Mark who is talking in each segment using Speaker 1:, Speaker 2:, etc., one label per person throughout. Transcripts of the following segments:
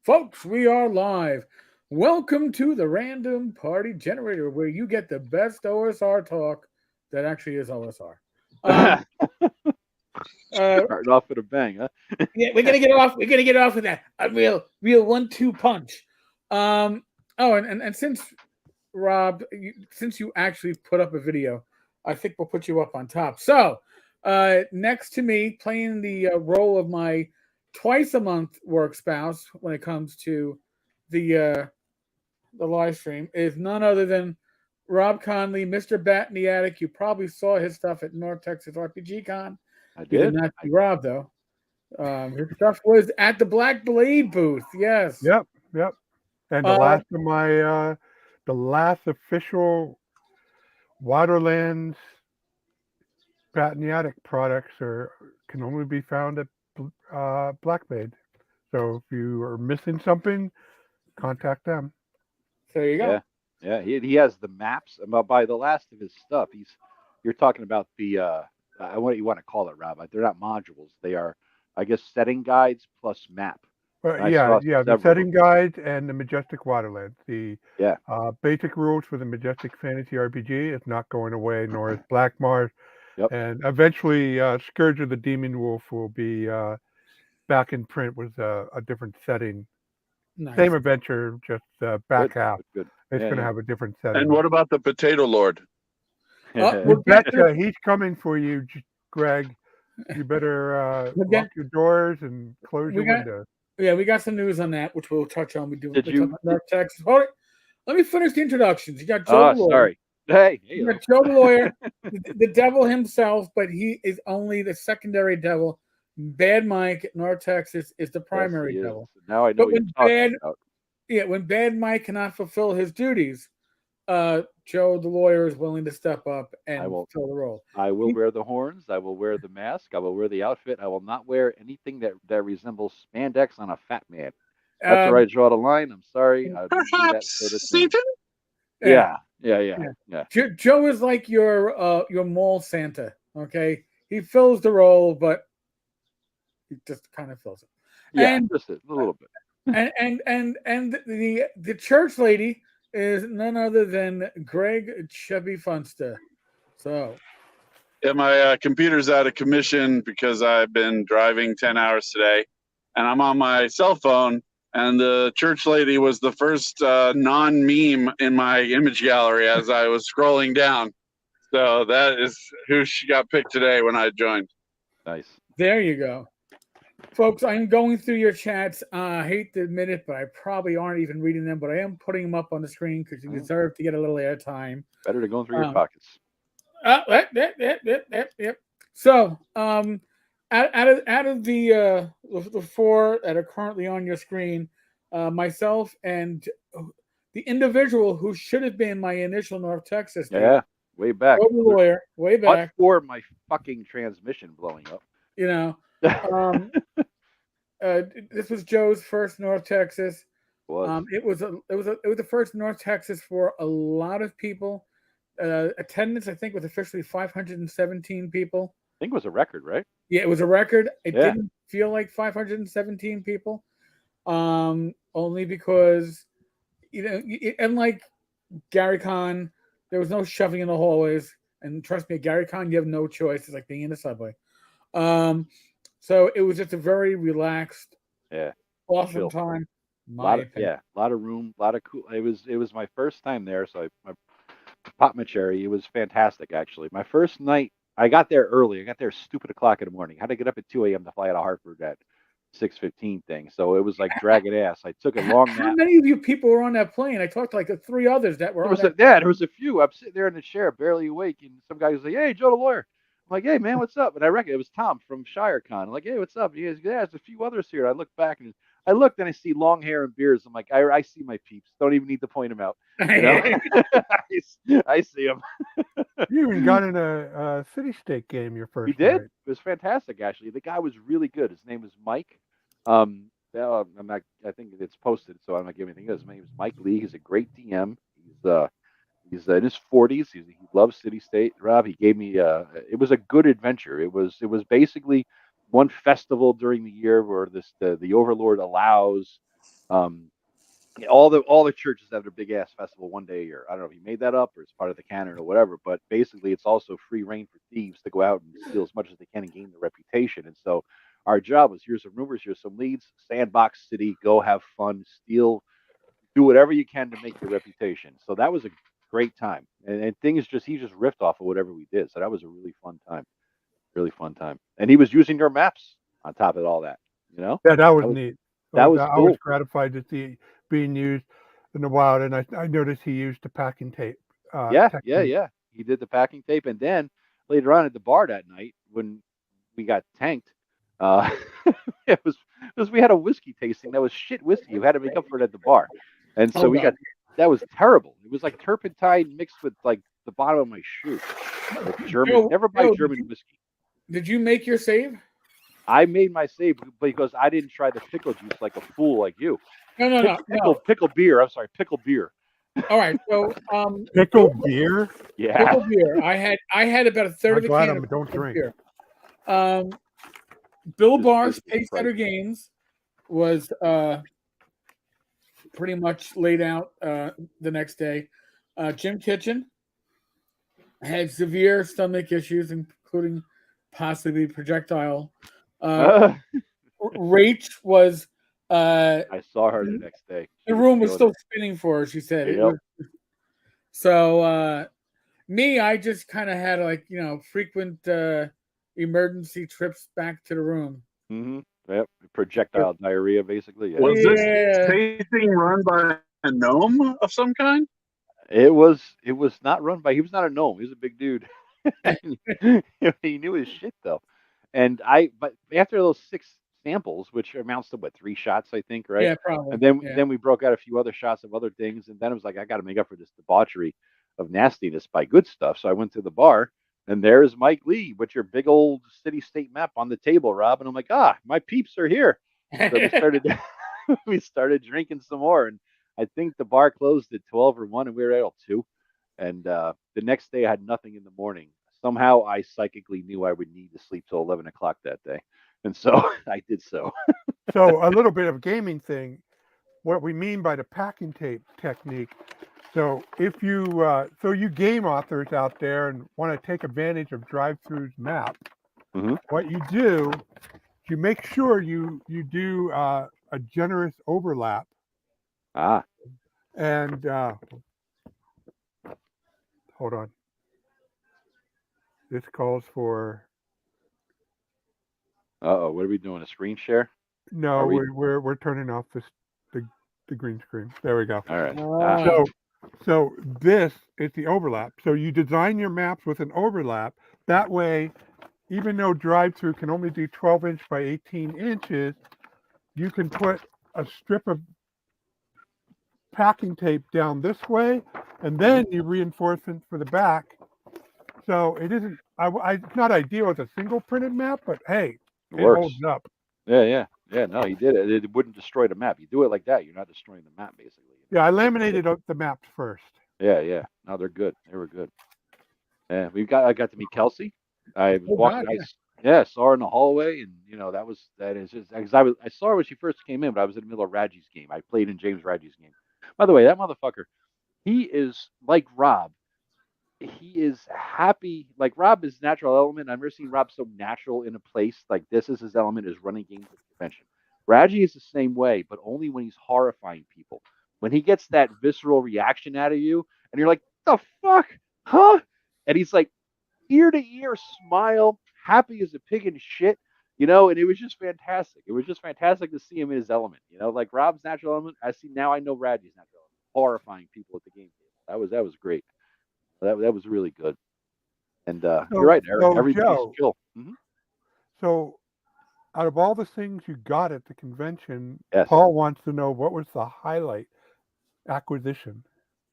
Speaker 1: Folks, we are live. Welcome to the Random Party Generator, where you get the best OSR talk that actually is OSR. Um, uh,
Speaker 2: Starting off with a bang, huh?
Speaker 1: yeah, we're gonna get off. We're gonna get off with that a real 1-2 punch. Um, and since Rob, since you actually put up a video, I think we'll put you up on top. So, next to me, playing the role of my twice a month work spouse when it comes to the the live stream is none other than Rob Conley, Mr. Bat in the Attic. You probably saw his stuff at North Texas RPG Con.
Speaker 2: I
Speaker 1: You did
Speaker 2: did.
Speaker 1: not see Rob though. His stuff was at the Black Blade booth. Yes.
Speaker 3: Yep, yep. And
Speaker 1: Uh,
Speaker 3: the last official Waterlands Bat in the Attic products are can only be found at Blackmaid. So if you are missing something, contact them.
Speaker 1: there you go.
Speaker 2: Yeah, yeah. He has the maps. About by the last of his stuff, you're talking about the what you want to call it, Rob. They're not modules. They are, I guess, setting guides plus map. And I
Speaker 3: Yeah,
Speaker 2: saw
Speaker 3: yeah. The
Speaker 2: several of
Speaker 3: setting
Speaker 2: them.
Speaker 3: guides and the Majestic Waterlands. The
Speaker 2: Yeah.
Speaker 3: basic rules for the Majestic Fantasy RPG is not going away, nor is Black Mars.
Speaker 2: Yep.
Speaker 3: And eventually, Scourge of the Demon Wolf will be back in print with a different setting.
Speaker 1: Nice.
Speaker 3: Same adventure, just back
Speaker 2: Good.
Speaker 3: half.
Speaker 2: Good. Good.
Speaker 3: It's
Speaker 2: Yeah.
Speaker 3: going to
Speaker 2: Yeah.
Speaker 3: have a different
Speaker 4: And
Speaker 3: setting.
Speaker 4: what about the Potato Lord?
Speaker 1: We'll
Speaker 3: You
Speaker 1: get to
Speaker 3: betcha he's coming for you, Greg. You better
Speaker 1: we'll
Speaker 3: lock
Speaker 1: get
Speaker 3: your doors and close
Speaker 1: we
Speaker 3: your
Speaker 1: got
Speaker 3: windows.
Speaker 1: yeah, we got some news on that, which we'll touch on.
Speaker 2: Did
Speaker 1: We're talking
Speaker 2: you?
Speaker 1: about North Texas. Hold it. Let me finish the introductions. You got Joe the
Speaker 2: Oh,
Speaker 1: lawyer.
Speaker 2: sorry. Hey.
Speaker 1: You
Speaker 2: Hello.
Speaker 1: got Joe the lawyer, the devil himself, but he is only the secondary devil. Bad Mike at North Texas is the
Speaker 2: Yes,
Speaker 1: primary
Speaker 2: he is.
Speaker 1: devil.
Speaker 2: Now I know
Speaker 1: But
Speaker 2: what you're talking about.
Speaker 1: when Bad Mike cannot fulfill his duties, Joe the lawyer is willing to step up
Speaker 2: I
Speaker 1: and
Speaker 2: will.
Speaker 1: fill the role.
Speaker 2: I will
Speaker 1: He,
Speaker 2: wear the horns. I will wear the mask. I will wear the outfit. I will not wear anything that resembles spandex on a fat man. That's where
Speaker 1: um,
Speaker 2: I draw the line. I'm sorry. I don't do that sort of
Speaker 4: Perhaps
Speaker 2: thing.
Speaker 4: Satan?
Speaker 1: yeah,
Speaker 2: Yeah, yeah, yeah,
Speaker 1: yeah.
Speaker 2: yeah.
Speaker 1: Joe is like your mall Santa. Okay, he fills the role, but he just kind of fills it.
Speaker 2: Yeah,
Speaker 1: And
Speaker 2: just a little bit.
Speaker 1: the church lady is none other than Greg Chubby Funster. So
Speaker 4: Yeah, my computer's out of commission because I've been driving 10 hours today, and I'm on my cell phone. And the church lady was the first non-meme in my image gallery as I was scrolling down. So that is who she got picked today when I joined.
Speaker 2: Nice.
Speaker 1: there you go. Folks, I'm going through your chats. I hate to admit it, but I probably aren't even reading them, but I am putting them up on the screen because you
Speaker 2: Mm,
Speaker 1: deserve to get a little airtime.
Speaker 2: better to go through your
Speaker 1: Um,
Speaker 2: pockets.
Speaker 1: yep. So, out of the four that are currently on your screen, myself and the individual who should have been my initial North Texas date,
Speaker 2: Yeah, way back.
Speaker 1: Joe the lawyer, way
Speaker 2: But
Speaker 1: back,
Speaker 2: for my fucking transmission blowing up.
Speaker 1: you know. Um, this was Joe's first North Texas.
Speaker 2: Was.
Speaker 1: It was the first North Texas for a lot of people. Attendance, I think, was officially 517 people.
Speaker 2: I think it was a record, right?
Speaker 1: Yeah, it was a record. It
Speaker 2: Yeah.
Speaker 1: didn't feel like 517 people, only because unlike Gary Con, there was no shoving in the hallways. And trust me, at Gary Con, you have no choice. It's like being in a subway. Um, so it was just a very relaxed,
Speaker 2: Yeah.
Speaker 1: awesome
Speaker 2: Chill.
Speaker 1: time.
Speaker 2: A lot of room, a lot of cool. It was my first time there, so I popped my cherry. It was fantastic, actually. My first night, I got there early. I got there stupid o'clock in the morning. I had to get up at 2 a.m. to fly out of Hartford at 6:15 thing. So it was like dragging ass. I took a long
Speaker 1: How
Speaker 2: nap.
Speaker 1: many of you people were on that plane? I talked to like three others that were
Speaker 2: There
Speaker 1: on
Speaker 2: was a
Speaker 1: that.
Speaker 2: yeah, there was a few. I'm sitting there in the chair, barely awake, and some guy was like, "Hey, Joe the lawyer." I'm like, "Hey, man, what's up?" And I reckon it was Tom from ShireCon. I'm like, "Hey, what's up?" He goes, "Yeah, there's a few others here." I look back and I looked and I see long hair and beards. I'm like, I see my peeps. Don't even need to point them out. You know, I see them.
Speaker 3: You even got in a city state game your
Speaker 2: We
Speaker 3: first
Speaker 2: did.
Speaker 3: night.
Speaker 2: It was fantastic, actually. The guy was really good. His name was Mike. I'm not. I think it's posted, so I'm not giving anything. His name is Mike Lee. He's a great DM. He's in his 40s. He loves City State. Rob, he gave me. It was a good adventure. It was basically one festival during the year where the Overlord allows All the churches have their big ass festival one day a year. I don't know if he made that up or it's part of the canon or whatever, but basically it's also free reign for thieves to go out and steal as much as they can and gain their reputation. And so our job was here's some rumors, here's some leads, sandbox city, go have fun, steal, do whatever you can to make your reputation. So that was a great time. And things just he just riffed off of whatever we did. So that was a really fun time. Really fun time. And he was using your maps on top of all that, you know?
Speaker 3: Yeah, that was neat.
Speaker 2: That was
Speaker 3: I
Speaker 2: cool.
Speaker 3: was gratified to see it being used in the wild, and I noticed he used the packing tape. Technique.
Speaker 2: Yeah. He did the packing tape, and then later on at the bar that night when we got tanked, uh, it was because we had a whiskey tasting that was shit whiskey. You had to make up for it at the bar, and so we got that was terrible. It was like turpentine mixed with like the bottom of my shoe. Like German, never buy German whiskey.
Speaker 1: Did you make your save?
Speaker 2: I made my save because I didn't try the pickle juice like a fool like you.
Speaker 1: No.
Speaker 2: Pickle beer. I'm sorry, pickle beer.
Speaker 1: All right, so
Speaker 3: pickle beer.
Speaker 2: Yeah,
Speaker 1: pickle beer. I had about a third of the can of
Speaker 3: don't drink
Speaker 1: beer. Bill Barr's Pacesetter Games was pretty much laid out the next day. Jim Kitchen had severe stomach issues, including possibly projectile. Rach was.
Speaker 2: I saw her the next day.
Speaker 1: The room was still spinning for her. She said.
Speaker 2: Yep.
Speaker 1: So me, I just kind of had frequent emergency trips back to the room.
Speaker 2: Mm-hmm. Yep. Projectile diarrhea, basically. Yeah.
Speaker 4: Was this tasting run by a gnome of some kind?
Speaker 2: It was not run by. He was not a gnome. He was a big dude. He knew his shit though. But after those 6 samples, which amounts to what, 3 shots, I think, right?
Speaker 1: Yeah, probably.
Speaker 2: And then we broke out a few other shots of other things, and then it was like I got to make up for this debauchery of nastiness by good stuff. So I went to the bar, and there's Mike Lee with your big old city-state map on the table, Rob. And I'm like, my peeps are here. So we started drinking some more, and I think the bar closed at 12 or 1, and we were at 2. And the next day I had nothing in the morning. Somehow I psychically knew I would need to sleep till 11 o'clock that day. And so I did so.
Speaker 3: So a little bit of a gaming thing, what we mean by the packing tape technique. So if you, you game authors out there and want to take advantage of drive-through's map, what you do, you make sure you do a generous overlap. And hold on. This calls for.
Speaker 2: What are we doing? A screen share?
Speaker 3: No, we're turning off the green screen. There we go.
Speaker 2: All right.
Speaker 3: So this is the overlap. So you design your maps with an overlap. That way, even though drive-through can only do 12-inch by 18 inches, you can put a strip of packing tape down this way, and then you reinforcement for the back. So it isn't. It's not ideal with a single printed map, but hey, it holds up.
Speaker 2: Yeah. No, he did it. It wouldn't destroy the map. You do it like that, you're not destroying the map, basically.
Speaker 3: Yeah, I laminated the maps first.
Speaker 2: Yeah. No, they're good. They were good. Yeah, I got to meet Kelsey. I was walking. Saw her in the hallway, and that is just because I saw her when she first came in, but I was in the middle of Radji's game. I played in James Radji's game. By the way, that motherfucker, he is like Rob. He is happy. Like Rob is natural element. I've never seen Rob so natural in a place like this. Is his element is running games at the convention. Radji is the same way, but only when he's horrifying people. When he gets that visceral reaction out of you, and you're like, "The fuck, huh?" And he's like, ear to ear smile, happy as a pig in shit, and it was just fantastic. It was just fantastic to see him in his element, like Rob's natural element. Now I know Radji's natural element, horrifying people at the game table. That was great. That was really good. And you're right, Eric. Everybody's chill. Mm-hmm.
Speaker 3: So, out of all the things you got at the convention,
Speaker 2: yes.
Speaker 3: Paul wants to know what was the highlight acquisition.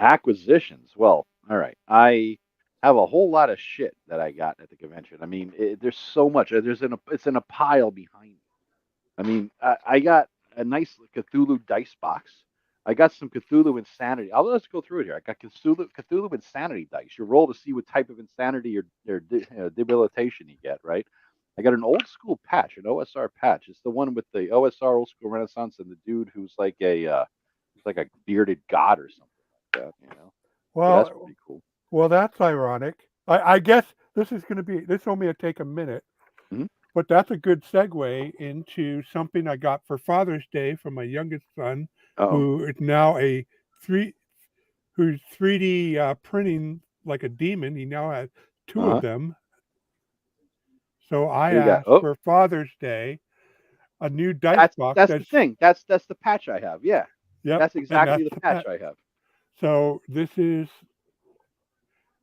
Speaker 2: Acquisitions. Well, all right. I have a whole lot of shit that I got at the convention. I mean, there's so much. It's in a pile behind me. I mean, I got a nice Cthulhu dice box. I got some Cthulhu Insanity. Let's go through it here. I got Cthulhu Insanity dice. You roll to see what type of insanity or debilitation you get, right? I got an old school patch, an OSR patch. It's the one with the OSR old school Renaissance and the dude who's like a bearded god or something like that. You know, so that's
Speaker 3: Well,
Speaker 2: pretty cool.
Speaker 3: well, that's ironic. I guess this is going to be. This only take a minute,
Speaker 2: Mhm.
Speaker 3: but that's a good segue into something I got for Father's Day from my youngest son,
Speaker 2: Oh,
Speaker 3: who is now who's 3D printing like a demon. He now has two of them. So I
Speaker 2: you got.
Speaker 3: asked
Speaker 2: Oh,
Speaker 3: for Father's Day a new dice box.
Speaker 2: that's the thing. That's the patch I have. Yeah,
Speaker 3: Yep,
Speaker 2: that's
Speaker 3: and
Speaker 2: exactly
Speaker 3: that's
Speaker 2: the
Speaker 3: the
Speaker 2: patch
Speaker 3: pet.
Speaker 2: I have.
Speaker 3: So this is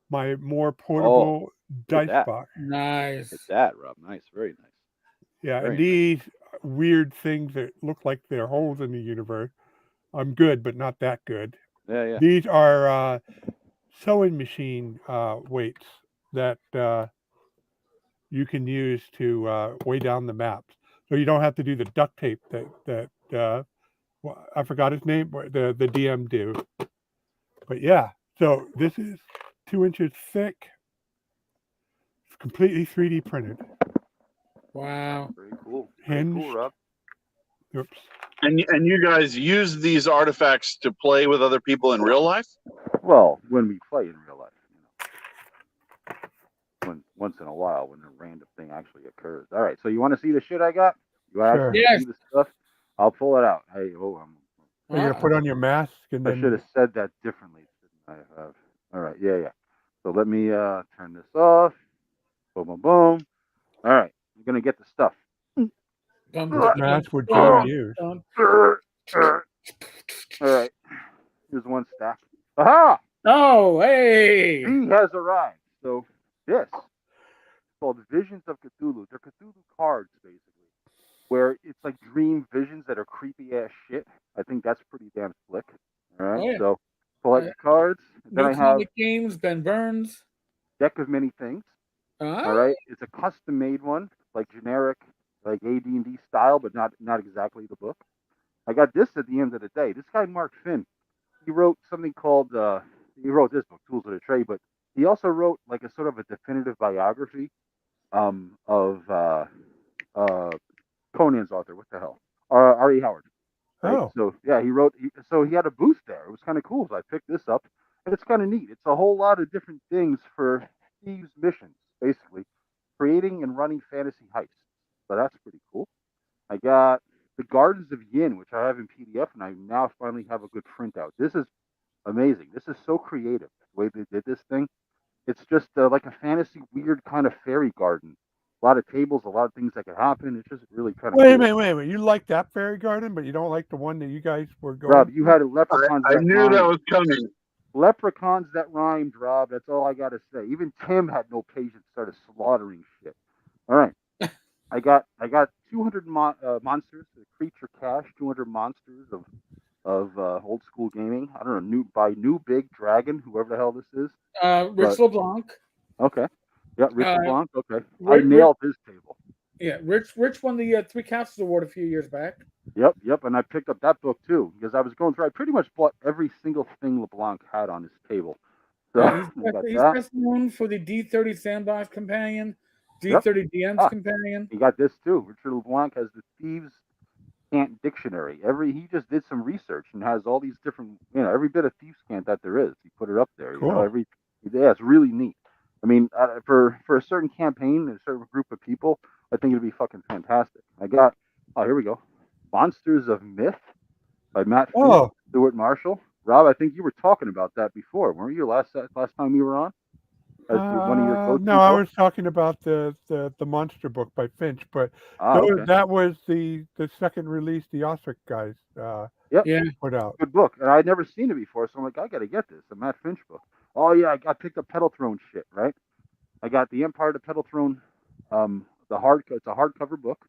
Speaker 3: my more
Speaker 2: Oh,
Speaker 3: portable
Speaker 2: look at
Speaker 3: dice
Speaker 2: that.
Speaker 3: box.
Speaker 1: Nice.
Speaker 2: Look at that, Rob. Nice, very nice.
Speaker 3: Yeah,
Speaker 2: Very
Speaker 3: and
Speaker 2: nice.
Speaker 3: these weird things that look like they're holes in the universe. I'm good, but not that good.
Speaker 2: Yeah, yeah.
Speaker 3: These are sewing machine weights that you can use to weigh down the maps. So you don't have to do the duct tape that I forgot his name, the DM do. But yeah, so this is 2 inches thick. It's completely 3D printed.
Speaker 1: Wow.
Speaker 2: Very cool. Very cool,
Speaker 3: Hinged.
Speaker 2: Rob.
Speaker 3: Oops.
Speaker 4: And you guys use these artifacts to play with other people in real life?
Speaker 2: Well, when we play in real life, once in a while, when a random thing actually occurs. All right. So you want to see the shit I got? You want to
Speaker 3: Sure.
Speaker 2: actually
Speaker 1: Yes.
Speaker 2: see the stuff? I'll pull it out. Hey,
Speaker 3: So you're gonna put on your mask and
Speaker 2: I should
Speaker 3: then
Speaker 2: have said that differently, shouldn't I have? All right. Yeah, yeah. So let me turn this off. Boom, boom, boom. All right. I'm gonna get the stuff.
Speaker 1: Dun,
Speaker 3: which
Speaker 1: dun,
Speaker 3: mask would
Speaker 1: dun,
Speaker 3: Jim use?
Speaker 1: dun.
Speaker 2: All right. Here's one stack. Aha!
Speaker 1: Oh, hey.
Speaker 2: B has arrived. So this is called Visions of Cthulhu. They're Cthulhu cards, basically, where it's like dream visions that are creepy ass shit. I think that's pretty damn slick. All right.
Speaker 1: Oh, yeah.
Speaker 2: So pull out your cards. Then
Speaker 1: No
Speaker 2: I have
Speaker 1: Comic Games, Ben Burns.
Speaker 2: Deck of Many Things. All right. It's a custom made one, like generic, like AD&D style, but not exactly the book. I got this at the end of the day. This guy Mark Finn, he wrote something called he wrote this book, Tools of the Trade, but he also wrote like a sort of a definitive biography of Conan's author. What the hell? R.E. Howard. Right.
Speaker 3: Oh,
Speaker 2: So yeah, so he had a booth there. It was kind of cool. So I picked this up, and it's kind of neat. It's a whole lot of different things for thieves' missions, basically creating and running fantasy heists. So that's pretty cool. I got the Gardens of Yin, which I have in PDF, and I now finally have a good printout. This is amazing. This is so creative the way they did this thing. It's just like a fantasy, weird kind of fairy garden. A lot of tables, a lot of things that could happen. It's just really kind of
Speaker 3: wait a
Speaker 2: cool.
Speaker 3: minute, wait a minute. You like that fairy garden, but you don't like the one that you guys were going.
Speaker 2: Rob, you had a leprechauns
Speaker 4: I
Speaker 2: that
Speaker 4: knew
Speaker 2: rhymed.
Speaker 4: that was coming.
Speaker 2: Leprechauns that rhymed, Rob. That's all I gotta say. Even Tim had no patience, started slaughtering shit. All right. I got 200 monsters, creature cache, 200 monsters of old school gaming. I don't know, new big dragon, whoever the hell this is.
Speaker 1: Rich LeBlanc.
Speaker 2: Okay. Yeah, Rich LeBlanc. Okay. I
Speaker 1: Rich,
Speaker 2: nailed his table.
Speaker 1: yeah, Rich won the Three Castles Award a few years back.
Speaker 2: Yep. And I picked up that book too because I was going through. I pretty much bought every single thing LeBlanc had on his table. So
Speaker 1: Yeah,
Speaker 2: got
Speaker 1: he's
Speaker 2: that.
Speaker 1: best known for the D30 Sandbox Companion,
Speaker 2: Yep.
Speaker 1: D30 DM's Companion.
Speaker 2: He got this too. Richard LeBlanc has the Thieves' Cant Dictionary. He just did some research and has all these different, every bit of Thieves' Cant that there is. He put it up there.
Speaker 3: Cool.
Speaker 2: It's really neat. I mean, for a certain campaign, a certain group of people, I think it'd be fucking fantastic. Here we go, Monsters of Myth by Matt Finch,
Speaker 3: Oh.
Speaker 2: Stuart Marshall. Rob, I think you were talking about that before, weren't you? Last time you were on, as one of your go-to.
Speaker 3: No, I was talking about the monster book by Finch, but
Speaker 2: Okay.
Speaker 3: that was the second release the Ostrich guys
Speaker 2: Yep.
Speaker 1: Yeah.
Speaker 2: Put out. Good book, and I'd never seen it before, so I'm like, I gotta get this, the Matt Finch book. Oh yeah, I picked up Pedal Throne shit, right? I got the Empire to Pedal Throne, it's a hardcover book.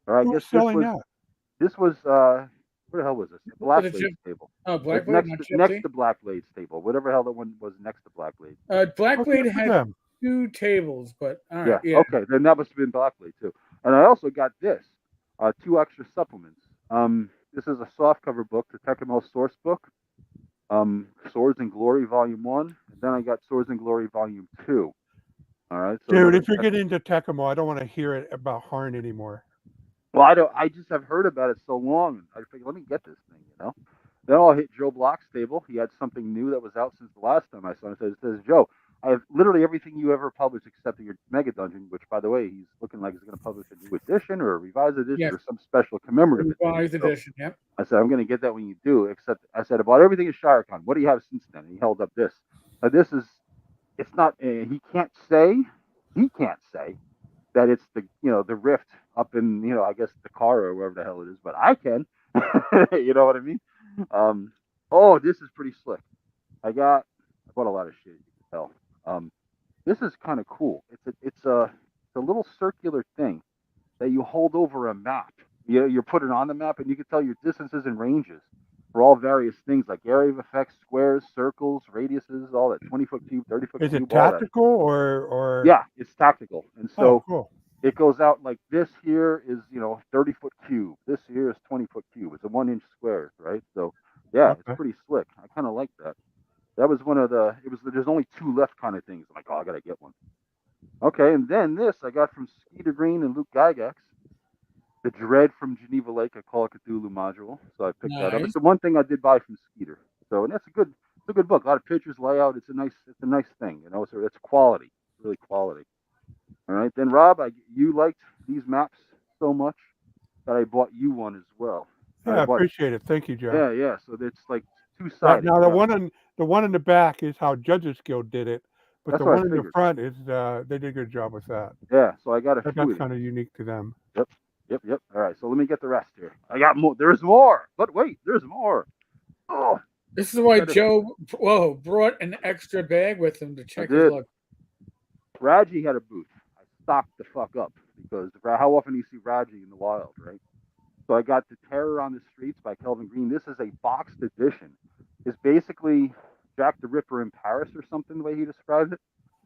Speaker 2: Or I guess this was where the hell was this? The Blackblade's table.
Speaker 1: Oh, Blackblade,
Speaker 2: next to Blackblade's table. Whatever the hell that one was next to Blackblade.
Speaker 1: Blackblade had 2 tables, but all right, yeah.
Speaker 2: Okay, then that must have been Blackblade too. And I also got this, 2 extra supplements. This is a softcover book, the Tekamo source book, Swords and Glory Volume 1, and then I got Swords and Glory Volume 2. All right, so
Speaker 3: Dude,
Speaker 2: another
Speaker 3: if you're getting into Tecmo, I don't want to hear it about Harn anymore.
Speaker 2: Well, I don't. I just have heard about it so long. I figured, let me get this thing. Then I'll hit Joe Block's table. He had something new that was out since the last time I saw him. It says, Joe, I have literally everything you ever published except your Mega Dungeon, which, by the way, he's looking like he's going to publish a new edition or a revised edition
Speaker 1: Yes.
Speaker 2: or some special commemorative
Speaker 1: Revised
Speaker 2: edition.
Speaker 1: edition. Yep.
Speaker 2: I said, I'm going to get that when you do. Except I said, about everything at ShireCon. What do you have since then? And he held up this. Now, this is. It's not. He can't say that it's the rift up in I guess the car or wherever the hell it is, but I can. You know what I mean? Oh, this is pretty slick. I bought a lot of shit. You can tell. This is kind of cool. It's a little circular thing that you hold over a map. You put it on the map, and you can tell your distances and ranges for all various things like area of effects, squares, circles, radiuses, all that. 20-foot cube, 30-foot cube.
Speaker 3: Is it
Speaker 2: all that.
Speaker 3: tactical or?
Speaker 2: Yeah, it's tactical, and so.
Speaker 3: Oh, cool.
Speaker 2: It goes out like this here is 30-foot cube. This here is 20-foot cube. It's a 1-inch square, right? So yeah,
Speaker 3: Okay.
Speaker 2: It's pretty slick. I kind of like that. That was one of the. There's only 2 left kind of things. I'm like, oh, I gotta get one. Okay, and then this I got from Skeeter Green and Luke Gygax, the Dread from Geneva Lake, a Call of Cthulhu module. So I picked that up.
Speaker 1: Nice.
Speaker 2: It's the one thing I did buy from Skeeter. So and that's it's a good book. A lot of pictures, layout. It's a nice thing. So it's quality, really quality. All right, then Rob, you liked these maps so much that I bought you one as well.
Speaker 3: Yeah, I appreciate it. Thank you, Joe.
Speaker 2: Yeah. So it's like 2-sided.
Speaker 3: Now the one in the back is how Judges Guild did it, but
Speaker 2: That's
Speaker 3: the
Speaker 2: what I
Speaker 3: one in the
Speaker 2: figured.
Speaker 3: front is they did a good job with that.
Speaker 2: Yeah, so I got a few.
Speaker 3: That's kind of unique to them.
Speaker 2: Yep. All right, so let me get the rest here. I got more. There's more, but wait, there's more. Oh,
Speaker 1: this is why Joe brought an extra bag with him to check his luck.
Speaker 2: Raji had a booth. I stocked the fuck up because how often do you see Raji in the wild, right? So I got The Terror on the Streets by Kelvin Green. This is a boxed edition. It's basically Jack the Ripper in Paris or something, the way he described it.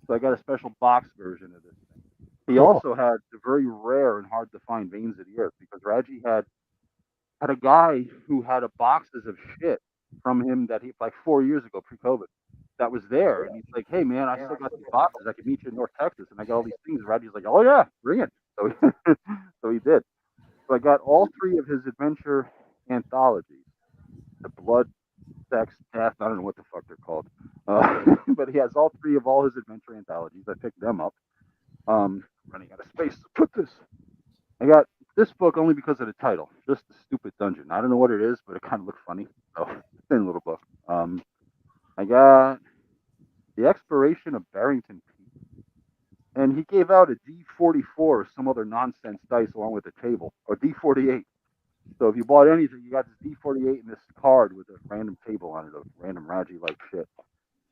Speaker 2: So I got a special box version of this thing. He also had the very rare and hard to find Veins of the Earth because Raji had a guy who had boxes of shit from him that he like 4 years ago, pre-COVID, that was there, and he's like, "Hey man, I still got these boxes. I can meet you in North Texas, and I got all these things." Raji's like, "Oh yeah, bring it." So he did. So I got all 3 of his adventure anthologies: the Blood, Sex, Death. I don't know what the fuck they're called, but he has all 3 of all his adventure anthologies. I picked them up. Running out of space to put this. I got this book only because of the title, just the stupid dungeon. I don't know what it is, but it kind of looked funny. So thin little book. I got The Exploration of Barrington Peak, and he gave out a D44 or some other nonsense dice along with the table, or D48. So if you bought anything, you got this D48 and this card with a random table on it of random Raji like shit.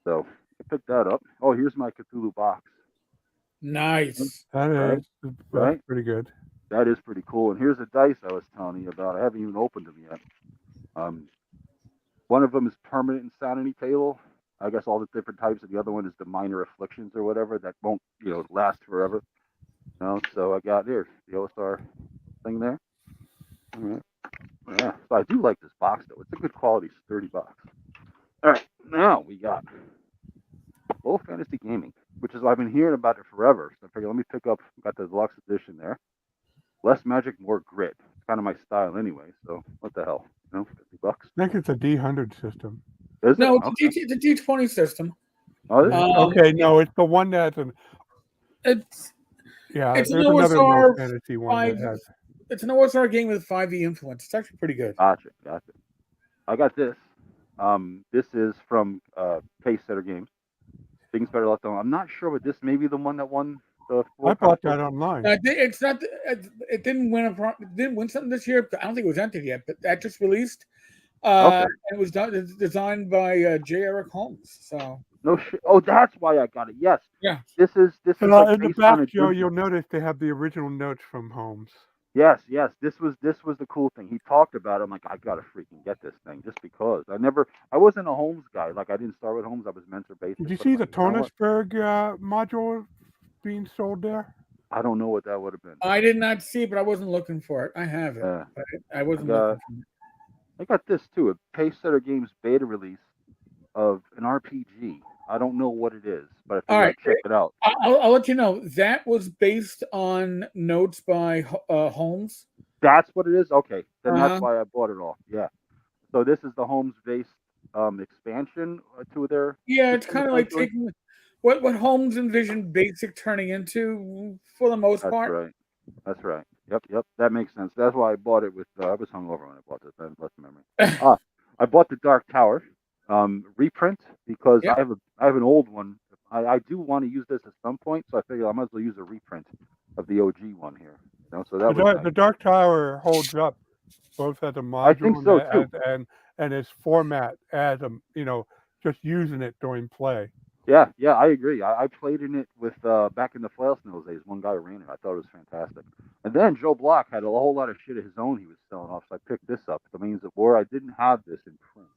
Speaker 2: So I picked that up. Oh, here's my Cthulhu box.
Speaker 1: Nice.
Speaker 3: That's pretty good.
Speaker 2: That is pretty cool. And here's the dice I was telling you about. I haven't even opened them yet. One of them is Permanent Insanity Table. I guess all the different types. And the other one is the Minor Afflictions or whatever that won't, last forever. So I got the OSR thing there. All right. Yeah. So I do like this box though. It's a good quality, sturdy box. All right. Now we got Low Fantasy Gaming, which is I've been hearing about it forever. So I figured let me pick up. Got the deluxe edition there. Less magic, more grit. It's kind of my style anyway. So what the hell? $50.
Speaker 3: I think it's a D100 system.
Speaker 2: Is it?
Speaker 1: No,
Speaker 2: Okay.
Speaker 1: it's a D20 system.
Speaker 2: Oh, is it?
Speaker 3: Okay, no, it's the one that's an.
Speaker 1: It's
Speaker 3: there's
Speaker 1: an
Speaker 3: another
Speaker 1: OSR
Speaker 3: low fantasy one that has.
Speaker 1: It's an OSR game with 5e influence. It's actually pretty good.
Speaker 2: Gotcha. I got this. This is from Pace Setter Games. Things Better Left Alone. I'm not sure, but this may be the one that won the.
Speaker 3: I bought that online.
Speaker 1: It's not. It didn't win something this year. I don't think it was entered yet, but that just released.
Speaker 2: Okay.
Speaker 1: And it was designed by J. Eric Holmes. So.
Speaker 2: No shit. Oh, that's why I got it. Yes.
Speaker 1: Yeah.
Speaker 2: This is
Speaker 3: And
Speaker 2: like
Speaker 3: in the
Speaker 2: based on
Speaker 3: back,
Speaker 2: a
Speaker 3: Joe,
Speaker 2: Disney-
Speaker 3: you'll notice they have the original notes from Holmes.
Speaker 2: Yes. This was the cool thing. He talked about it. I'm like, I gotta freaking get this thing just because I wasn't a Holmes guy. Like I didn't start with Holmes. I was Mentor based.
Speaker 3: Did you see the Tonisberg module being sold there?
Speaker 2: I don't know what that would have been.
Speaker 1: I did not see it, but I wasn't looking for it. I have it. But I wasn't looking for it.
Speaker 2: I got this too, a Pace Setter Games beta release of an RPG I don't know what it is, but I
Speaker 1: All
Speaker 2: figured
Speaker 1: right.
Speaker 2: I'd check it out.
Speaker 1: I'll let you know. That was based on notes by Holmes.
Speaker 2: That's what it is? Okay. Then
Speaker 1: Uh-huh.
Speaker 2: that's why I bought it all. Yeah. So this is the Holmes-based expansion to their
Speaker 1: Yeah, it's
Speaker 2: system,
Speaker 1: kind of like
Speaker 2: essentially?
Speaker 1: taking what Holmes envisioned Basic turning into for the most
Speaker 2: That's
Speaker 1: part.
Speaker 2: right. That's right. Yep. That makes sense. That's why I bought it with. I was hungover when I bought this. I have less memory. I bought the Dark Tower reprint because
Speaker 1: Yep.
Speaker 2: I have an old one. I do want to use this at some point, so I figured I might as well use a reprint of the OG one here. So that was nice.
Speaker 3: The Dark Tower holds up both as a
Speaker 2: I think
Speaker 3: module
Speaker 2: so too.
Speaker 3: and its format as a just using it during play.
Speaker 2: Yeah, I agree. I played in it with back in the Flail Snows days. One guy ran it. I thought it was fantastic. And then Joe Block had a whole lot of shit of his own he was selling off, so I picked this up. Domains of War. I didn't have this in print.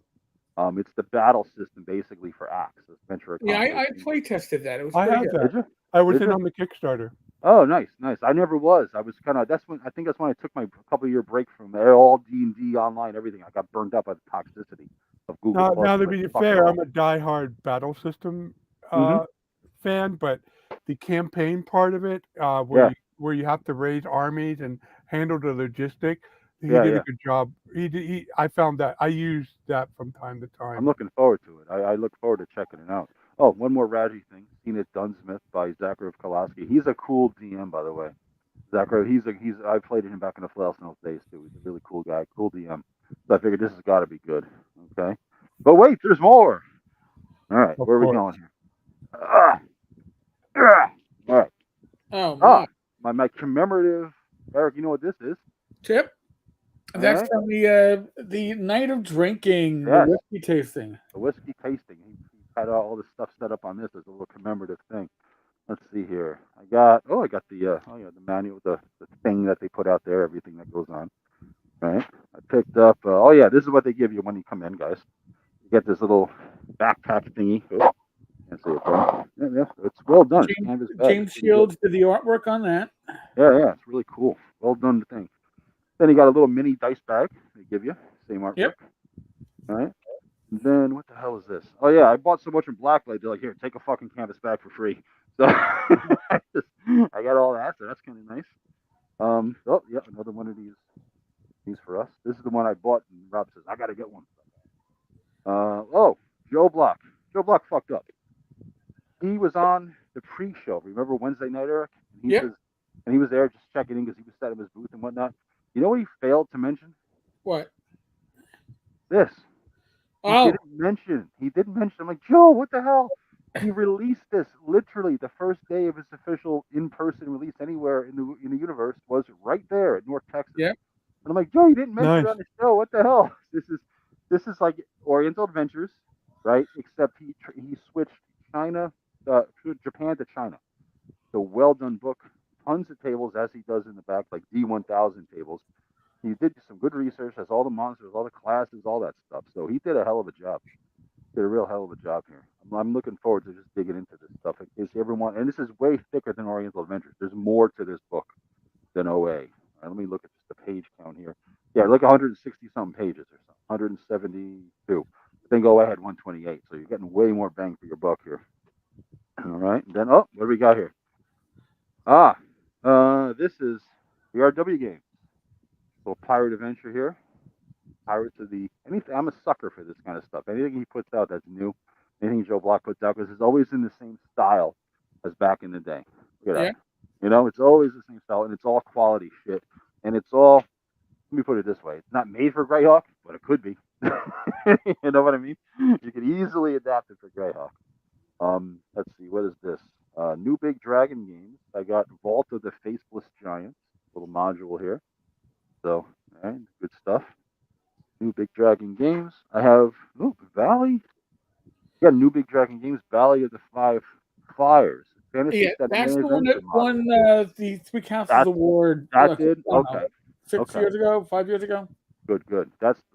Speaker 2: It's the battle system basically for Axe, Adventure
Speaker 1: Yeah,
Speaker 2: Accomplished.
Speaker 1: I play tested that. It was
Speaker 3: I
Speaker 1: pretty
Speaker 3: had
Speaker 1: good.
Speaker 3: that.
Speaker 2: Did you?
Speaker 3: I was
Speaker 2: Is
Speaker 3: in
Speaker 2: it?
Speaker 3: on the Kickstarter.
Speaker 2: Oh, nice. I never was. I was kind of. That's when I think that's when I took my couple year break from all D&D online, everything. I got burned out by the toxicity of Google Plus.
Speaker 3: Now, to
Speaker 2: Like,
Speaker 3: be
Speaker 2: fuck it
Speaker 3: fair,
Speaker 2: all.
Speaker 3: I'm a diehard battle system
Speaker 2: Mhm.
Speaker 3: fan, but the campaign part of it,
Speaker 2: Yeah.
Speaker 3: where you have to raise armies and handle the logistic, he
Speaker 2: Yeah,
Speaker 3: did a
Speaker 2: yeah.
Speaker 3: good job. I found that I used that from time to time.
Speaker 2: I'm looking forward to it. I look forward to checking it out. Oh, one more Raji thing. Seen it Dunsmith by Zakharov Kolaski. He's a cool DM, by the way. Zakharov, I played him back in the Flail Snows days too. He's a really cool guy, cool DM. So I figured this has got to be good. Okay. But wait, there's more. All right,
Speaker 3: Of
Speaker 2: where are we
Speaker 3: course.
Speaker 2: going here? All right.
Speaker 1: Oh
Speaker 2: My commemorative. Eric, you know what this is?
Speaker 1: Chip.
Speaker 2: All
Speaker 1: That's
Speaker 2: right.
Speaker 1: from the night of drinking,
Speaker 2: Yes.
Speaker 1: the whiskey tasting.
Speaker 2: The whiskey tasting. He had all this stuff set up on this as a little commemorative thing. Let's see here. I got the manual, the thing that they put out there, everything that goes on. Right. I picked up. This is what they give you when you come in, guys. You get this little backpack thingy. Oh, can't see it there. Yeah, it's well done. It's canvas bag.
Speaker 1: James Shields did the artwork on that.
Speaker 2: Yeah, it's really cool. Well done thing. Then you got a little mini dice bag they give you. Same artwork.
Speaker 1: Yep.
Speaker 2: All right. And then what the hell is this? Oh yeah, I bought so much in Blacklight. They're like, here, take a fucking canvas bag for free. So I got all that. So that's kind of nice. Another one of these for us. This is the one I bought, and Rob says I got to get one. Joe Block. Joe Block fucked up. He was on the pre-show. Remember Wednesday night, Eric? And he was there just checking in because he was setting his booth and whatnot. You know what he failed to mention?
Speaker 1: What?
Speaker 2: This. He didn't mention. I'm like, Joe, what the hell? He released this literally the first day of his official in-person release anywhere in the universe was right there at North Texas.
Speaker 1: Yep.
Speaker 2: And I'm like, Joe, you didn't mention
Speaker 3: Nice.
Speaker 2: it on the show. What the hell? This is like Oriental Adventures, right? Except he switched Japan to China. So well done book. Tons of tables as he does in the back, like D1000 tables. He did some good research, has all the monsters, all the classes, all that stuff. So he did a hell of a job. Did a real hell of a job here. I'm looking forward to just digging into this stuff in case everyone. And this is way thicker than Oriental Adventures. There's more to this book than OA. All right, let me look at just the page count here. Yeah, like 160 something pages or something. 172. I think OA had 128. So you're getting way more bang for your buck here. All right. And then what do we got here? This is the RW game. Little pirate adventure here. Pirates of the anything. I'm a sucker for this kind of stuff. Anything he puts out that's new, anything Joe Block puts out, because it's always in the same style as back in the day. Look at that. It's always the same style, and it's all quality shit. And it's all. Let me put it this way: it's not made for Greyhawk, but it could be. You know what I mean? You could easily adapt it for Greyhawk. Let's see. What is this? New Big Dragon games. I got Vault of the Faceless Giants. Little module here. So, all right, good stuff. New Big Dragon games. I have Valley. Yeah, New Big Dragon games. Valley of the Five Fires. Fantasy set
Speaker 1: That's the one that won the Three Councils Award.
Speaker 2: That did? Okay.
Speaker 1: 5 years ago.
Speaker 2: Good.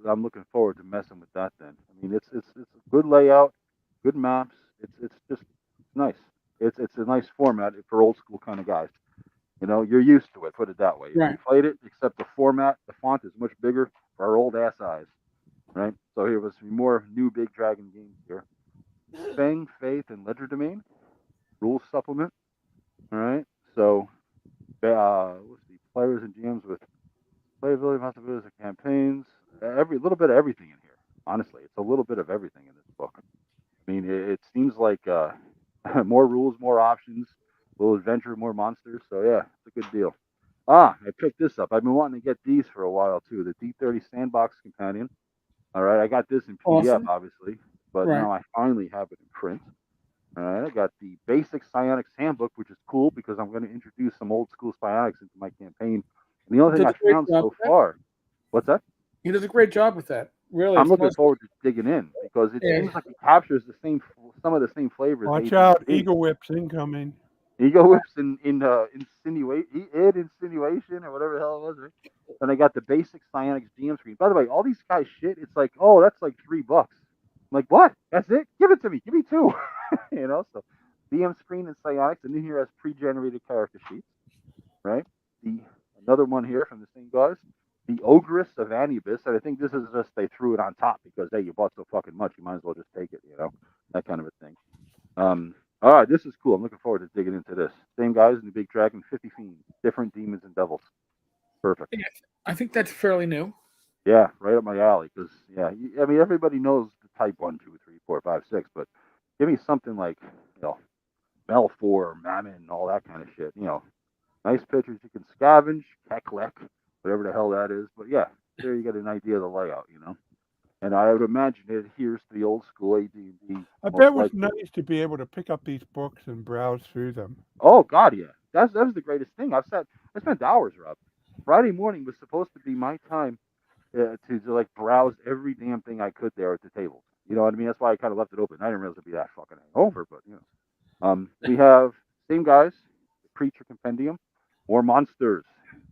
Speaker 2: I'm looking forward to messing with that then. I mean, it's a good layout, good maps. It's just nice. It's a nice format for old school kind of guys. You're used to it. Put it that way. If you played it, except the format, the font is much bigger for our old ass eyes, right? So here was some more New Big Dragon games here. Fang, Faith, and Legerdemain. Rules supplement. All right. So, let's see. Players and GMs with playability, possibilities, and campaigns. Every little bit of everything in here. Honestly, it's a little bit of everything in this book. I mean, it seems like more rules, more options, a little adventure, more monsters. So yeah, it's a good deal. I picked this up. I've been wanting to get these for a while too. The D30 Sandbox Companion. All right, I got this in PDF,
Speaker 1: Awesome.
Speaker 2: obviously, but
Speaker 1: Right.
Speaker 2: now I finally have it in print. All right, I got the Basic Psionics Handbook, which is cool because I'm going to introduce some old school psionics into my campaign. And the only thing
Speaker 1: Does
Speaker 2: I
Speaker 1: a great
Speaker 2: found
Speaker 1: job
Speaker 2: so
Speaker 1: with that.
Speaker 2: far, what's that?
Speaker 1: He does a great job with that. Really,
Speaker 2: I'm
Speaker 1: for
Speaker 2: looking
Speaker 1: most.
Speaker 2: forward to digging in because it
Speaker 1: Yeah.
Speaker 2: seems like it captures some of the same flavors.
Speaker 3: Watch
Speaker 2: AD&D.
Speaker 3: out, Eagle Whips incoming.
Speaker 2: Ego whips in insinuation or whatever the hell it was, right? Then I got the basic psionics DM screen. By the way, all these guys shit, it's like, oh, that's like $3. I'm like, what? That's it? Give it to me. Give me two. You know, so DM screen and psionics, and in here has pre-generated character sheets, right? Another one here from the same guys. The Ogress of Anubis, and I think this is just they threw it on top because hey, you bought so fucking much, you might as well just take it, you know, that kind of a thing. All right, this is cool. I'm looking forward to digging into this. Same guys in the Big Dragon, 50 fiends, different demons and devils. Perfect.
Speaker 1: Yeah, I think that's fairly new.
Speaker 2: Yeah, right up my alley. Because yeah, I mean everybody knows the type 1, 2, 3, 4, 5, 6, but give me something like Melfor, Mammon, all that kind of shit. You know, nice pictures you can scavenge, Keklek, whatever the hell that is. But yeah, there you get an idea of the layout. You know. And I would imagine it adheres to the old school AD&D.
Speaker 3: I bet it was nice to be able to pick up these books and browse through them.
Speaker 2: Oh God, yeah. That was the greatest thing. I spent hours, Rob. Friday morning was supposed to be my time to like browse every damn thing I could there at the table. You know what I mean? That's why I kind of left it open. I didn't realize it'd be that fucking hangover, but you know. We have same guys, the Creature Compendium, more monsters.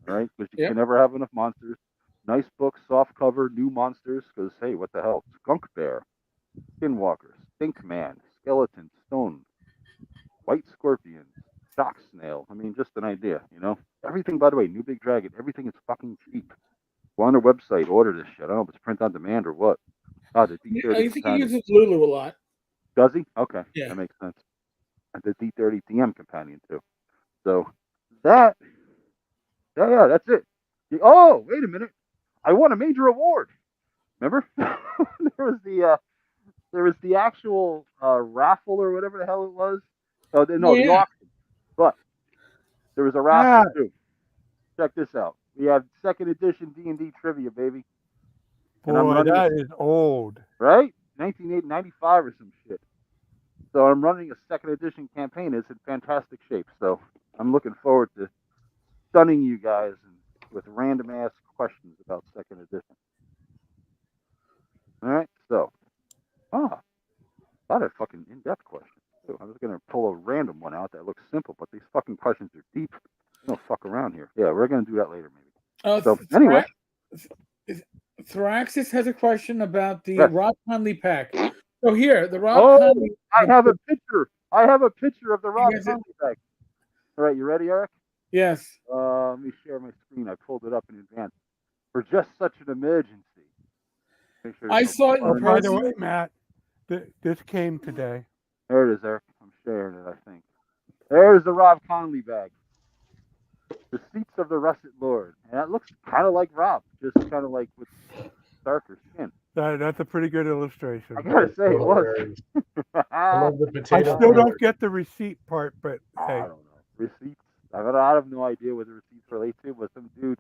Speaker 2: All right, because you can never have enough monsters. Nice book, soft cover, new monsters. Because hey, what the hell? Skunk Bear, Skinwalker, Stink Man, Skeleton, Stone, White Scorpions, Shock Snail. I mean, just an idea, you know? Everything, by the way, New Big Dragon, everything is fucking cheap. Go on their website, order this shit. I don't know if it's print on demand or what. The D30
Speaker 1: I think he uses Lulu a lot.
Speaker 2: Does he? Okay.
Speaker 1: Yeah.
Speaker 2: That makes sense. And the D30 DM companion, too. So, yeah, that's it. Oh, wait a minute. I won a major award. Remember? there was the actual raffle or whatever the hell it was. Oh, no, the auction. But there was a raffle too. Check this out. We have second edition D&D trivia, baby.
Speaker 3: Boy, that is old.
Speaker 2: Right? 1995 or some shit. So I'm running a second edition campaign. It's in fantastic shape. So I'm looking forward to stunning you guys with random ass questions about second edition. All right. So, a lot of fucking in-depth questions. So I was going to pull a random one out that looks simple, but these fucking questions are deep. We don't fuck around here. Yeah, we're going to do that later, maybe. So anyway,
Speaker 1: Thraxis has a question about the Rob Conley pack. So here, the Rob Conley.
Speaker 2: I have a picture. I have a picture of the Rob Conley pack. All right, you ready, Eric?
Speaker 1: Yes.
Speaker 2: Let me share my screen. I pulled it up in advance for just such an emergency.
Speaker 1: Sure I saw it in person.
Speaker 3: By the way, Matt, this came today.
Speaker 2: There it is, Eric. I'm sharing it, I think. There's the Rob Conley bag. The Seats of the Russet Lord. And that looks kind of like Rob, just kind of like with darker skin.
Speaker 3: That's a pretty good illustration.
Speaker 2: I gotta say, it was.
Speaker 5: I love the potato.
Speaker 3: I still don't get the receipt part, but hey.
Speaker 2: I don't know. Receipts. I have no idea what the receipts relate to, but some dude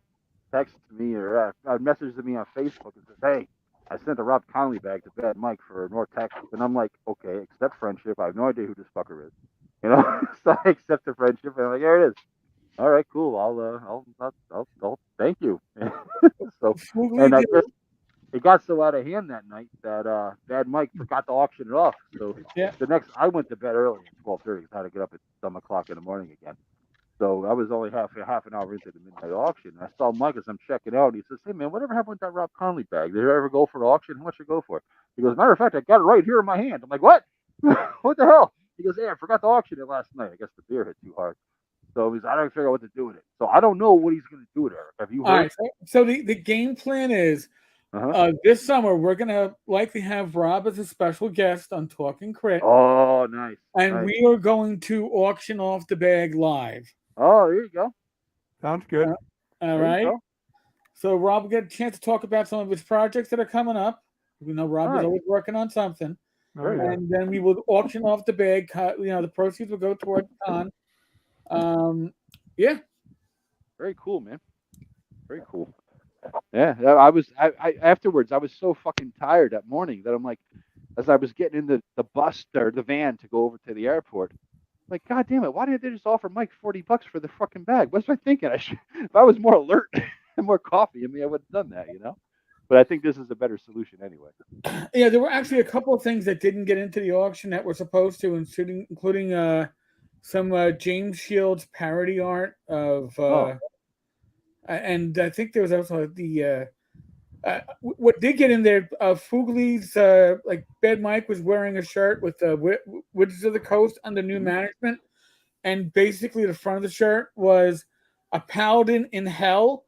Speaker 2: texted me or messaged me on Facebook and says, hey, I sent a Rob Conley bag to Bad Mike for more Texas. And I'm like, okay, accept friendship. I have no idea who this fucker is. You know? So I accept the friendship and I'm like, there it is. All right, cool. I'll thank you. So, and I guess it got so out of hand that night that Bad Mike forgot to auction it off. So I went to bed early at 12:30 because I had to get up at 7 o'clock in the morning again. So I was only half an hour into the midnight auction. And I saw Mike as I'm checking out. And he says, hey, man, whatever happened with that Rob Conley bag? Did it ever go for an auction? How much did it go for? He goes, matter of fact, I got it right here in my hand. I'm like, what? What the hell? He goes, hey, I forgot to auction it last night. I guess the beer hit too hard. So he's, I don't figure out what to do with it. So I don't know what he's going to do with it, Eric. Have you heard?
Speaker 1: All right. So the game plan is This summer, we're going to likely have Rob as a special guest on Talking Crit.
Speaker 2: Oh, nice.
Speaker 1: And
Speaker 2: nice.
Speaker 1: we are going to auction off the bag live.
Speaker 2: Oh, there you go.
Speaker 3: Sounds good.
Speaker 1: All right. So Rob will get a chance to talk about some of his projects that are coming up. We know Rob is always working on something. And then we will auction off the bag. The proceeds will go toward the con. Yeah.
Speaker 2: Very cool, man. Very cool. Yeah, I afterwards, I was so fucking tired that morning that I'm like, as I was getting in the bus or the van to go over to the airport, I'm like, God damn it, why didn't they just offer Mike $40 for the fucking bag? What was I thinking? If I was more alert and more coffee in me, I would have done that, But I think this is a better solution anyway.
Speaker 1: Yeah, there were actually a couple of things that didn't get into the auction that were supposed to, including some James Shields parody art of, and I think there was also the what did get in there. Fugli's like Bad Mike was wearing a shirt with the Wizards of the Coast under new management, and basically the front of the shirt was a paladin in hell.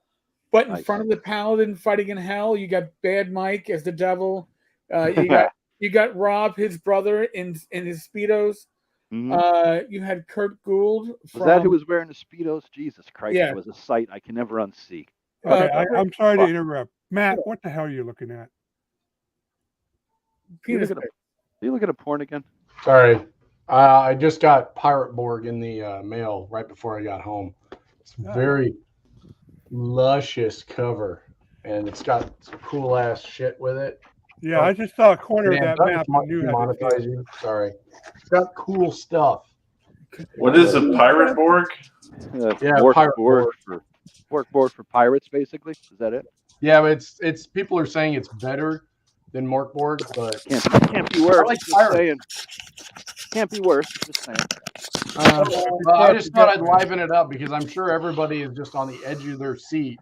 Speaker 1: But in front of the paladin fighting in hell, you got Bad Mike as the devil. You got Rob, his brother, in his Speedos. You had Kurt Gould.
Speaker 2: Was that who was wearing the Speedos? Jesus Christ,
Speaker 1: Yeah.
Speaker 2: That was a sight I can never unsee.
Speaker 3: Okay, I'm sorry to interrupt. Matt, what the hell are you looking at?
Speaker 2: Are you looking at porn again?
Speaker 5: Sorry. I just got Pirate Borg in the mail right before I got home. It's very luscious cover, and it's got some cool ass shit with it.
Speaker 3: Yeah, I just saw a corner of that map.
Speaker 5: Monetize you. Sorry. It's got cool stuff.
Speaker 4: What is a Pirate Borg?
Speaker 5: Pirate Borg.
Speaker 2: Borg for pirates, basically. Is that it?
Speaker 5: Yeah, but it's people are saying it's better than Morkborg, but
Speaker 2: can't be worse.
Speaker 5: I like Pirate.
Speaker 2: Can't be worse. Just saying.
Speaker 5: I just thought I'd liven it up because I'm sure everybody is just on the edge of their seat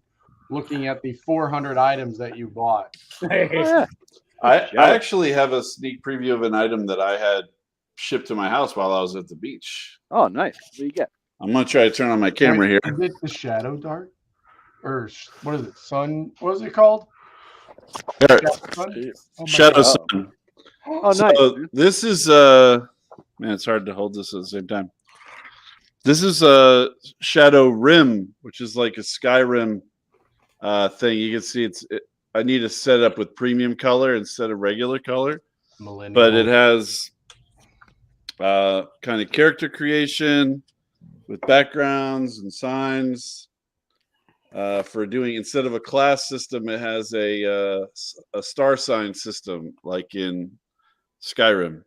Speaker 5: looking at the 400 items that you bought.
Speaker 4: I actually have a sneak preview of an item that I had shipped to my house while I was at the beach.
Speaker 2: Oh, nice. What do you get?
Speaker 4: I'm going to try to turn on my camera here.
Speaker 5: Is it the Shadow Dart? Or what is it? Sun? What is it called?
Speaker 4: Shadow Sun.
Speaker 2: Oh, nice.
Speaker 4: So this is man, it's hard to hold this at the same time. This is a Shadow Rim, which is like a Skyrim thing. You can see I need to set it up with premium color instead of regular color. But it has kind of character creation with backgrounds and signs. For doing, instead of a class system, it has a star sign system like in Skyrim.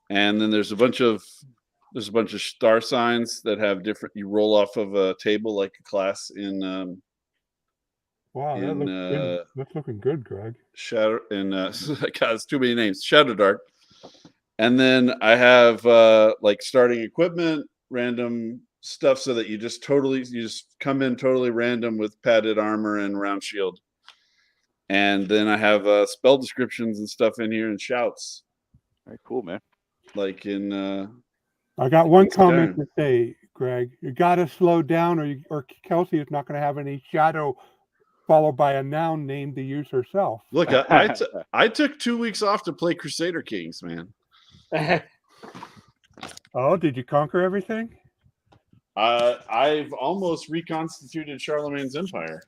Speaker 4: And then there's a bunch of star signs that have different. You roll off of a table like a class in.
Speaker 3: Wow, that's looking good, Greg.
Speaker 4: Shadow and God, it's too many names. Shadow Dart. And then I have like starting equipment, random stuff, so that you just come in totally random with padded armor and round shield. And then I have spell descriptions and stuff in here and shouts.
Speaker 2: Very cool, man.
Speaker 4: Like in
Speaker 3: I got one comment to say, Greg. You got to slow down, or Kelsey is not going to have any shadow followed by a noun named to use herself.
Speaker 4: Look, I took 2 weeks off to play Crusader Kings, man.
Speaker 3: Oh, did you conquer everything?
Speaker 4: I've almost reconstituted Charlemagne's empire.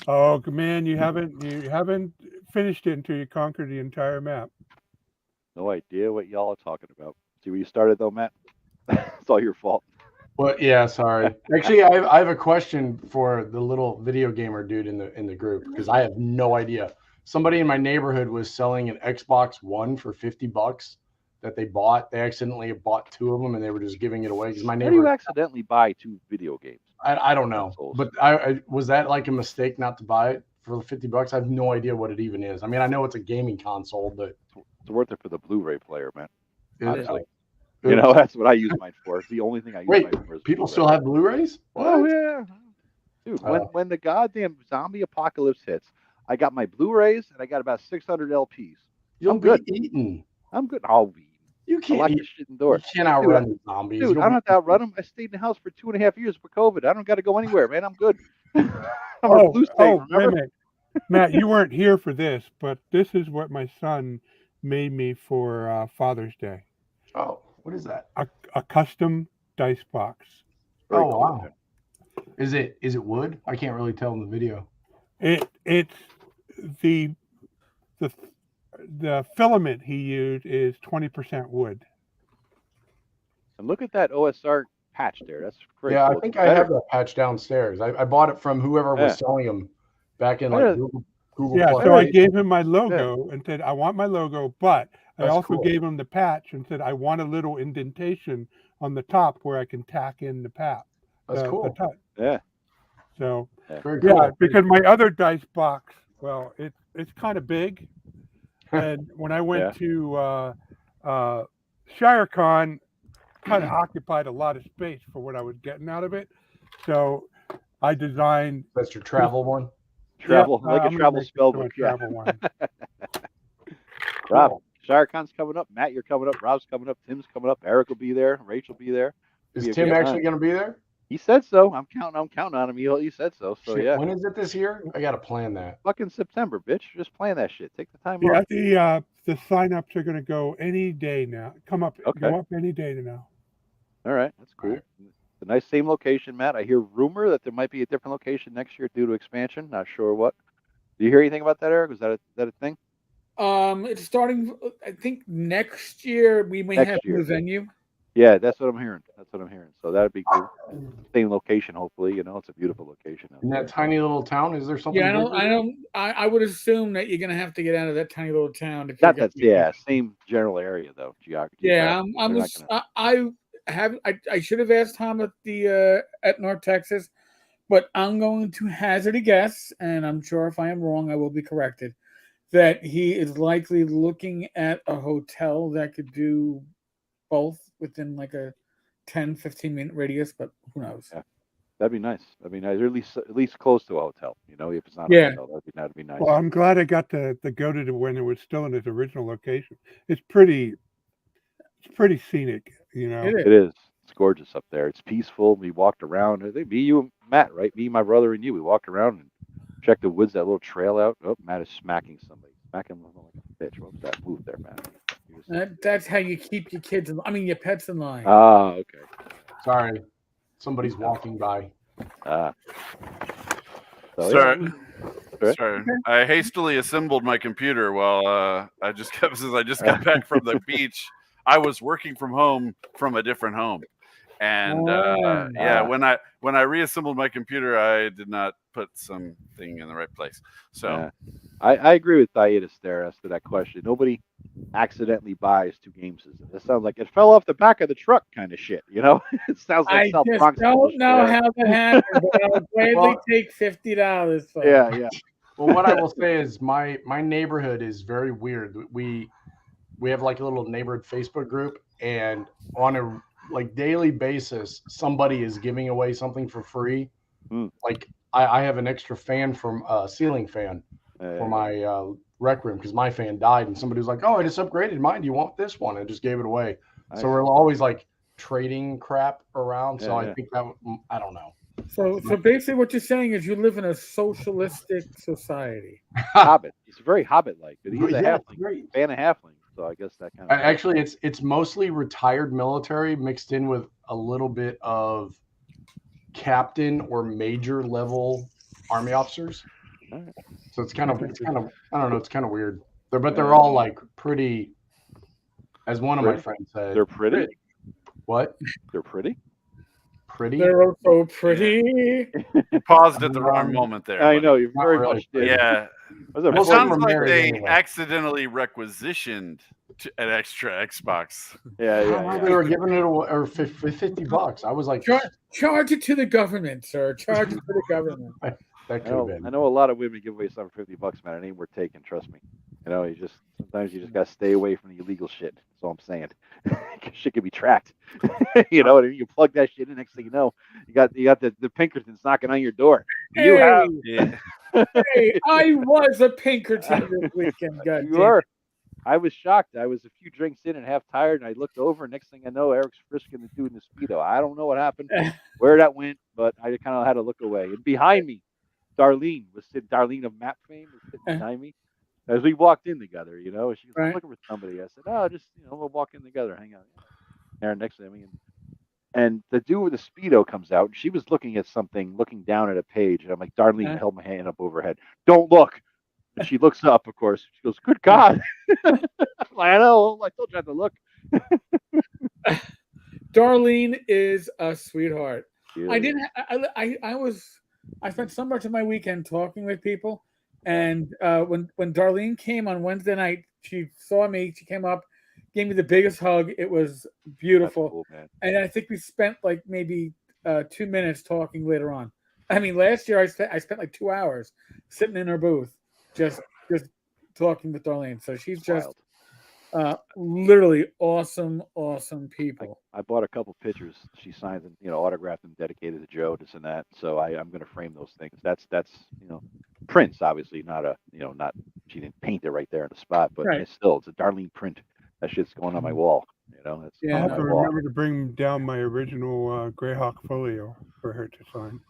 Speaker 3: Oh man, you haven't finished it until you conquered the entire map.
Speaker 2: No idea what y'all are talking about. See where you started though, Matt? It's all your fault.
Speaker 5: Well, yeah, sorry. Actually, I have a question for the little video gamer dude in the group because I have no idea. Somebody in my neighborhood was selling an Xbox One for $50 that they bought. They accidentally bought 2 of them and they were just giving it away. Because my neighbor.
Speaker 2: How do you accidentally buy 2 video games?
Speaker 5: I don't know, but I was that like a mistake not to buy it for $50? I have no idea what it even is. I mean, I know it's a gaming console, but
Speaker 2: it's worth it for the Blu-ray player, man.
Speaker 5: Honestly.
Speaker 2: You know, that's what I use mine for. It's the only thing I use mine for.
Speaker 5: People still have Blu-rays?
Speaker 2: Oh, yeah. Dude, when the goddamn zombie apocalypse hits, I got my Blu-rays and I got about 600 LPs.
Speaker 5: You'll be eaten.
Speaker 2: I'm good. I'll be eaten.
Speaker 5: You can't
Speaker 2: eat this shit indoors.
Speaker 5: You can't outrun the zombies.
Speaker 2: Dude, I don't have to outrun them. I stayed in the house for 2.5 years for COVID. I don't got to go anywhere, man. I'm good. I'm a blue state, remember?
Speaker 3: Matt, you weren't here for this, but this is what my son made me for Father's Day.
Speaker 5: Oh, what is that?
Speaker 3: A custom dice box.
Speaker 2: Very
Speaker 5: Oh,
Speaker 2: cool,
Speaker 5: wow.
Speaker 2: man.
Speaker 5: Is it wood? I can't really tell in the video.
Speaker 3: It's the filament he used is 20% wood.
Speaker 2: And look at that OSR patch there. That's very
Speaker 5: Yeah,
Speaker 2: cool.
Speaker 5: I think I have that patch downstairs. I bought it from whoever was selling them back in like Google
Speaker 3: Yeah,
Speaker 5: Plus.
Speaker 3: so I gave him my logo and said, I want my logo, but I
Speaker 5: That's
Speaker 3: also
Speaker 5: cool.
Speaker 3: gave him the patch and said, I want a little indentation on the top where I can tack in the patch.
Speaker 5: That's cool.
Speaker 2: Yeah.
Speaker 3: So,
Speaker 5: Very
Speaker 3: yeah,
Speaker 5: cool.
Speaker 3: because my other dice box, well, it's kind of big. And when I went to ShireCon, kind of occupied a lot of space for what I was getting out of it. So I designed.
Speaker 5: That's your travel one?
Speaker 2: Travel,
Speaker 3: Yeah,
Speaker 2: like a
Speaker 3: I'm gonna
Speaker 2: travel
Speaker 3: make it
Speaker 2: spell
Speaker 3: to a
Speaker 2: book. Yeah.
Speaker 3: travel one.
Speaker 2: Rob, ShireCon's coming up. Matt, you're coming up. Rob's coming up. Tim's coming up. Eric will be there. Rachel will be there.
Speaker 5: Is Tim actually going to be there?
Speaker 2: He said so. I'm counting on him. He said so. So
Speaker 5: Shit,
Speaker 2: yeah.
Speaker 5: when is it this year? I got to plan that.
Speaker 2: Fucking September, bitch. Just plan that shit. Take the time
Speaker 3: Yeah,
Speaker 2: off.
Speaker 3: the sign-ups are going to go any day now. Go up any day now.
Speaker 2: All right, that's cool. Right. The nice same location, Matt. I hear rumor that there might be a different location next year due to expansion. Not sure what. Do you hear anything about that, Eric? Is that a thing?
Speaker 1: It's starting. I think next year we may have a new venue.
Speaker 2: Yeah, that's what I'm hearing. So that'd be cool. Same location, hopefully. It's a beautiful location.
Speaker 5: In that tiny little town, is there something?
Speaker 1: Yeah, I would assume that you're gonna have to get out of that tiny little town.
Speaker 2: Same general area though. Geography.
Speaker 1: Yeah, I should have asked Tom at North Texas, but I'm going to hazard a guess, and I'm sure if I am wrong, I will be corrected, that he is likely looking at a hotel that could do both within like a 10, 15-minute radius, but who knows?
Speaker 2: Yeah. That'd be nice. Or at least close to a hotel. If it's not a hotel, that'd be nice.
Speaker 3: Well, I'm glad I got to go to when it was still in its original location. It's pretty scenic,
Speaker 2: It is. It's gorgeous up there. It's peaceful. We walked around. I think me, you, and Matt, right? Me, my brother, and you. We walked around and checked the woods. That little trail out. Oh, Matt is smacking somebody. Smacking him like a bitch. What was that move there, Matt?
Speaker 1: That's how you keep your your pets in line.
Speaker 2: Ah, okay.
Speaker 5: Sorry, somebody's walking by.
Speaker 4: Sorry. I hastily assembled my computer while I just got back from the beach. I was working from home from a different home, and when I reassembled my computer, I did not put something in the right place. So
Speaker 2: I agree with Dietis there as to that question. Nobody accidentally buys two game systems. It sounds like it fell off the back of the truck kind of shit. It sounds like South Bronx.
Speaker 1: I don't know how that happened, but I'll gladly take $50 for it.
Speaker 2: Yeah.
Speaker 5: Well, what I will say is my neighborhood is very weird. We have like a little neighborhood Facebook group, and on a daily basis, somebody is giving away something for free. Like I have an extra fan from ceiling fan for my rec room because my fan died, and somebody was like, "Oh, I just upgraded mine. Do you want this one?" And just gave it away. So we're always like trading crap around. So I think that I don't know.
Speaker 1: So basically, what you're saying is you live in a socialistic society.
Speaker 2: Hobbit. It's very Hobbit-like. But he's a halfling, fan of halfling. So I guess that kind of.
Speaker 5: Actually, it's mostly retired military mixed in with a little bit of captain or major level army officers. So it's kind of I don't know. It's kind of weird. They're all like pretty. As one of my friends said,
Speaker 2: they're pretty.
Speaker 5: What?
Speaker 2: They're pretty.
Speaker 5: Pretty.
Speaker 1: They're also pretty.
Speaker 4: You paused at the wrong moment there.
Speaker 2: I know you very much did.
Speaker 4: Yeah. It sounds like they accidentally requisitioned an extra Xbox.
Speaker 2: Yeah.
Speaker 5: They were giving it for $50. I was like,
Speaker 1: charge it to the government, sir. Charge it to the government.
Speaker 5: That could have been.
Speaker 2: I know a lot of women give away something for $50, man. It ain't worth taking. Trust me. Sometimes you just gotta stay away from the illegal shit. That's all I'm saying. Shit can be tracked. You plug that shit in. Next thing you know, you got the Pinkertons knocking on your door.
Speaker 1: Hey, I was a Pinkerton this weekend. God
Speaker 2: you are. I was shocked. I was a few drinks in and half tired, and I looked over. Next thing I know, Eric's frisking the dude in the Speedo. I don't know what happened, where that went, but I kind of had to look away. And behind me, Darlene of Map fame was sitting behind me as we walked in together. You know, she goes, "I'm looking for somebody." I said, "Oh, just we'll walk in together, hang out." There next to me, and the dude with the Speedo comes out, and she was looking at something, looking down at a page, and I'm like, Darlene, I held my hand up over her head. Don't look. And she looks up, of course. She goes, "Good God!" I'm like, I know. I told you not to look.
Speaker 1: Darlene is a sweetheart.
Speaker 2: Yeah.
Speaker 1: I spent so much of my weekend talking with people, and when Darlene came on Wednesday night, she saw me. She came up, gave me the biggest hug. It was beautiful.
Speaker 2: Cool, man.
Speaker 1: And I think we spent like maybe 2 minutes talking later on. I mean, last year I spent like 2 hours sitting in her booth, just talking with Darlene. So she's just literally awesome people.
Speaker 2: I bought a couple pictures. She signed them, autographed them, dedicated to Joe, this and that. So I'm going to frame those things. That's prints, obviously, not she didn't paint it right there on the spot, but it's a Darlene print. That shit's going on my wall.
Speaker 3: I'll have to remember to bring down my original Greyhawk folio for her to sign.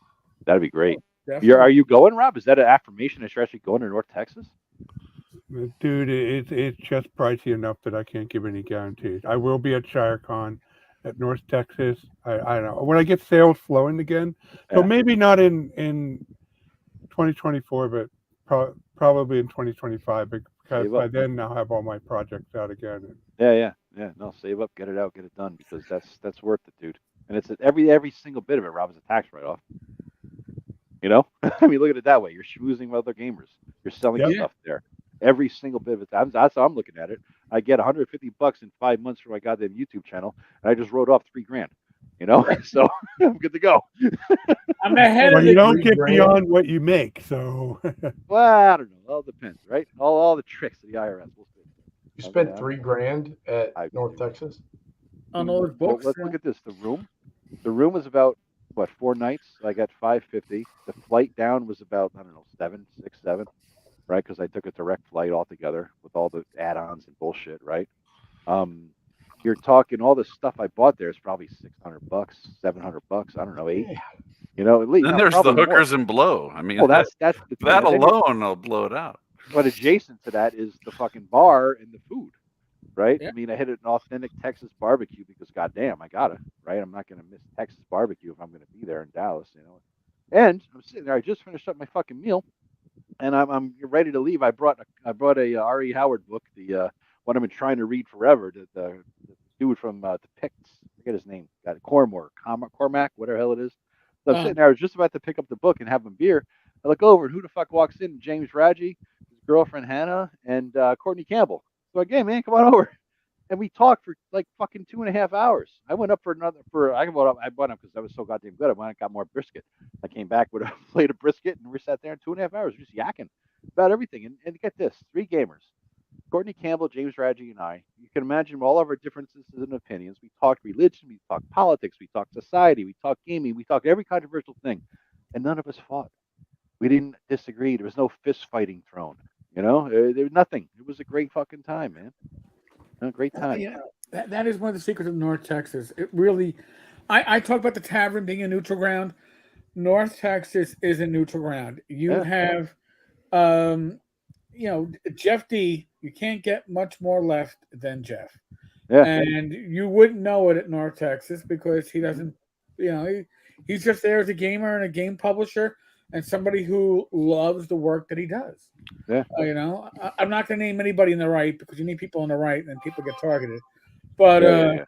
Speaker 2: That'd be great. Are you going, Rob? Is that an affirmation that you're actually going to North Texas?
Speaker 3: Dude, it's just pricey enough that I can't give any guarantees. I will be at ShireCon at North Texas. I don't know when I get sales flowing again. So maybe not in 2024, but probably in 2025 because by then I'll have all my projects out again.
Speaker 2: Yeah. No, save up, get it out, get it done because that's worth it, dude. And it's every single bit of it, Rob, is a tax write-off. I mean, look at it that way. You're schmoozing with other gamers. You're selling stuff there. Every single bit of it. That's how I'm looking at it. I get $150 in 5 months for my goddamn YouTube channel, and I just wrote off $3,000. So I'm good to go.
Speaker 1: I'm ahead of
Speaker 3: you don't get beyond what you make, so.
Speaker 2: Well, I don't know. It all depends, right? All the tricks of the IRS. We'll see.
Speaker 5: You spent $3,000 at North Texas
Speaker 1: on all his books.
Speaker 2: Let's look at this. The room was about 4 nights. I got $550. The flight down was about 7, right? Because I took a direct flight altogether with all the add-ons and bullshit, right? You're talking all the stuff I bought there is probably $600, $700. I don't know, $800. At least.
Speaker 4: Then there's the hookers and blow. I mean,
Speaker 2: that's the
Speaker 4: that alone will blow it out.
Speaker 2: But adjacent to that is the fucking bar and the food, right?
Speaker 1: Yeah.
Speaker 2: I mean, I hit an authentic Texas barbecue because goddamn, I gotta, right? I'm not gonna miss Texas barbecue if I'm gonna be there in Dallas, And I'm sitting there. I just finished up my fucking meal, and I'm ready to leave. I brought a R.E. Howard book, the one I've been trying to read forever. The dude from the Picts, I forget his name, got Cormac, whatever the hell it is. So I'm sitting there. I was just about to pick up the book and have a beer. I look over, and who the fuck walks in? James Raji, his girlfriend Hannah, and Courtney Campbell. So like, hey man, come on over. And we talked for like fucking 2.5 hours. I went up I bought up because I was so goddamn good. I went and got more brisket. I came back with a plate of brisket, and we sat there in 2.5 hours just yakking about everything. And get this, 3 gamers. Courtney Campbell, James Raji, and I. You can imagine all of our differences and opinions. We talked religion, we talked politics, we talked society, we talked gaming, we talked every controversial thing. And none of us fought. We didn't disagree. There was no fist fighting thrown. There was nothing. It was a great fucking time, man. A great time.
Speaker 1: That is one of the secrets of North Texas. It really, I talk about the Tavern being a neutral ground. North Texas is a neutral ground. You have, Jeff D. You can't get much more left than Jeff. Yeah. And you wouldn't know it at North Texas because he doesn't, he's just there as a gamer and a game publisher and somebody who loves the work that he does.
Speaker 2: Yeah.
Speaker 1: I'm not going to name anybody in the right because you need people on the right and then people get targeted. But,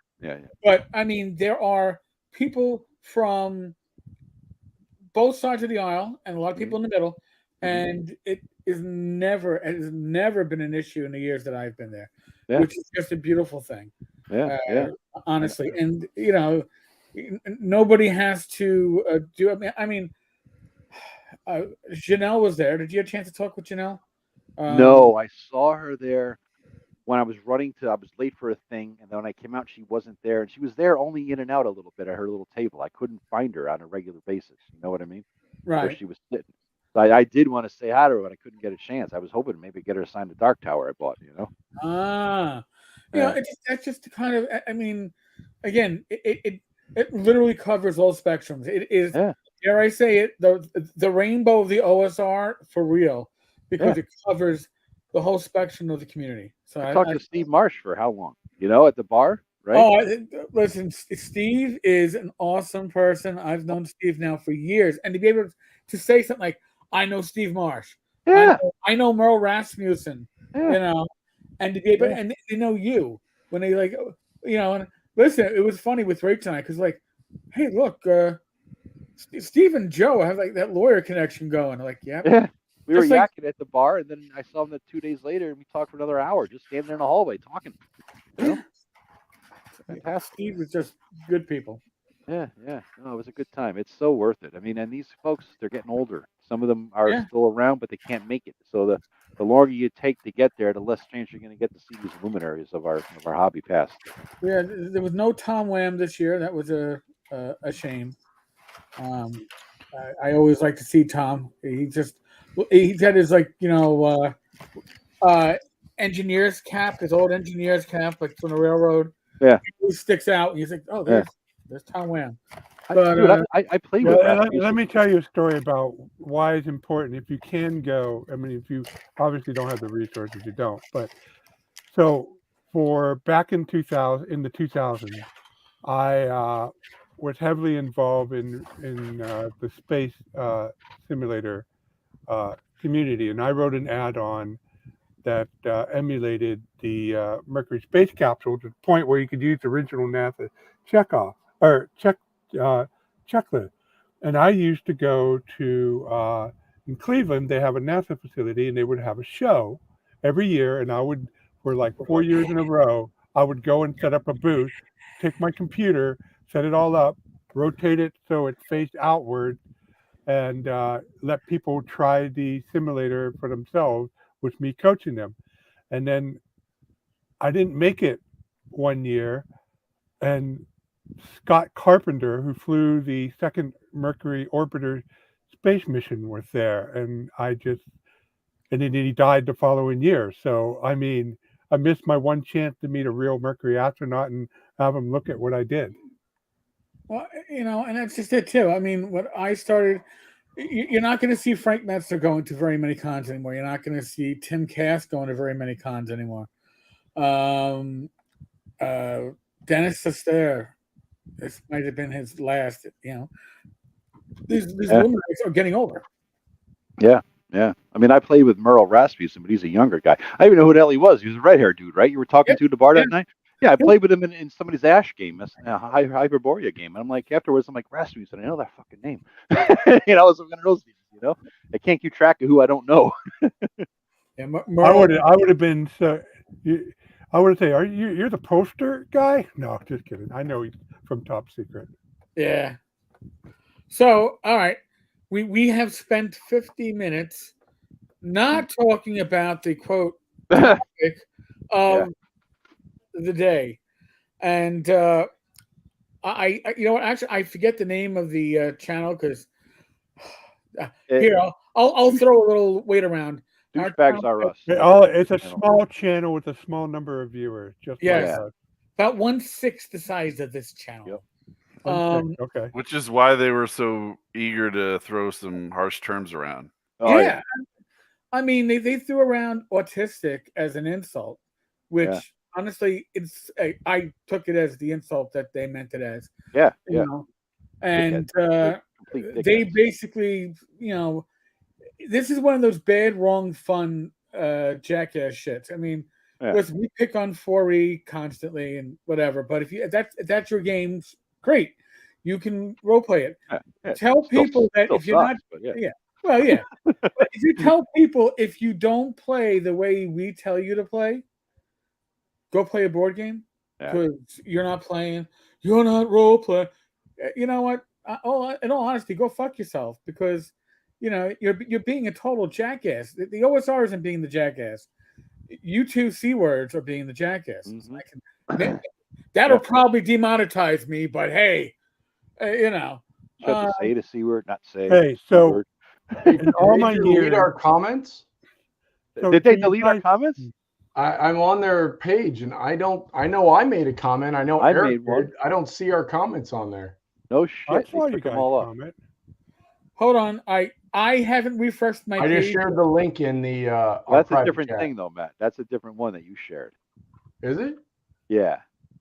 Speaker 1: but I mean, there are people from both sides of the aisle and a lot of people in the middle. And it has never been an issue in the years that I've been there, which is just a beautiful thing. Honestly. And, nobody has to do it. I mean, Janelle was there. Did you have a chance to talk with Janelle?
Speaker 2: No, I saw her there when I was I was late for a thing. And then when I came out, she wasn't there. And she was there only in and out a little bit at her little table. I couldn't find her on a regular basis. You know what I mean?
Speaker 1: Right.
Speaker 2: Where she was sitting. I did want to say hi to her, but I couldn't get a chance. I was hoping to maybe get her to sign the Dark Tower I bought,
Speaker 1: that's just kind of, I mean, again, it literally covers all spectrums. It is dare I say it, the rainbow of the OSR for real, because it covers the whole spectrum of the community. So
Speaker 2: I talked to Steve Marsh for how long? At the bar, right?
Speaker 1: Oh, listen, Steve is an awesome person. I've known Steve now for years, and to be able to say something like, "I know Steve Marsh," I know Merle Rasmussen, and to be able, and they know you when they and listen, it was funny with Ray tonight because hey, look, Steve and Joe have that lawyer connection going.
Speaker 2: Yeah. We were yakking at the bar, and then I saw him 2 days later, and we talked for another hour, just standing in the hallway talking. Fantastic.
Speaker 1: Steve was just good people.
Speaker 2: Yeah. No, it was a good time. It's so worth it. I mean, and these folks, they're getting older. Some of them are still around, but they can't make it. So the longer you take to get there, the less chance you're going to get to see these luminaries of our hobby past.
Speaker 1: Yeah, there was no Tom Wham this year. That was a shame. I always like to see Tom. He's had his engineer's cap, his old engineer's cap, from the railroad.
Speaker 2: Yeah,
Speaker 1: he sticks out, and you think, oh, there's Tom Wham.
Speaker 2: But I played with that.
Speaker 3: Let me tell you a story about why it's important. If you can go, I mean, if you obviously don't have the resources, you don't. But so for back in the 2000s, I was heavily involved in the space simulator community, and I wrote an add-on that emulated the Mercury space capsule to the point where you could use the original NASA checklist. And I used to go to in Cleveland. They have a NASA facility, and they would have a show every year. And I would, for 4 years in a row, I would go and set up a booth, take my computer, set it all up, rotate it so it faced outward, and let people try the simulator for themselves with me coaching them. And then I didn't make it one year, and Scott Carpenter, who flew the second Mercury orbiter space mission, was there, and then he died the following year. So I mean, I missed my one chance to meet a real Mercury astronaut and have him look at what I did.
Speaker 1: Well, and that's just it too. I mean, what I started, you're not going to see Frank Metzler going to very many cons anymore. You're not going to see Tim Cass going to very many cons anymore. Dennis Sester, this might have been his last. These luminaries are getting older.
Speaker 2: Yeah. I mean, I played with Merle Rasmussen, but he's a younger guy. I even know who the hell he was. He was a red-haired dude, right? You were talking to at the bar that night? Yeah, I played with him in somebody's Ash game, a Hyperborea game. And I'm like, afterwards, I'm like, Rasmussen, I know that fucking name. It was one of those things, I can't keep track of who I don't know.
Speaker 1: Yeah,
Speaker 3: I would have been so. I would say, you're the poster guy? No, just kidding. I know he's from Top Secret.
Speaker 1: Yeah. So, all right, we have spent 50 minutes not talking about the quote topic of the day, and I actually I forget the name of the channel because here I'll throw a little weight around.
Speaker 2: Douchebags are us.
Speaker 3: It's a small channel with a small number of viewers. Just
Speaker 1: about 1/6 the size of this channel.
Speaker 2: Yep.
Speaker 3: Okay.
Speaker 6: Which is why they were so eager to throw some harsh terms around.
Speaker 2: Oh, yeah.
Speaker 1: I mean, they threw around autistic as an insult, which honestly, I took it as the insult that they meant it as.
Speaker 2: Yeah.
Speaker 1: And they basically, this is one of those bad, wrong, fun jackass shits. I mean, listen, we pick on 4E constantly and whatever, but if that's your game, great. You can role play it. Tell people that if you're not, but if you tell people if you don't play the way we tell you to play, go play a board game because you're not playing. You're not role play. You know what? In all honesty, go fuck yourself because you're being a total jackass. The OSR isn't being the jackass. You two C words are being the jackasses.
Speaker 2: Mm-hmm.
Speaker 1: That'll probably demonetize me, but hey,
Speaker 2: Just say the C word, not say.
Speaker 3: Hey, so in all my years,
Speaker 5: delete our comments.
Speaker 2: Did they delete our comments?
Speaker 5: I'm on their page, and I know I made a comment. I know Eric made one. I don't see our comments on there.
Speaker 2: No shit.
Speaker 3: I saw you guys comment.
Speaker 1: Hold on. I haven't refreshed my
Speaker 5: I just
Speaker 1: page.
Speaker 5: shared the link in the. our
Speaker 2: That's a
Speaker 5: private
Speaker 2: different
Speaker 5: chat.
Speaker 2: thing, though, Matt. That's a different one that you shared.
Speaker 5: Is it?
Speaker 2: Yeah.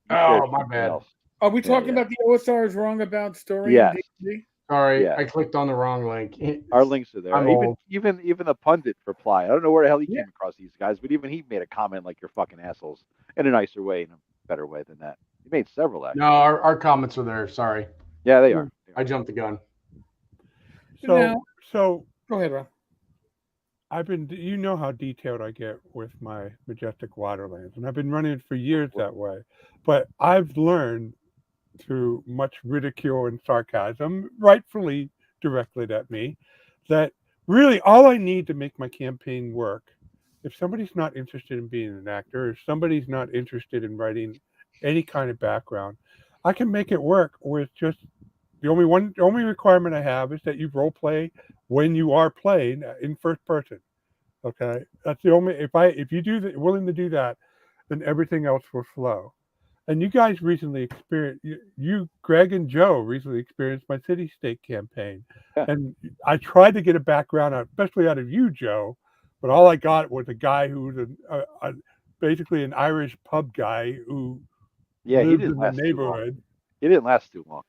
Speaker 2: You
Speaker 5: Oh,
Speaker 2: shared
Speaker 5: my
Speaker 2: something
Speaker 5: bad.
Speaker 2: else.
Speaker 1: Are we talking
Speaker 2: yeah.
Speaker 1: about the OSR is wrong about story?
Speaker 2: Yes.
Speaker 1: And D&D?
Speaker 5: Sorry,
Speaker 2: Yeah.
Speaker 5: I clicked on the wrong link.
Speaker 2: Our links are there.
Speaker 5: I'm
Speaker 2: Even the pundit reply. I don't know where the hell he
Speaker 1: Yeah.
Speaker 2: came across these guys, but even he made a comment like "you're fucking assholes" in a nicer way, in a better way than that. He made several actually.
Speaker 5: No, our comments are there. Sorry,
Speaker 2: Yeah, they are.
Speaker 5: I jumped the gun.
Speaker 1: Now-
Speaker 3: So
Speaker 1: Go ahead, Rob.
Speaker 3: you know how detailed I get with my Majestic Waterlands, and I've been running it for years that way. But I've learned through much ridicule and sarcasm, rightfully directed at me, that really all I need to make my campaign work, if somebody's not interested in being an actor, if somebody's not interested in writing any kind of background, I can make it work with just the only requirement I have is that you role play when you are playing in first person. Okay, that's the only. If you willing to do that, then everything else will flow. And you guys recently experienced, you Greg and Joe recently experienced my city state campaign,
Speaker 2: Yeah.
Speaker 3: and I tried to get a background, especially out of you, Joe, but all I got was a guy who was basically an Irish pub guy who
Speaker 2: Yeah, he
Speaker 3: lives
Speaker 2: didn't
Speaker 3: in the
Speaker 2: last too long.
Speaker 3: neighborhood.
Speaker 2: He didn't last too long.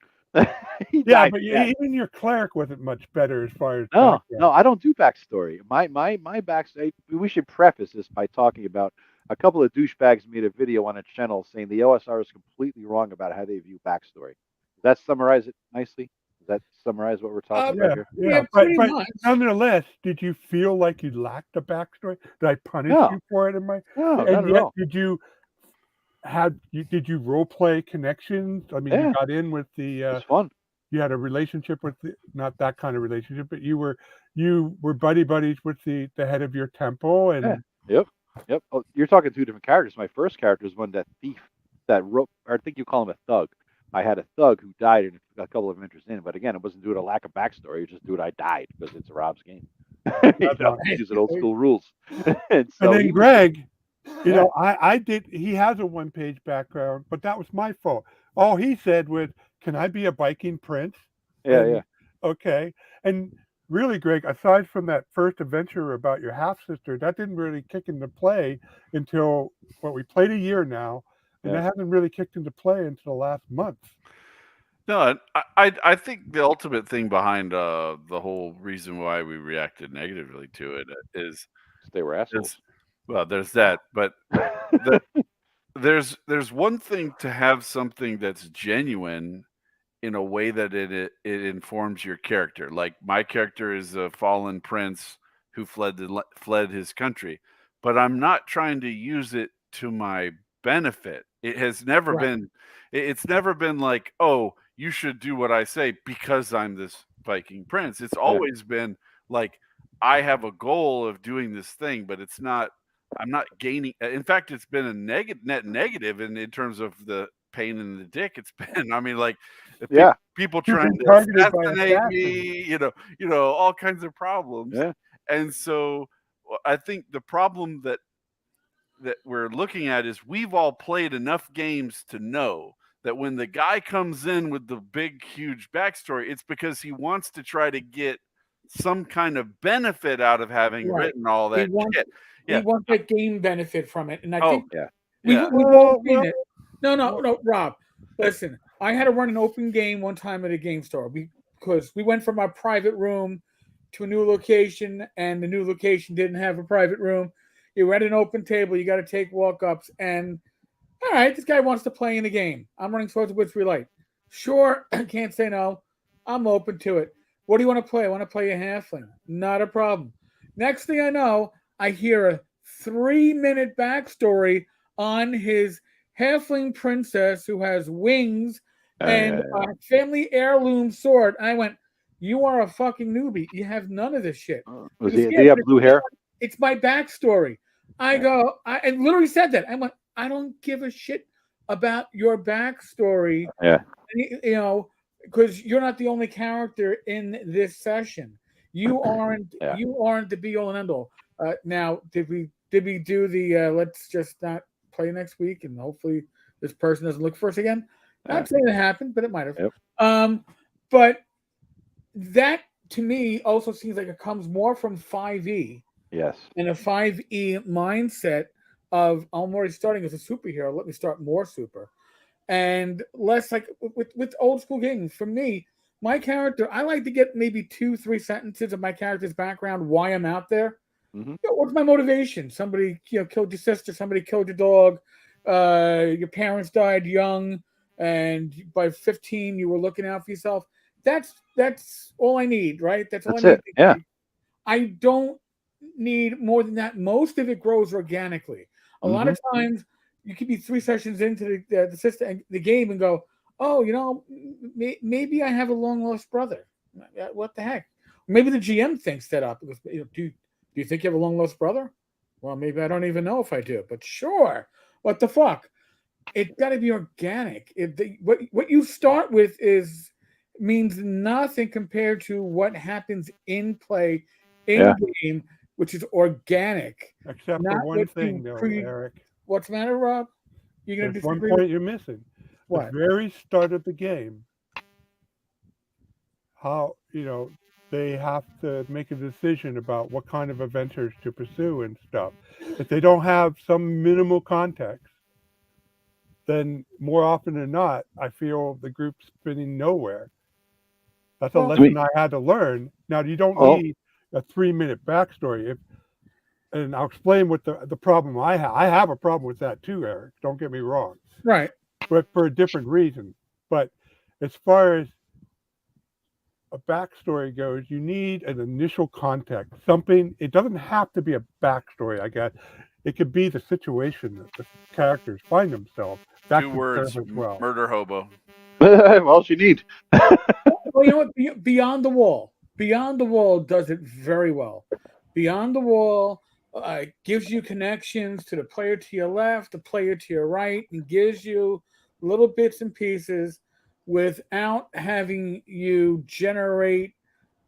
Speaker 2: He
Speaker 3: Yeah,
Speaker 2: died
Speaker 3: but
Speaker 2: fast.
Speaker 3: even your cleric wasn't much better as far as
Speaker 2: No,
Speaker 3: background.
Speaker 2: I don't do backstory. My backstory. We should preface this by talking about a couple of douchebags made a video on a channel saying the OSR is completely wrong about how they view backstory. Does that summarize it nicely? Does that summarize what we're talking about here?
Speaker 1: Yeah, pretty much.
Speaker 3: Nonetheless, did you feel like you lacked a backstory? Did I punish
Speaker 2: No.
Speaker 3: you for it?
Speaker 2: No,
Speaker 3: and
Speaker 2: not at
Speaker 3: yet,
Speaker 2: all.
Speaker 3: did you role play connections? I mean,
Speaker 2: Yeah.
Speaker 3: you got in with the.
Speaker 2: It's fun.
Speaker 3: You had a relationship with not that kind of relationship, but you were buddies with the head of your temple, and
Speaker 2: Yep. Oh, you're talking two different characters. My first character is one that thief, that rope, or I think you call him a thug. I had a thug who died in a couple of adventures in, but again, it wasn't due to a lack of backstory. It was just due to I died because it's a Rob's game. Using old school rules. and
Speaker 3: then Greg, I did. He has a one-page background, but that was my fault. All he said was, "Can I be a Viking prince?"
Speaker 2: Yeah.
Speaker 3: Okay. And really, Greg, aside from that first adventure about your half sister, that didn't really kick into play until we played a year now, and that hasn't really kicked into play until the last month.
Speaker 6: No, I think the ultimate thing behind the whole reason why we reacted negatively to it is
Speaker 2: they were assholes.
Speaker 6: Well, there's that, but there's one thing to have something that's genuine in a way that it informs your character. Like my character is a fallen prince who fled his country, but I'm not trying to use it to my benefit. It has never been. It's never been like, oh, you should do what I say because I'm this Viking prince. It's always been like, I have a goal of doing this thing, but it's not. I'm not gaining. In fact, it's been a net negative in terms of the pain in the dick. It's been. I mean, like, people trying to assassinate me. You know, all kinds of problems.
Speaker 2: Yeah.
Speaker 6: And so, I think the problem that we're looking at is we've all played enough games to know that when the guy comes in with the big, huge backstory, it's because he wants to try to get some kind of benefit out of having written all that shit.
Speaker 1: We want that game benefit from it. And I think
Speaker 2: we've
Speaker 1: all seen it. No, Rob, listen, I had to run an open game one time at a game store because we went from our private room to a new location, and the new location didn't have a private room. You were at an open table, you got to take walk-ups, and all right, this guy wants to play in the game. I'm running Swords of Witchery Light. Sure, I can't say no. I'm open to it. What do you want to play? I want to play a halfling. Not a problem. Next thing I know, I hear a 3-minute backstory on his halfling princess who has wings and a family heirloom sword. I went, you are a fucking newbie. You have none of this shit.
Speaker 2: Do you have blue hair?
Speaker 1: It's my backstory. I literally said that. I went, I don't give a shit about your backstory.
Speaker 2: Yeah.
Speaker 1: You know, because you're not the only character in this session. You aren't the be all and end all. Now, did we do the let's just not play next week and hopefully this person doesn't look for us again? Not saying it happened, but it might have.
Speaker 2: Yep.
Speaker 1: But that to me also seems like it comes more from 5e
Speaker 2: Yes.
Speaker 1: and a 5e mindset of I'm already starting as a superhero. Let me start more super, and less like with old school games. For me, my character, I like to get maybe 2-3 sentences of my character's background, why I'm out there.
Speaker 2: Hmm.
Speaker 1: What's my motivation? Somebody killed your sister. Somebody killed your dog. Your parents died young, and by 15 you were looking out for yourself. That's all I need, right? That's all I
Speaker 2: That's
Speaker 1: need.
Speaker 2: it. Yeah.
Speaker 1: I don't need more than that. Most of it grows organically. A lot
Speaker 2: Hmm.
Speaker 1: of times, you could be 3 sessions into the system, the game, and go, "Oh, maybe I have a long lost brother. What the heck? Maybe the GM thinks that up because do you think you have a long lost brother? Well, maybe I don't even know if I do, but sure. What the fuck? It's got to be organic. What you start with is means nothing compared to what happens in play,
Speaker 2: Yeah.
Speaker 1: in game, which is organic.
Speaker 3: Except for
Speaker 1: Not
Speaker 3: one
Speaker 1: what
Speaker 3: thing,
Speaker 1: you
Speaker 3: though,
Speaker 1: pre.
Speaker 3: Eric.
Speaker 1: What's the matter, Rob? You gonna
Speaker 3: There's one
Speaker 1: disagree with
Speaker 3: point you're missing. The
Speaker 1: what?
Speaker 3: very start of the game, how they have to make a decision about what kind of adventures to pursue and stuff. If they don't have some minimal context, then more often than not, I feel the group's spinning nowhere. That's a
Speaker 1: Well,
Speaker 2: I mean,
Speaker 3: lesson I had to learn. Now you don't
Speaker 2: oh,
Speaker 3: need a 3-minute backstory. And I'll explain what the problem I have. I have a problem with that too, Eric. Don't get me wrong,
Speaker 1: right.
Speaker 3: but for a different reason. But as far as a backstory goes, you need an initial context. Something. It doesn't have to be a backstory. I guess it could be the situation that the characters find themselves. That
Speaker 6: Two
Speaker 3: could serve
Speaker 6: words:
Speaker 3: as well.
Speaker 6: murder hobo.
Speaker 2: all you need.
Speaker 1: Well, you know what? Beyond the Wall. Beyond the Wall does it very well. Beyond the Wall gives you connections to the player to your left, the player to your right, and gives you little bits and pieces without having you generate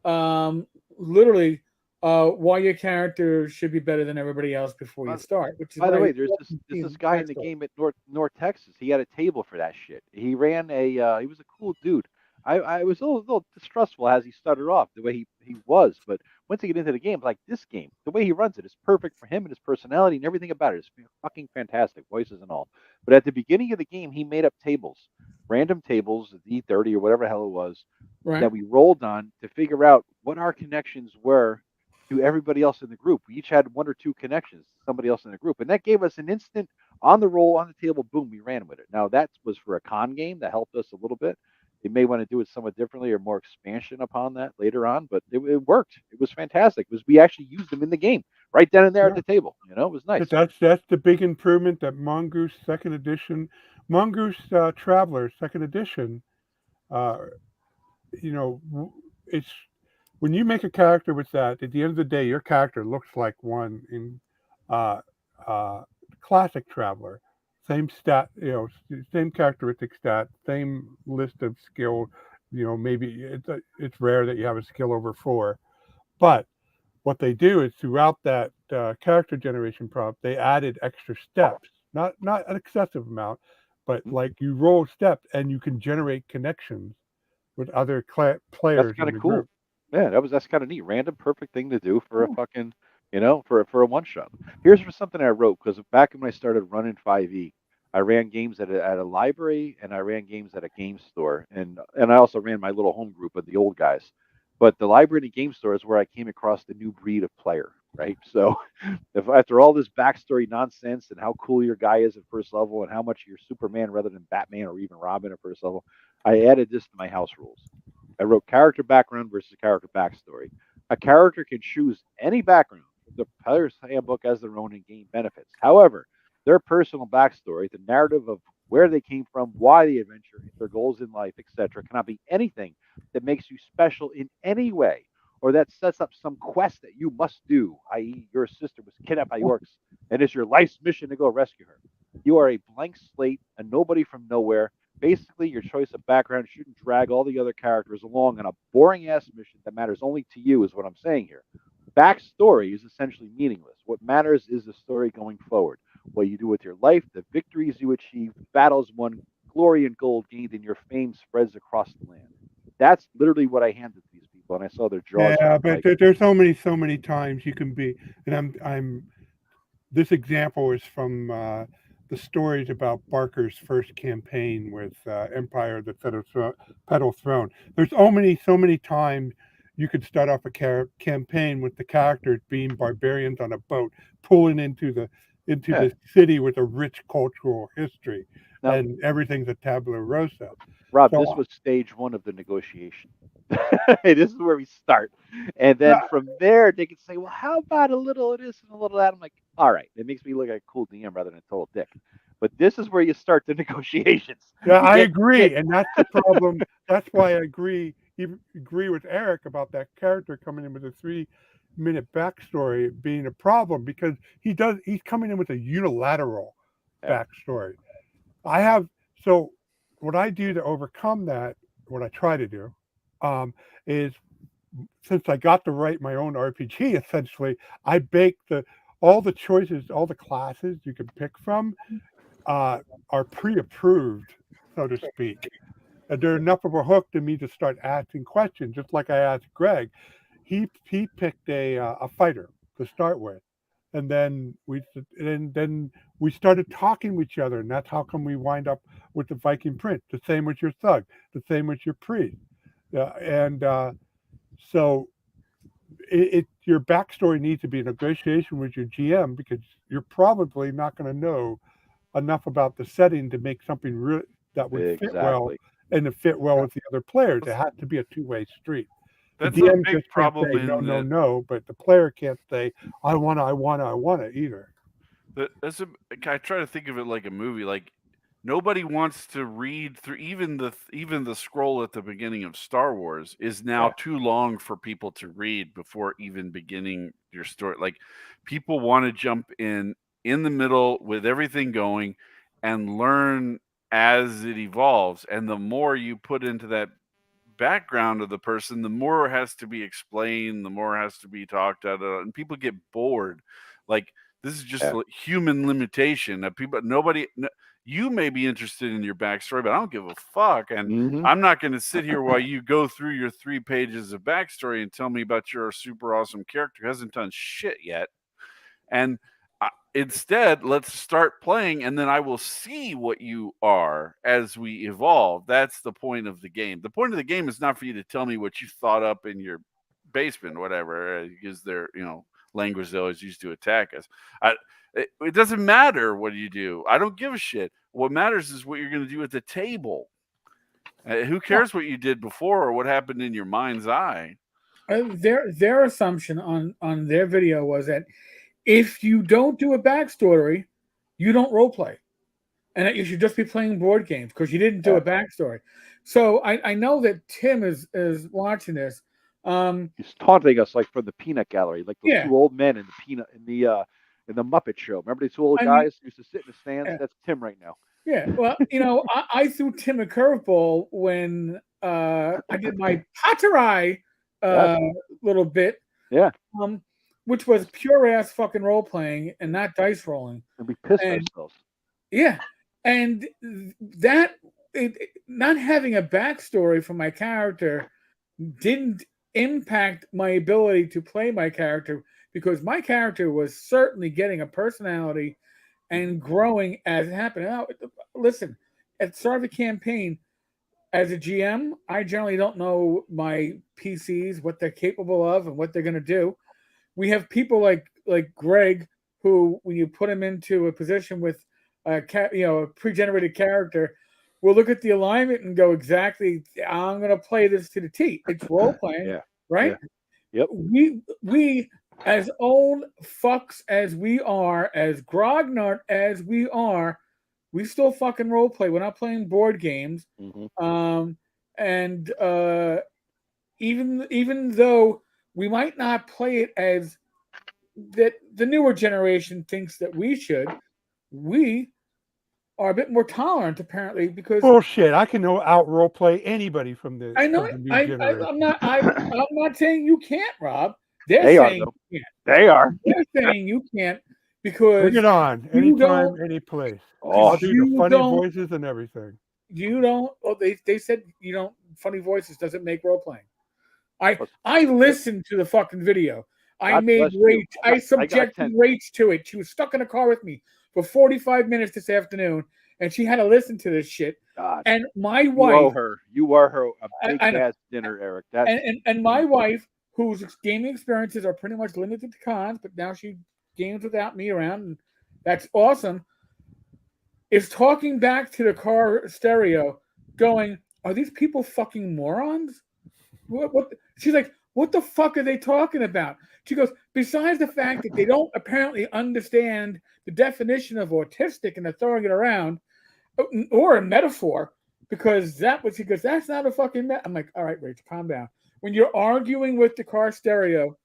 Speaker 1: literally why your character should be better than everybody else before you
Speaker 2: By,
Speaker 1: start, which is
Speaker 2: by the
Speaker 1: why
Speaker 2: way, there's this guy in the
Speaker 1: backstory.
Speaker 2: game at North Texas. He had a table for that shit. He ran a. He was a cool dude. I was a little distrustful as he started off the way he was, but once he get into the game, like this game, the way he runs it is perfect for him and his personality and everything about it is fucking fantastic, voices and all. But at the beginning of the game, he made up tables, random tables, D30 or whatever the hell it was,
Speaker 1: Right?
Speaker 2: that we rolled on to figure out what our connections were to everybody else in the group. We each had one or two connections to somebody else in the group. And that gave us an instant on the roll, on the table, boom, we ran with it. Now, that was for a con game that helped us a little bit. They may want to do it somewhat differently or more expansion upon that later on, but it worked. It was fantastic. It was we actually used them in the game right then and there at
Speaker 3: Yeah,
Speaker 2: the table. It was nice.
Speaker 3: that's the big improvement that Mongoose Second Edition, Mongoose Traveler Second Edition. Uh, it's when you make a character with that. At the end of the day, your character looks like one in uh, uh, classic Traveler. Same stat, same characteristic stat, same list of skill. Maybe it's rare that you have a skill over 4, but what they do is throughout that character generation prompt, they added extra steps, not an excessive amount, but
Speaker 2: Mhm.
Speaker 3: like you roll steps and you can generate connections with other
Speaker 2: That's
Speaker 3: players
Speaker 2: kind
Speaker 3: in
Speaker 2: of
Speaker 3: the
Speaker 2: cool.
Speaker 3: group.
Speaker 2: Yeah, that's kind of neat. Random, perfect thing to do for a fucking, for a one shot. Here's for something I wrote because back when I started running 5e, I ran games at a library and I ran games at a game store and I also ran my little home group of the old guys. But the library and the game store is where I came across the new breed of player, right? So if after all this backstory nonsense and how cool your guy is at first level and how much you're Superman rather than Batman or even Robin at first level, I added this to my house rules. I wrote character background versus character backstory. A character can choose any background from the player's handbook as their own in game benefits. However, their personal backstory, the narrative of where they came from, why the adventure, their goals in life, etc., cannot be anything that makes you special in any way or that sets up some quest that you must do, i.e., your sister was kidnapped by orcs and it's your life's mission to go rescue her. You are a blank slate, a nobody from nowhere. Basically, your choice of background shouldn't drag all the other characters along on a boring ass mission that matters only to you, is what I'm saying here. Backstory is essentially meaningless. What matters is the story going forward. What you do with your life, the victories you achieve, battles won, glory and gold gained, and your fame spreads across the land. That's literally what I handed to these people. people, and I saw their jaws.
Speaker 3: Yeah,
Speaker 2: drop,
Speaker 3: but there's so many times you can be, and I'm. This example is from the stories about Barker's first campaign with Empire of the Petal Throne. There's so many times you could start off a campaign with the characters being barbarians on a boat, pulling into the city with a rich cultural history,
Speaker 2: Now,
Speaker 3: and everything's a tabula rasa.
Speaker 2: Rob,
Speaker 3: So
Speaker 2: this was stage 1 of the negotiation. This is where we start. And then from there, they can say, well, how about a little of this and a little of that? I'm like, all right, it makes me look like a cool DM rather than a total dick. But this is where you start the negotiations.
Speaker 3: yeah, I agree, and that's the problem. That's why I agree with Eric about that character coming in with a 3-minute backstory being a problem, because he's coming in with a unilateral backstory. So what I do to overcome that, what I try to do, is, since I got to write my own RPG, essentially, I bake all the choices, all the classes you can pick from, are pre-approved, so to speak. And they're enough of a hook to me to start asking questions, just like I asked Greg. He picked a fighter to start with, and then we started talking with each other, and that's how come we wind up with the Viking Prince. The same with your thug, the same with your priest, so your backstory needs to be a negotiation with your GM, because you're probably not going to know enough about the setting to make something that would fit well and to fit well with the other players. It has to be a two-way street.
Speaker 6: That's
Speaker 3: the
Speaker 6: a
Speaker 3: DM
Speaker 6: big
Speaker 3: just
Speaker 6: problem
Speaker 3: can't say
Speaker 6: in
Speaker 3: no, but the player can't say I want to either.
Speaker 6: I try to think of it like a movie. Like, nobody wants to read through even the scroll at the beginning of Star Wars is now too long for people to read before even beginning your story. Like, people want to jump in the middle with everything going and learn as it evolves. And the more you put into that background of the person, the more has to be explained, the more has to be talked about, and people get bored. Like, this is just human limitation that you may be interested in your backstory, but I don't give a fuck. And I'm not going to sit here while you go through your 3 pages of backstory and tell me about your super awesome character who hasn't done shit yet. And instead, let's start playing, and then I will see what you are as we evolve. That's the point of the game. The point of the game is not for you to tell me what you thought up in your basement, or whatever, because they're, language they always used to attack us. It doesn't matter what you do. I don't give a shit. What matters is what you're going to do at the table. Who cares what you did before or what happened in your mind's eye?
Speaker 1: Their assumption on their video was that if you don't do a backstory, you don't role play, and that you should just be playing board games because you didn't do a backstory. So I know that Tim is watching this.
Speaker 2: He's taunting us like from the peanut gallery, like those 2 old men in the Muppet Show. Remember these 2 old guys who used to sit in the stands? That's Tim right now.
Speaker 1: Yeah, well, I threw Tim a curveball when I did my Potterai little bit.
Speaker 2: Yeah.
Speaker 1: Which was pure ass fucking role playing and not dice rolling.
Speaker 2: And we pissed ourselves.
Speaker 1: Yeah, and that not having a backstory for my character didn't impact my ability to play my character, because my character was certainly getting a personality and growing as it happened. Now, listen, at the start of a campaign, as a GM, I generally don't know my PCs, what they're capable of and what they're going to do. We have people like Greg, who, when you put him into a position with a pre-generated character, will look at the alignment and go, exactly, I'm going to play this to the T. It's role playing, right?
Speaker 2: Yeah. Yep.
Speaker 1: We, as old fucks as we are, as grognard as we are, we still fucking role play. We're not playing board games. And even though we might not play it as that the newer generation thinks that we should, we are a bit more tolerant, apparently, because
Speaker 3: bullshit. I can out role play anybody from the.
Speaker 1: I know.
Speaker 3: New generation.
Speaker 1: I'm not saying you can't, Rob. They're
Speaker 2: saying
Speaker 1: you can't.
Speaker 2: They are.
Speaker 1: They're saying you can't because
Speaker 3: bring it on. Anytime, any place. I'll do the funny voices and everything.
Speaker 1: You don't. Oh, they said you don't. Funny voices doesn't make role playing. I listened to the fucking video. I
Speaker 2: God
Speaker 1: made
Speaker 2: bless you.
Speaker 1: rates.
Speaker 2: I
Speaker 1: I
Speaker 2: got
Speaker 1: subjected
Speaker 2: 10.
Speaker 1: rates to it. She was stuck in a car with me for 45 minutes this afternoon, and she had to listen to this shit.
Speaker 2: God,
Speaker 1: And my
Speaker 2: you
Speaker 1: wife,
Speaker 2: owe her. You owe her a big
Speaker 1: I know.
Speaker 2: ass dinner, Eric. That's
Speaker 1: and my wife, whose gaming experiences are pretty much limited to cons, but now she games without me around, and that's awesome, is talking back to the car stereo, going, "Are these people fucking morons? What?" She's like, "What the fuck are they talking about?" She goes, "Besides the fact that they don't apparently understand the definition of autistic and they're throwing it around, or a metaphor, because that was," she goes, "That's not a fucking." I'm like, "All right, Rach, calm down. When you're arguing with the car stereo,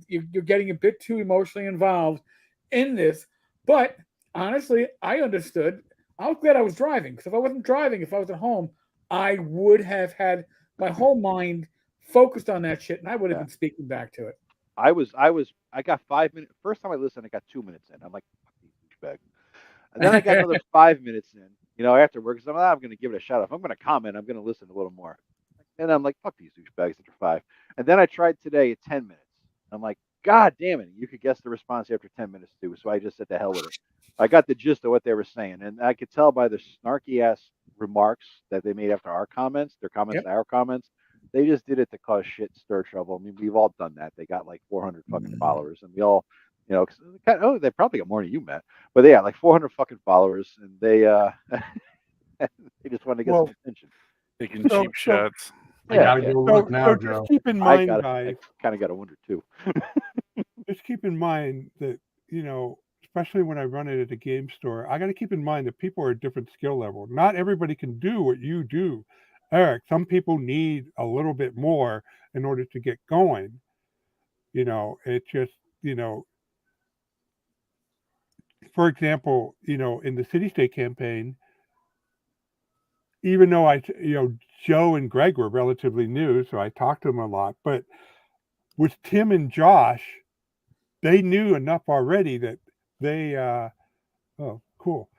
Speaker 1: you're getting a bit too emotionally involved in this." But honestly, I understood. I was glad I was driving, because if I wasn't driving, if I was at home, I would have had my whole mind focused on that shit, and I would have been speaking back to it.
Speaker 2: I got 5 minutes. First time I listened, I got 2 minutes in. I'm like, fuck these douchebags. And then I got another 5 minutes in, afterwards. I'm going to give it a shot. If I'm going to comment, I'm going to listen a little more. And I'm like, fuck these douchebags after 5. And then I tried today at 10 minutes. I'm like, God damn it. You could guess the response after 10 minutes too. So I just said the hell with it. I got the gist of what they were saying. And I could tell by the snarky ass remarks that they made after our comments, their comments to our comments. They just did it to cause shit, stir trouble. I mean, we've all done that. They got like 400 fucking followers, and we all, they probably got more than you, Matt. But yeah, like 400 fucking followers, and they they just wanted to get some attention.
Speaker 6: Taking cheap shots.
Speaker 5: I gotta go look now, Joe.
Speaker 3: Just keep in mind, guys.
Speaker 2: I kind of got to wonder too.
Speaker 3: Just keep in mind that, especially when I run it at a game store, I got to keep in mind that people are at different skill level. Not everybody can do what you do, Eric. Some people need a little bit more in order to get going. It's just, for example, in the City State campaign, even though Joe and Greg were relatively new, so I talked to them a lot, but with Tim and Josh, they knew enough already that they, oh, cool.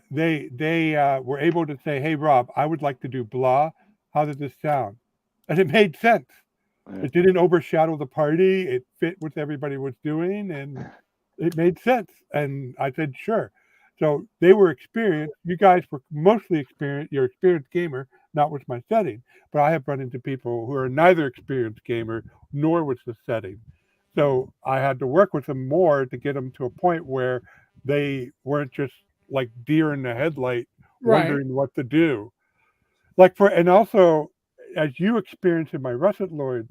Speaker 3: They were able to say, "Hey, Rob, I would like to do blah. How does this sound?" And it made sense. It didn't overshadow the party. It fit what everybody was doing, and it made sense. And I said, sure. So they were experienced. You guys were mostly experienced. You're experienced gamer, not with my setting. But I have run into people who are neither experienced gamer nor with the setting. So I had to work with them more to get them to a point where they weren't just like deer in the headlight, wondering what to do. And also, as you experienced in my Russet Lord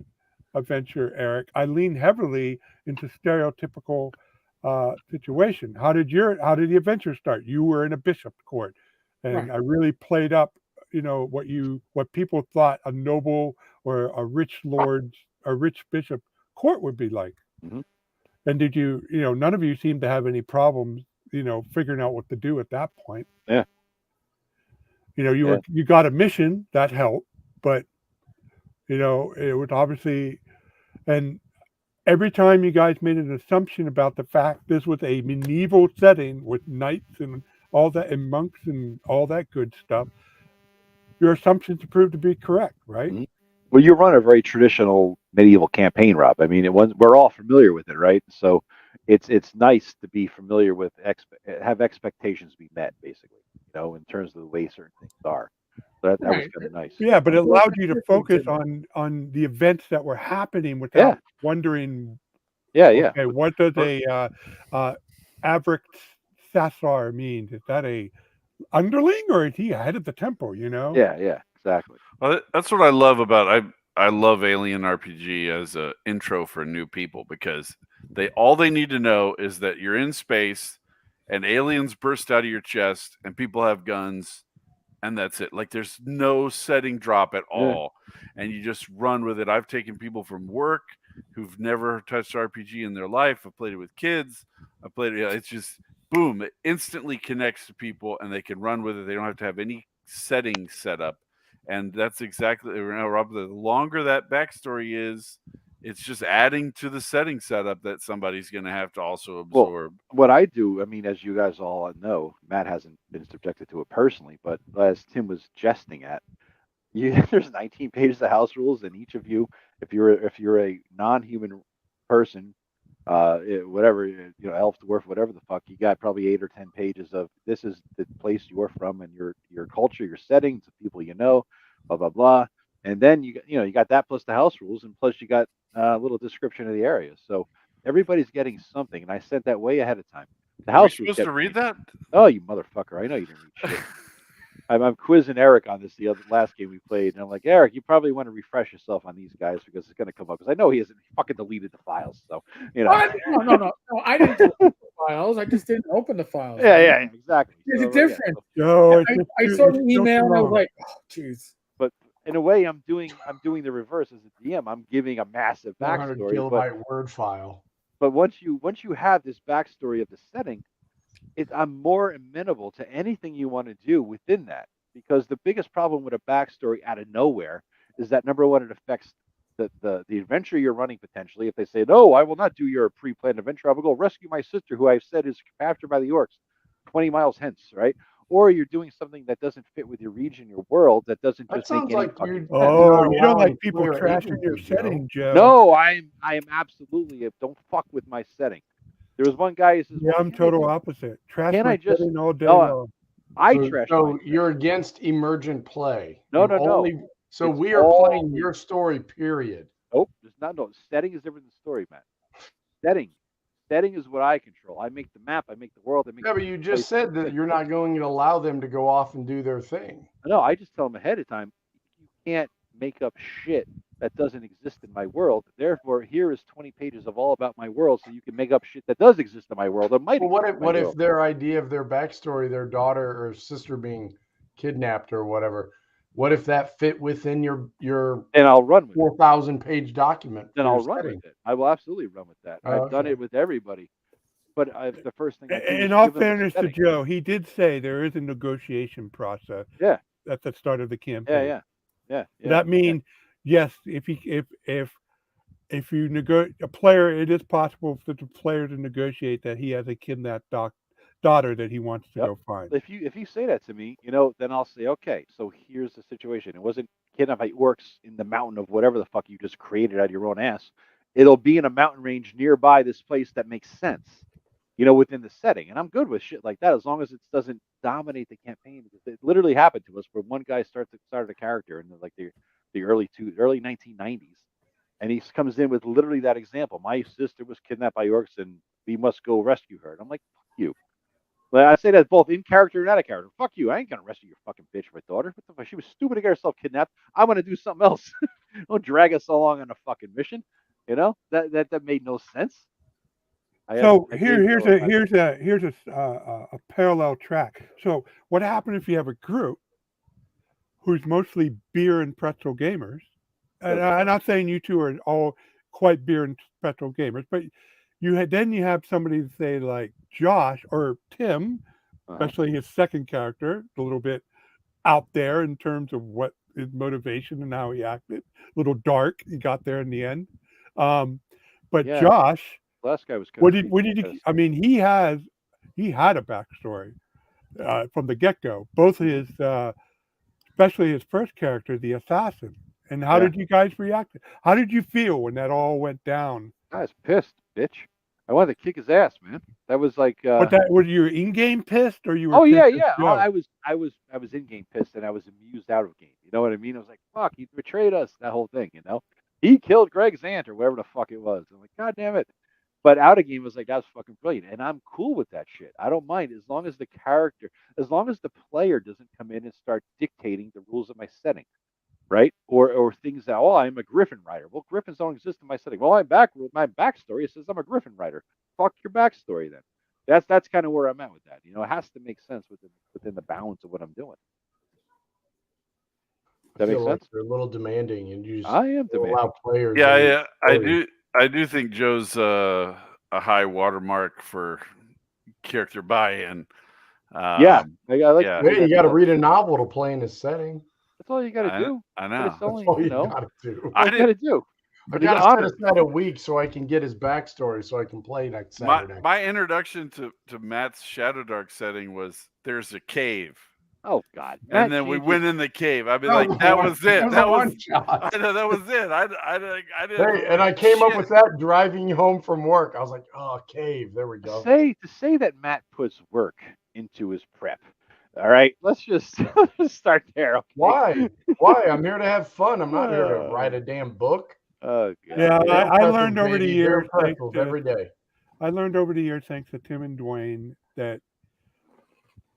Speaker 3: adventure, Eric, I leaned heavily into stereotypical situation. How did the adventure start? You were in a bishop court, and I really played up, what people thought a noble or a rich bishop court would be like.
Speaker 2: Mm-hmm.
Speaker 3: And did you, none of you seemed to have any problems, figuring out what to do at that point.
Speaker 2: Yeah.
Speaker 3: You got a mission that helped, but it was obviously, and every time you guys made an assumption about the fact this was a medieval setting with knights and all that, and monks and all that good stuff, your assumptions proved to be correct, right?
Speaker 2: Mm-hmm. Well, you run a very traditional medieval campaign, Rob. I mean, we're all familiar with it, right? So it's nice to be familiar with, have expectations be met, basically, in terms of the way certain things are. So that was kind of nice.
Speaker 3: Yeah, but it allowed you to focus on the events that were happening without wondering. Okay, what does a Avric Sassar mean? Is that a underling, or is he head of the temple?
Speaker 2: Yeah, exactly.
Speaker 6: Well, that's what I love about I love Alien RPG as a intro for new people, because all they need to know is that you're in space and aliens burst out of your chest and people have guns, and that's it. Like, there's no setting drop at all, and you just run with it. I've taken people from work who've never touched RPG in their life. I've played it with kids. I've played it. It's just boom. It instantly connects to people, and they can run with it. They don't have to have any setting set up. And that's exactly, Rob, the longer that backstory is, it's just adding to the setting setup that somebody's going to have to also absorb.
Speaker 2: Well, what I do, I mean, as you guys all know, Matt hasn't been subjected to it personally, but as Tim was jesting at, There's 19 pages of house rules, and each of you, if you're a non-human person, whatever, elf, dwarf, whatever the fuck, you got probably 8 or 10 pages of this is the place you're from and your culture, your settings, the people you know, blah blah blah, and then you got that plus the house rules, and plus you got a little description of the area. So everybody's getting something, and I sent that way ahead of time. The
Speaker 6: Are we
Speaker 2: house rules
Speaker 6: supposed to read that?
Speaker 2: Oh, you motherfucker! I know you didn't read shit. I'm quizzing Eric on this the last game we played, and I'm like, Eric, you probably want to refresh yourself on these guys because it's going to come up. Because I know he hasn't fucking deleted the files, so
Speaker 1: No. I didn't delete the files. I just didn't open the files.
Speaker 2: Yeah, exactly.
Speaker 1: There's
Speaker 2: so,
Speaker 1: a difference.
Speaker 3: No,
Speaker 1: I saw the email and I was like, oh, jeez.
Speaker 2: But in a way, I'm doing the reverse as a DM. I'm giving a massive
Speaker 5: 100
Speaker 2: backstory.
Speaker 5: kilobyte Word file.
Speaker 2: But once you have this backstory of the setting, I'm more amenable to anything you want to do within that. Because the biggest problem with a backstory out of nowhere is that, number one, it affects the adventure you're running potentially. If they say, no, I will not do your pre-planned adventure, I will go rescue my sister, who I've said is captured by the orcs 20 miles hence, right? Or you're doing something that doesn't fit with your region, your world, that doesn't just make any
Speaker 5: like
Speaker 2: fucking...
Speaker 3: Oh, you don't like people
Speaker 5: clear
Speaker 3: trashing your
Speaker 5: agency, Joe.
Speaker 3: setting, Joe.
Speaker 2: No, I am absolutely... Don't fuck with my setting. There was one guy who says...
Speaker 3: Yeah, I'm total opposite. Trash
Speaker 2: Can
Speaker 3: my
Speaker 2: I just...
Speaker 3: setting all day
Speaker 2: No,
Speaker 3: long.
Speaker 5: So you're against emergent play.
Speaker 2: No.
Speaker 5: So
Speaker 2: It's
Speaker 5: we are
Speaker 2: all-
Speaker 5: playing your story, period.
Speaker 2: Nope, there's not. No, setting is different than story, Matt. Setting is what I control. I make the map. I make the world. I make.
Speaker 5: Yeah, but you just said that you're not going to allow them to go off and do their thing.
Speaker 2: No, I just tell them ahead of time. You can't make up shit that doesn't exist in my world. Therefore, here is 20 pages of all about my world, so you can make up shit that does exist in my world. Or might.
Speaker 5: Well, what if their idea of their backstory, their daughter or sister being kidnapped or whatever, what if that fit within your
Speaker 2: and I'll run with
Speaker 5: 4,000 page document?
Speaker 2: Then I'll run with it. I will absolutely run with that. I've done
Speaker 5: okay.
Speaker 2: it with everybody. But the first thing I do
Speaker 3: In all fairness to Joe, he did say there is a negotiation process.
Speaker 2: Yeah.
Speaker 3: At the start of the campaign.
Speaker 2: Yeah.
Speaker 3: That means yes, if you a player, it is possible for the player to negotiate that he has a kidnapped daughter that he wants to go find.
Speaker 2: If you say that to me, then I'll say, okay, so here's the situation. It wasn't kidnapped by orcs in the mountain of whatever the fuck you just created out of your own ass. It'll be in a mountain range nearby this place that makes sense, within the setting. And I'm good with shit like that as long as it doesn't dominate the campaign. Because it literally happened to us where one guy started a character in the early 1990s, and he comes in with literally that example. My sister was kidnapped by orcs, and we must go rescue her. And I'm like, fuck you. But I say that both in character and out of character. Fuck you. I ain't gonna rescue your fucking bitch, my daughter. What the fuck? She was stupid to get herself kidnapped. I want to do something else. Don't drag us along on a fucking mission. That made no sense.
Speaker 3: So here's a parallel track. So what happens if you have a group who's mostly beer and pretzel gamers? And I'm not saying you two are all quite beer and pretzel gamers, but you have somebody say like Josh or Tim, especially his second character, a little bit out there in terms of what his motivation and how he acted. A little dark. He got there in the end. Josh,
Speaker 2: last guy was.
Speaker 3: What did you? I mean, he had a backstory from the get-go. Both his, especially his first character, the assassin. And how did you guys react? How did you feel when that all went down?
Speaker 2: I was pissed, bitch. I wanted to kick his ass, man. That was like.
Speaker 3: But were you in-game pissed, or you were?
Speaker 2: Oh yeah. I was in-game pissed, and I was amused out of game. You know what I mean? I was like, "Fuck, he betrayed us." That whole thing, He killed Greg's aunt or whatever the fuck it was. I'm like, God damn it. But out of game was like, that's fucking brilliant. And I'm cool with that shit. I don't mind as long as the player doesn't come in and start dictating the rules of my setting. Right? Or things that, I'm a Griffin rider. Well, Griffins don't exist in my setting. Well, my backstory says I'm a Griffin rider. Fuck your backstory then. That's kind of where I'm at with that. It has to make sense within the balance of what I'm doing. That makes sense?
Speaker 5: Like they're a little demanding, and you just
Speaker 2: I am demanding.
Speaker 5: Allow players.
Speaker 6: Yeah, I do think Joe's a high watermark for character buy-in.
Speaker 2: I like.
Speaker 5: Yeah, you got to read a novel to play in a setting.
Speaker 2: That's all you got to do.
Speaker 6: I know.
Speaker 2: It's only,
Speaker 5: That's all you got to do.
Speaker 2: I got to do.
Speaker 5: I got to set aside a week so I can get his backstory so I can play next Saturday.
Speaker 6: My introduction to Matt's Shadow Dark setting was there's a cave.
Speaker 2: Oh God!
Speaker 6: And then we went in the cave. I'd be like, that was it. That was
Speaker 5: one shot.
Speaker 6: I know that was it. I didn't.
Speaker 5: Hey, and I came up with that driving home from work. I was like, oh, cave. There we go.
Speaker 2: To say that Matt puts work into his prep. All right, let's just start there. Okay?
Speaker 5: Why? Why? I'm here to have fun. I'm not here to write a damn book.
Speaker 2: Oh God.
Speaker 3: Yeah,
Speaker 5: Bear
Speaker 3: I
Speaker 5: pretzels,
Speaker 3: learned over the
Speaker 5: baby.
Speaker 3: years.
Speaker 5: Bear pretzels every day.
Speaker 3: I learned over the years, thanks to Tim and Dwayne, that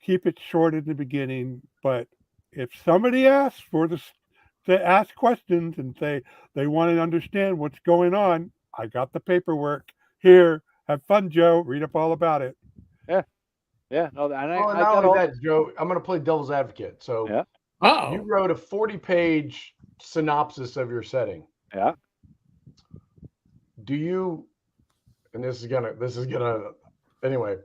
Speaker 3: keep it short in the beginning. But if somebody asks to ask questions and say they want to understand what's going on, I got the paperwork here. Have fun, Joe. Read up all about it.
Speaker 2: Yeah. No, and
Speaker 5: Well, and not only that, Joe, I'm going to play devil's advocate. So
Speaker 2: yeah.
Speaker 5: you wrote a 40-page synopsis of your setting.
Speaker 2: Yeah.
Speaker 5: Do you? And this is gonna. Anyway.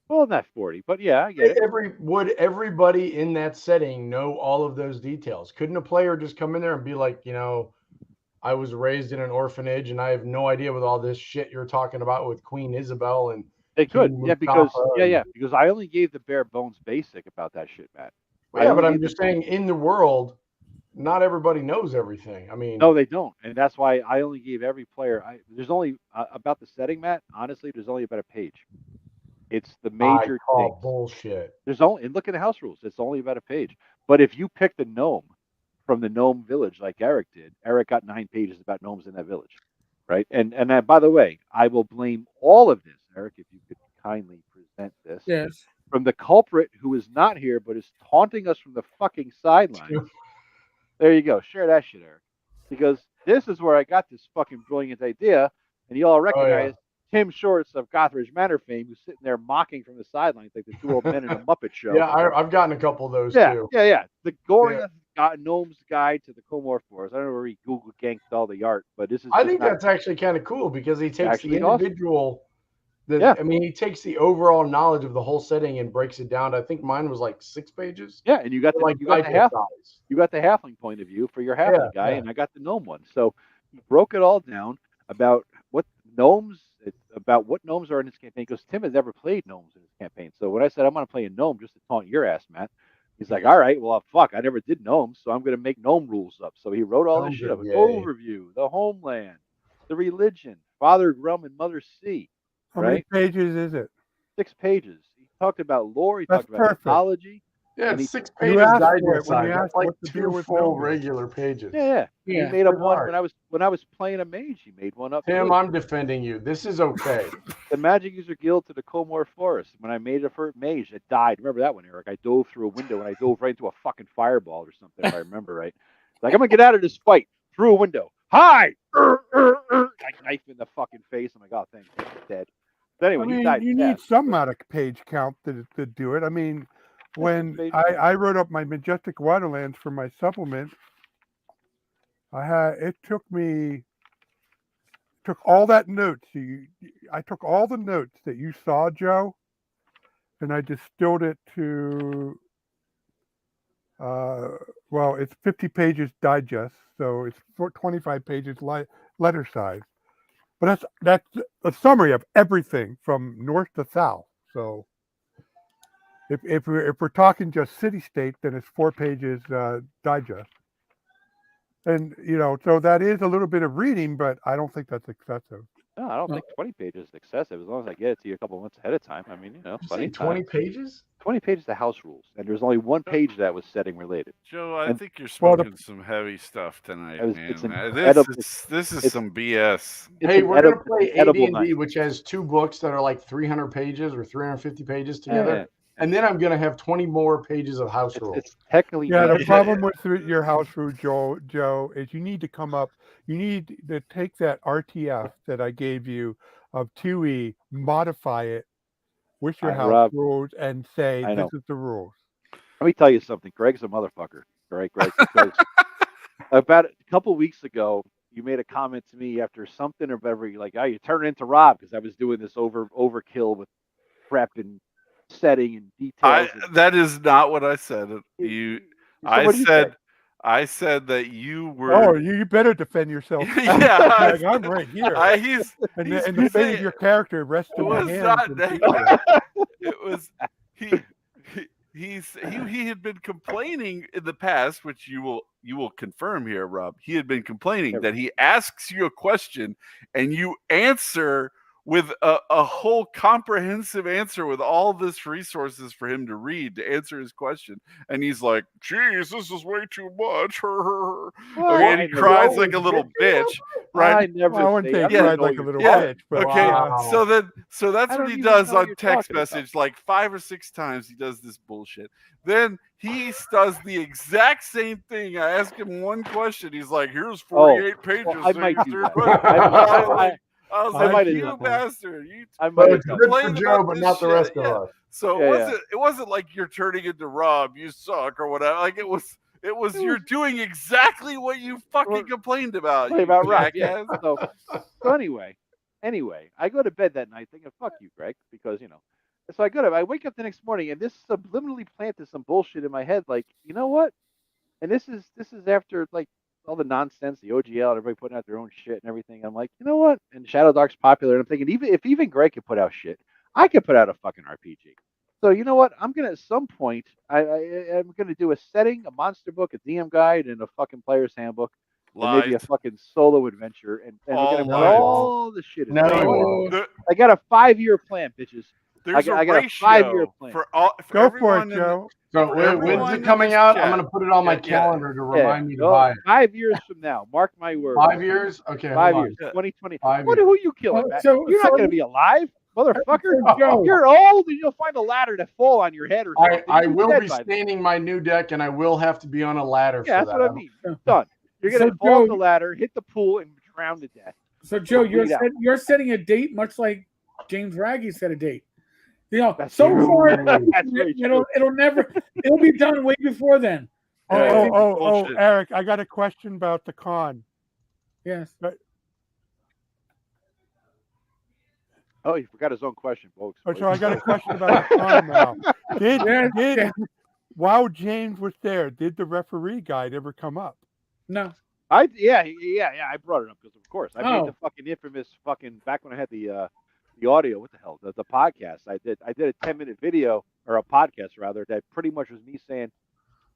Speaker 2: Well, not 40, but yeah, I get it.
Speaker 5: Would everybody in that setting know all of those details? Couldn't a player just come in there and be like, I was raised in an orphanage and I have no idea with all this shit you're talking about with Queen Isabel and
Speaker 2: they could,
Speaker 5: King
Speaker 2: because
Speaker 5: Mustafa
Speaker 2: because I only gave the bare bones basic about that shit, Matt.
Speaker 5: Well, yeah, but I'm just saying, in the world, not everybody knows everything. I mean,
Speaker 2: no, they don't, and that's why I only gave every player. There's only about the setting, Matt. Honestly, there's only about a page. It's the major things.
Speaker 5: Bullshit.
Speaker 2: There's only, and look at the house rules. It's only about a page. But if you pick the gnome from the gnome village like Eric did, Eric got 9 pages about gnomes in that village, right? And by the way, I will blame all of this, Eric, if you could kindly present this.
Speaker 1: Yes.
Speaker 2: From the culprit who is not here but is taunting us from the fucking sidelines. There you go. Share that shit, Eric. Because this is where I got this fucking brilliant idea, and you all recognize Tim Shorts of Gothridge Manor fame, who's sitting there mocking from the sidelines like the 2 old men in a Muppet show.
Speaker 5: Yeah, I've gotten a couple of those too.
Speaker 2: Yeah. The Goriath Gnome's Guide to the Comor Forest. I don't know where he Google ganked all the art, but this is.
Speaker 5: I think that's actually kind of cool because he takes the individual.
Speaker 2: Awesome.
Speaker 5: I mean, he takes the overall knowledge of the whole setting and breaks it down. I think mine was like 6 pages.
Speaker 2: Yeah, and you got the halfling point of view for your halfling guy, and I got the gnome one. So he broke it all down about what gnomes are in this campaign, because Tim has never played gnomes in his campaign. So when I said I'm going to play a gnome just to taunt your ass, Matt, he's like, all right, well, fuck, I never did gnomes, so I'm going to make gnome rules up. So he wrote all this shit up: overview, the homeland, the religion, Father Grum and Mother C.
Speaker 3: How many pages is it?
Speaker 2: 6 pages. He talked about lore. He talked about mythology.
Speaker 5: Yeah, 6 pages. That's like 2 full regular pages.
Speaker 2: Yeah. He made up one when I was playing a mage. He made one up.
Speaker 5: Tim, I'm defending you. This is okay.
Speaker 2: The Magic User Guild to the Comor Forest. When I made a first mage, it died. Remember that one, Eric? I dove through a window and I dove right into a fucking fireball or something, if I remember right. Like, I'm gonna get out of this fight through a window. Hi! Like knife in the fucking face. I'm like, oh, thanks, he's dead. But anyway,
Speaker 3: you need some amount of page count to do it. I mean, when I wrote up my Majestic Waterlands for my supplement, it took all that notes. I took all the notes that you saw, Joe, and I distilled it to it's 50 pages digest, so it's 25 pages letter size. But that's a summary of everything from north to south. So if we're talking just city-state, then it's 4 pages digest. And, so that is a little bit of reading, but I don't think that's excessive.
Speaker 2: No, I don't think 20 pages is excessive, as long as I get it to you a couple months ahead of time. I mean,
Speaker 5: plenty 20 pages?
Speaker 2: 20 pages of house rules, and there's only 1 page that was setting related.
Speaker 6: Joe, I think you're smoking some heavy stuff tonight, man. This is some BS.
Speaker 5: Hey, we're going to play AD&D, which has 2 books that are like 300 pages or 350 pages together. Yeah. And then I'm going to have 20 more pages of house rules.
Speaker 2: It's technically
Speaker 3: the problem with your house rule, Joe, is you need to take that RTF that I gave you of 2E, modify it with your house rules, and say this is the rules.
Speaker 2: Let me tell you something. Greg's a motherfucker. Right, Greg? About a couple weeks ago, you made a comment to me after something or whatever. You're like, you turn it into Rob, because I was doing this overkill with prep and setting and details.
Speaker 6: That is not what I said. I said that you were.
Speaker 3: Oh, you better defend yourself.
Speaker 6: Yeah,
Speaker 3: I'm right here.
Speaker 6: The
Speaker 3: fate of your character rests in my hands.
Speaker 6: It was he had been complaining in the past, which you will confirm here, Rob. He had been complaining that he asks you a question and you answer with a whole comprehensive answer with all this resources for him to read to answer his question, and he's like, "Geez, this is way too much." Okay, and he cries like a little bitch, right?
Speaker 2: I never.
Speaker 3: I wouldn't say
Speaker 2: I
Speaker 3: he
Speaker 2: don't
Speaker 3: cried
Speaker 2: know
Speaker 3: like a
Speaker 2: your
Speaker 3: little
Speaker 2: talk.
Speaker 3: bitch, but
Speaker 6: Okay,
Speaker 5: Wow.
Speaker 6: so that's
Speaker 2: I
Speaker 6: what
Speaker 2: don't
Speaker 6: he
Speaker 2: even
Speaker 6: does
Speaker 2: know what
Speaker 6: on
Speaker 2: you're
Speaker 6: text
Speaker 2: talking about.
Speaker 6: message like 5 or 6 times. He does this bullshit. Then he does the exact same thing. I ask him one question. He's like, "Here's 48 pages."
Speaker 2: Well, I
Speaker 6: so
Speaker 2: might
Speaker 6: you
Speaker 2: do
Speaker 6: answer
Speaker 2: that.
Speaker 6: your question." I was
Speaker 3: I
Speaker 6: like,
Speaker 3: might
Speaker 6: "You
Speaker 3: do that.
Speaker 6: bastard!
Speaker 2: I
Speaker 5: So
Speaker 2: might
Speaker 5: it's
Speaker 2: have
Speaker 5: good
Speaker 2: done
Speaker 5: for
Speaker 6: complain
Speaker 5: Joe,
Speaker 6: about
Speaker 5: but
Speaker 6: this
Speaker 5: not the
Speaker 6: shit."
Speaker 5: rest of
Speaker 6: Yeah.
Speaker 5: us.
Speaker 6: So
Speaker 2: Yeah,
Speaker 6: it wasn't like you're turning into Rob, you suck or whatever. Like it was you're doing exactly what you fucking complained about.
Speaker 2: Play
Speaker 6: You
Speaker 2: about Rob. Yeah.
Speaker 6: jackass.
Speaker 2: So anyway, I go to bed that night thinking, "Fuck you, Greg," because So I wake up the next morning and this subliminally planted some bullshit in my head. Like, you know what? And this is after like all the nonsense, the OGL, everybody putting out their own shit and everything. I'm like, you know what? And Shadow Dark's popular, and I'm thinking, even Greg could put out shit, I could put out a fucking RPG. So you know what? I'm gonna at some point, I'm gonna do a setting, a monster book, a DM guide, and a fucking player's handbook, and maybe a
Speaker 6: Lies.
Speaker 2: fucking solo adventure, and we're
Speaker 6: All
Speaker 2: gonna put
Speaker 6: lies.
Speaker 2: all the shit in.
Speaker 5: No,
Speaker 2: You know
Speaker 5: you
Speaker 2: what?
Speaker 5: won't.
Speaker 6: The-
Speaker 2: I got a 5-year plan, bitches.
Speaker 6: There's
Speaker 2: I got
Speaker 6: a
Speaker 2: a 5-year
Speaker 6: ratio
Speaker 2: plan.
Speaker 6: for
Speaker 3: Go for
Speaker 6: everyone
Speaker 3: it, Joe.
Speaker 5: So
Speaker 6: For
Speaker 5: when's
Speaker 6: everyone
Speaker 5: it
Speaker 6: in
Speaker 5: coming
Speaker 6: this
Speaker 5: out?
Speaker 6: chat.
Speaker 5: I'm gonna put it on my
Speaker 6: Yeah.
Speaker 5: calendar to remind me to buy it.
Speaker 2: 5 years from now, mark my words.
Speaker 5: 5 years? Okay,
Speaker 2: 5
Speaker 5: hold
Speaker 2: years,
Speaker 6: Yeah.
Speaker 2: 2020.
Speaker 5: 5
Speaker 2: What?
Speaker 5: years.
Speaker 2: Who you killing, Matt?
Speaker 1: So
Speaker 2: You're not going to be alive, motherfucker.
Speaker 1: So, Joe,
Speaker 2: You're old, and you'll find a ladder to fall on your head or something.
Speaker 5: I
Speaker 2: You'll
Speaker 5: will
Speaker 2: dead
Speaker 5: be
Speaker 2: by then.
Speaker 5: staining my new deck, and I will have to be on a ladder
Speaker 2: Yeah,
Speaker 5: for
Speaker 2: that's
Speaker 5: that.
Speaker 2: what I mean. Done. You're going to
Speaker 1: So,
Speaker 2: fall off
Speaker 1: Joe-
Speaker 2: the ladder, hit the pool, and drown to death.
Speaker 1: So, Joe,
Speaker 2: Bleed out.
Speaker 1: you're setting a date, much like James Raggy set a date.
Speaker 2: That's
Speaker 1: so
Speaker 2: true.
Speaker 1: far,
Speaker 2: That's very true.
Speaker 1: it'll be done way before then.
Speaker 6: bullshit.
Speaker 3: Eric, I got a question about the con.
Speaker 1: Yes.
Speaker 2: Oh, he forgot his own question, folks.
Speaker 3: So I got a question about the con now.
Speaker 1: Yeah.
Speaker 3: While James was there, did the referee guide ever come up?
Speaker 1: No.
Speaker 2: I brought it up because of course I made
Speaker 1: Oh.
Speaker 2: the fucking infamous fucking back when I had the audio. What the hell? The podcast I did a 10-minute video or a podcast rather that pretty much was me saying,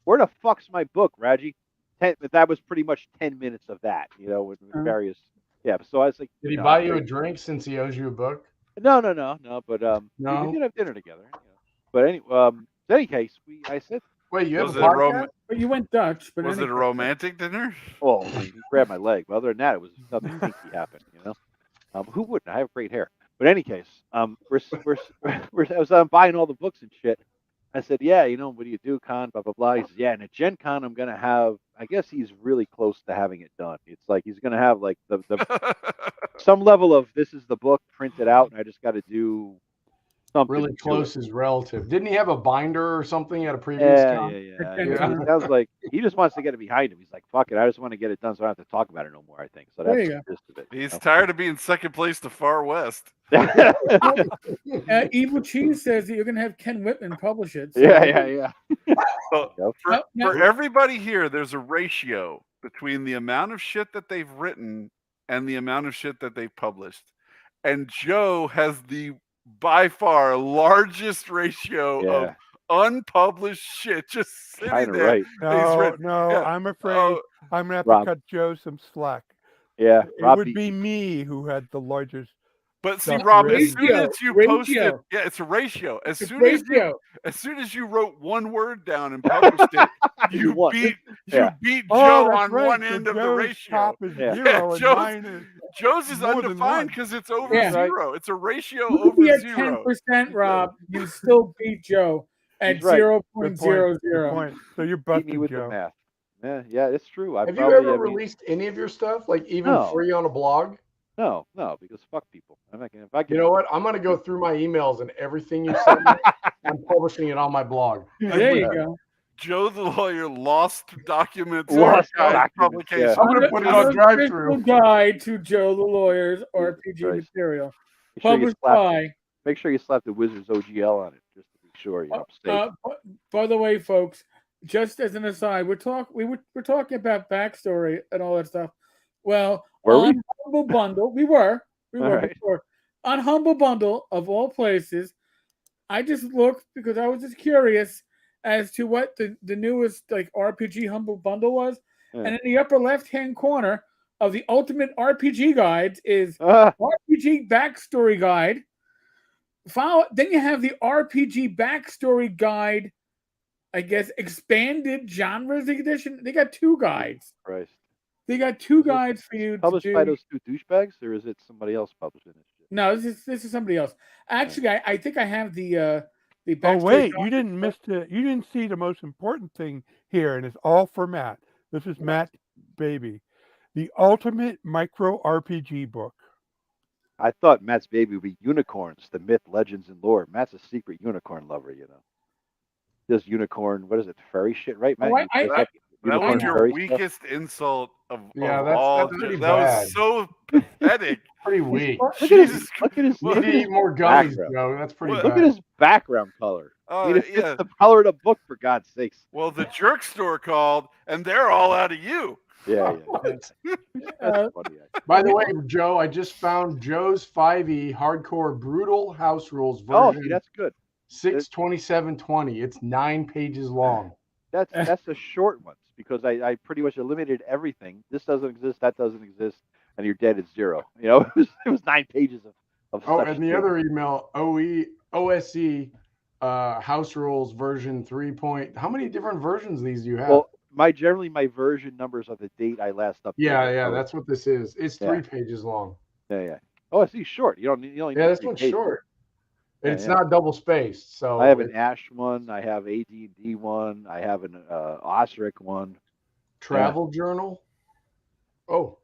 Speaker 2: "Where the fuck's my book, Raji?" That was pretty much 10 minutes of that, with various. Yeah. So I was like,
Speaker 5: Did he buy you a drink since he owes you a book?
Speaker 2: No. But
Speaker 5: No?
Speaker 2: we did have dinner together. But anyway, in any case, I said,
Speaker 5: Wait, you have
Speaker 6: Was
Speaker 5: a
Speaker 6: it
Speaker 5: podcast?
Speaker 1: But you went Dutch. But
Speaker 6: Was it a
Speaker 1: anyway.
Speaker 6: romantic dinner?
Speaker 2: "Oh," he grabbed my leg. But other than that, it was nothing kinky happened. Who wouldn't? I have great hair. But in any case, I was buying all the books and shit. I said, "Yeah, what do you do, Con? Blah blah blah." He says, "Yeah, and at Gen Con, I'm gonna have. I guess he's really close to having it done. It's like he's gonna have like the some level of this is the book printed out, and I just got to do something
Speaker 5: Really
Speaker 2: to
Speaker 5: close
Speaker 2: it."
Speaker 5: is relative. Didn't he have a binder or something at a previous con?
Speaker 2: Yeah.
Speaker 1: Yeah.
Speaker 2: He sounds like he just wants to get it behind him. He's like, "Fuck it, I just want to get it done, so I don't have to talk about it no more." I think so.
Speaker 1: There
Speaker 2: That's
Speaker 1: you
Speaker 2: the gist of it.
Speaker 6: He's tired of being second place to Far West.
Speaker 1: Evil Cheese says that you're going to have Ken Whitman publish it. So
Speaker 2: Yeah.
Speaker 6: So
Speaker 2: Yep.
Speaker 6: for everybody here, there's a ratio between the amount of shit that they've written and the amount of shit that they've published. And Joe has the by far largest ratio of unpublished shit just sitting
Speaker 2: Kind of
Speaker 6: there.
Speaker 2: right.
Speaker 3: No,
Speaker 6: Yeah.
Speaker 3: I'm afraid I'm gonna have
Speaker 2: Rob.
Speaker 3: to cut Joe some slack.
Speaker 2: Yeah.
Speaker 3: It
Speaker 2: Rob
Speaker 3: would
Speaker 2: beat
Speaker 3: be
Speaker 2: me.
Speaker 3: me who had the largest.
Speaker 6: But see,
Speaker 3: That's
Speaker 6: Rob,
Speaker 3: ratio.
Speaker 6: as soon as you posted, it's a ratio. As soon as you wrote one word down and published it, you
Speaker 2: won.
Speaker 6: beat
Speaker 2: Yeah.
Speaker 6: Joe
Speaker 3: that's
Speaker 6: on
Speaker 3: right.
Speaker 6: one
Speaker 3: So
Speaker 6: end of the
Speaker 3: Joe's
Speaker 6: ratio.
Speaker 3: top is
Speaker 2: Yeah.
Speaker 3: 0 and
Speaker 6: Joe's-
Speaker 3: mine is
Speaker 6: Joe's is
Speaker 3: more than
Speaker 6: undefined
Speaker 3: one.
Speaker 6: because it's over
Speaker 1: Yeah.
Speaker 6: 0. It's a ratio
Speaker 1: you could be
Speaker 6: over
Speaker 1: at
Speaker 6: 0.
Speaker 1: 10%, Rob. You still beat Joe at
Speaker 2: He's right.
Speaker 3: Good
Speaker 1: 0.00.
Speaker 3: point. So you're
Speaker 2: Beat me
Speaker 3: busted,
Speaker 2: with the
Speaker 3: Joe.
Speaker 2: math. Yeah, it's true.
Speaker 5: Have you ever released any of your stuff, like even
Speaker 2: No.
Speaker 5: free on a blog?
Speaker 2: No, because fuck people. I'm not gonna. If I can,
Speaker 5: You know what? I'm gonna go through my emails and everything you sent me. I'm publishing it on my blog.
Speaker 1: There you go.
Speaker 6: Joe the lawyer lost documents.
Speaker 2: Lost
Speaker 6: archive
Speaker 2: documents,
Speaker 6: publication.
Speaker 2: yeah.
Speaker 5: I'm gonna put it on drive-through.
Speaker 1: Unofficial guide to Joe the lawyer's RPG
Speaker 2: Christ.
Speaker 1: material.
Speaker 2: Make sure you
Speaker 1: Published
Speaker 2: slap.
Speaker 1: by.
Speaker 2: Make sure you slap the Wizards OGL on it, just to be sure you're up safe.
Speaker 1: By the way, folks, just as an aside, we're talking about backstory and all that stuff. Well,
Speaker 2: Were we?
Speaker 1: on Humble Bundle, we were
Speaker 2: All right.
Speaker 1: before. On Humble Bundle, of all places, I just looked because I was just curious, as to what the newest like RPG Humble Bundle was,
Speaker 2: Yeah.
Speaker 1: and in the upper left-hand corner of the Ultimate RPG Guides is
Speaker 2: Ah,
Speaker 1: RPG Backstory Guide. Then you have the RPG Backstory Guide, I guess, Expanded Genres Edition. They got two guides.
Speaker 2: Christ.
Speaker 1: They got two
Speaker 2: Is this
Speaker 1: guides for you to
Speaker 2: Published
Speaker 1: do.
Speaker 2: by those two douchebags, or is it somebody else publishing it?
Speaker 1: No, this is somebody else. Actually, I think I have the
Speaker 3: Oh
Speaker 1: backstory
Speaker 3: wait,
Speaker 1: guide.
Speaker 3: you didn't see the most important thing here, and it's all for Matt. This is Matt's baby, the Ultimate Micro RPG book.
Speaker 2: I thought Matt's baby would be unicorns, the myth, legends, and lore. Matt's a secret unicorn lover, you know. Does unicorn, what is it, furry shit, right, Matt?
Speaker 1: Oh,
Speaker 2: You
Speaker 1: I-
Speaker 2: dress up
Speaker 6: That
Speaker 2: unicorn
Speaker 6: was your
Speaker 2: furry stuff?
Speaker 6: weakest insult of
Speaker 5: Yeah,
Speaker 6: of
Speaker 5: that's-
Speaker 6: all.
Speaker 5: that's pretty
Speaker 6: that
Speaker 5: bad.
Speaker 6: was so pathetic.
Speaker 5: Pretty weak.
Speaker 2: Look at
Speaker 6: Jesus
Speaker 2: his, look at his,
Speaker 6: Well,
Speaker 5: You
Speaker 2: look at
Speaker 5: need
Speaker 2: his
Speaker 5: more gummies,
Speaker 2: background.
Speaker 5: Joe. That's pretty
Speaker 6: Well,
Speaker 5: bad.
Speaker 2: Look at his background color. I mean, it's
Speaker 6: Yeah.
Speaker 2: the color of the book, for God's sakes.
Speaker 6: Well, the jerk store called, and they're all out of you.
Speaker 2: Yeah, That's
Speaker 1: Uh,
Speaker 2: funny.
Speaker 5: By the way, Joe, I just found Joe's 5e hardcore brutal house rules
Speaker 2: Oh,
Speaker 5: version
Speaker 2: see, that's good.
Speaker 5: 62720. It's 9 pages long.
Speaker 2: That's the short ones, because I pretty much eliminated everything. This doesn't exist, that doesn't exist, and you're dead at 0. You know, it was 9 pages of
Speaker 5: Oh,
Speaker 2: such
Speaker 5: and the
Speaker 2: shit.
Speaker 5: other email, OSE house rules version 3. How many different versions of these do you have?
Speaker 2: Well, generally my version numbers are the date I last updated.
Speaker 5: yeah,
Speaker 2: So,
Speaker 5: that's what this is. It's 3
Speaker 2: Yeah.
Speaker 5: pages long.
Speaker 2: yeah. Oh, I see, short. You only
Speaker 5: Yeah,
Speaker 2: need
Speaker 5: this
Speaker 2: 3
Speaker 5: one's
Speaker 2: pages.
Speaker 5: short.
Speaker 2: Yeah,
Speaker 5: It's
Speaker 2: yeah.
Speaker 5: not double spaced. So
Speaker 2: I have an Ash one. I have AD&D one. I have an Osric one.
Speaker 5: travel journal. Oh,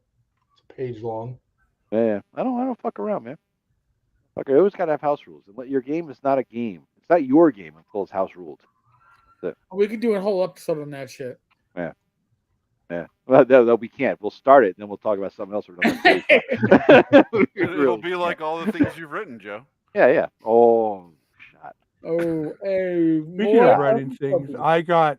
Speaker 5: it's a page long.
Speaker 2: Yeah, I don't fuck around, man. Fuck, I always gotta have house rules. And your game is not a game. It's not your game until it's house ruled.
Speaker 1: we could do a whole episode on that shit.
Speaker 2: Yeah. Well, no, we can't. We'll start it, and then we'll talk about something else. For another 45. We
Speaker 6: It'll
Speaker 2: really
Speaker 6: be like all the things you've written, Joe.
Speaker 2: can't. Yeah. Oh, shot.
Speaker 1: Oh, hey,
Speaker 3: Speaking
Speaker 1: more
Speaker 3: of writing things,
Speaker 1: trouble.
Speaker 3: I got,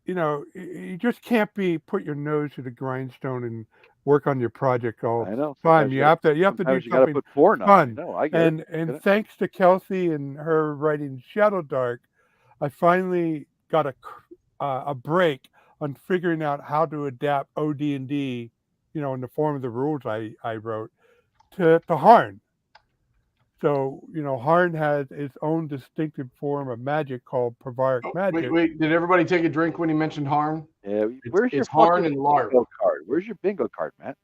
Speaker 3: you just can't put your nose to the grindstone and work on your project all
Speaker 2: I know.
Speaker 3: the time.
Speaker 2: Sometimes
Speaker 3: You have to do
Speaker 2: sometimes you gotta
Speaker 3: something
Speaker 2: put porn on.
Speaker 3: fun.
Speaker 2: No, I get it.
Speaker 3: And
Speaker 2: Get it.
Speaker 3: thanks to Kelsey and her writing Shadow Dark, I finally got a break on figuring out how to adapt OD&D, in the form of the rules I wrote to Harn. So, Harn has its own distinctive form of magic called Provaric magic.
Speaker 5: Wait. Did everybody take a drink when he mentioned Harn?
Speaker 2: Yeah. Where's your
Speaker 5: It's Harn
Speaker 2: fucking
Speaker 5: and Larp.
Speaker 2: bingo card? Where's your bingo card, Matt?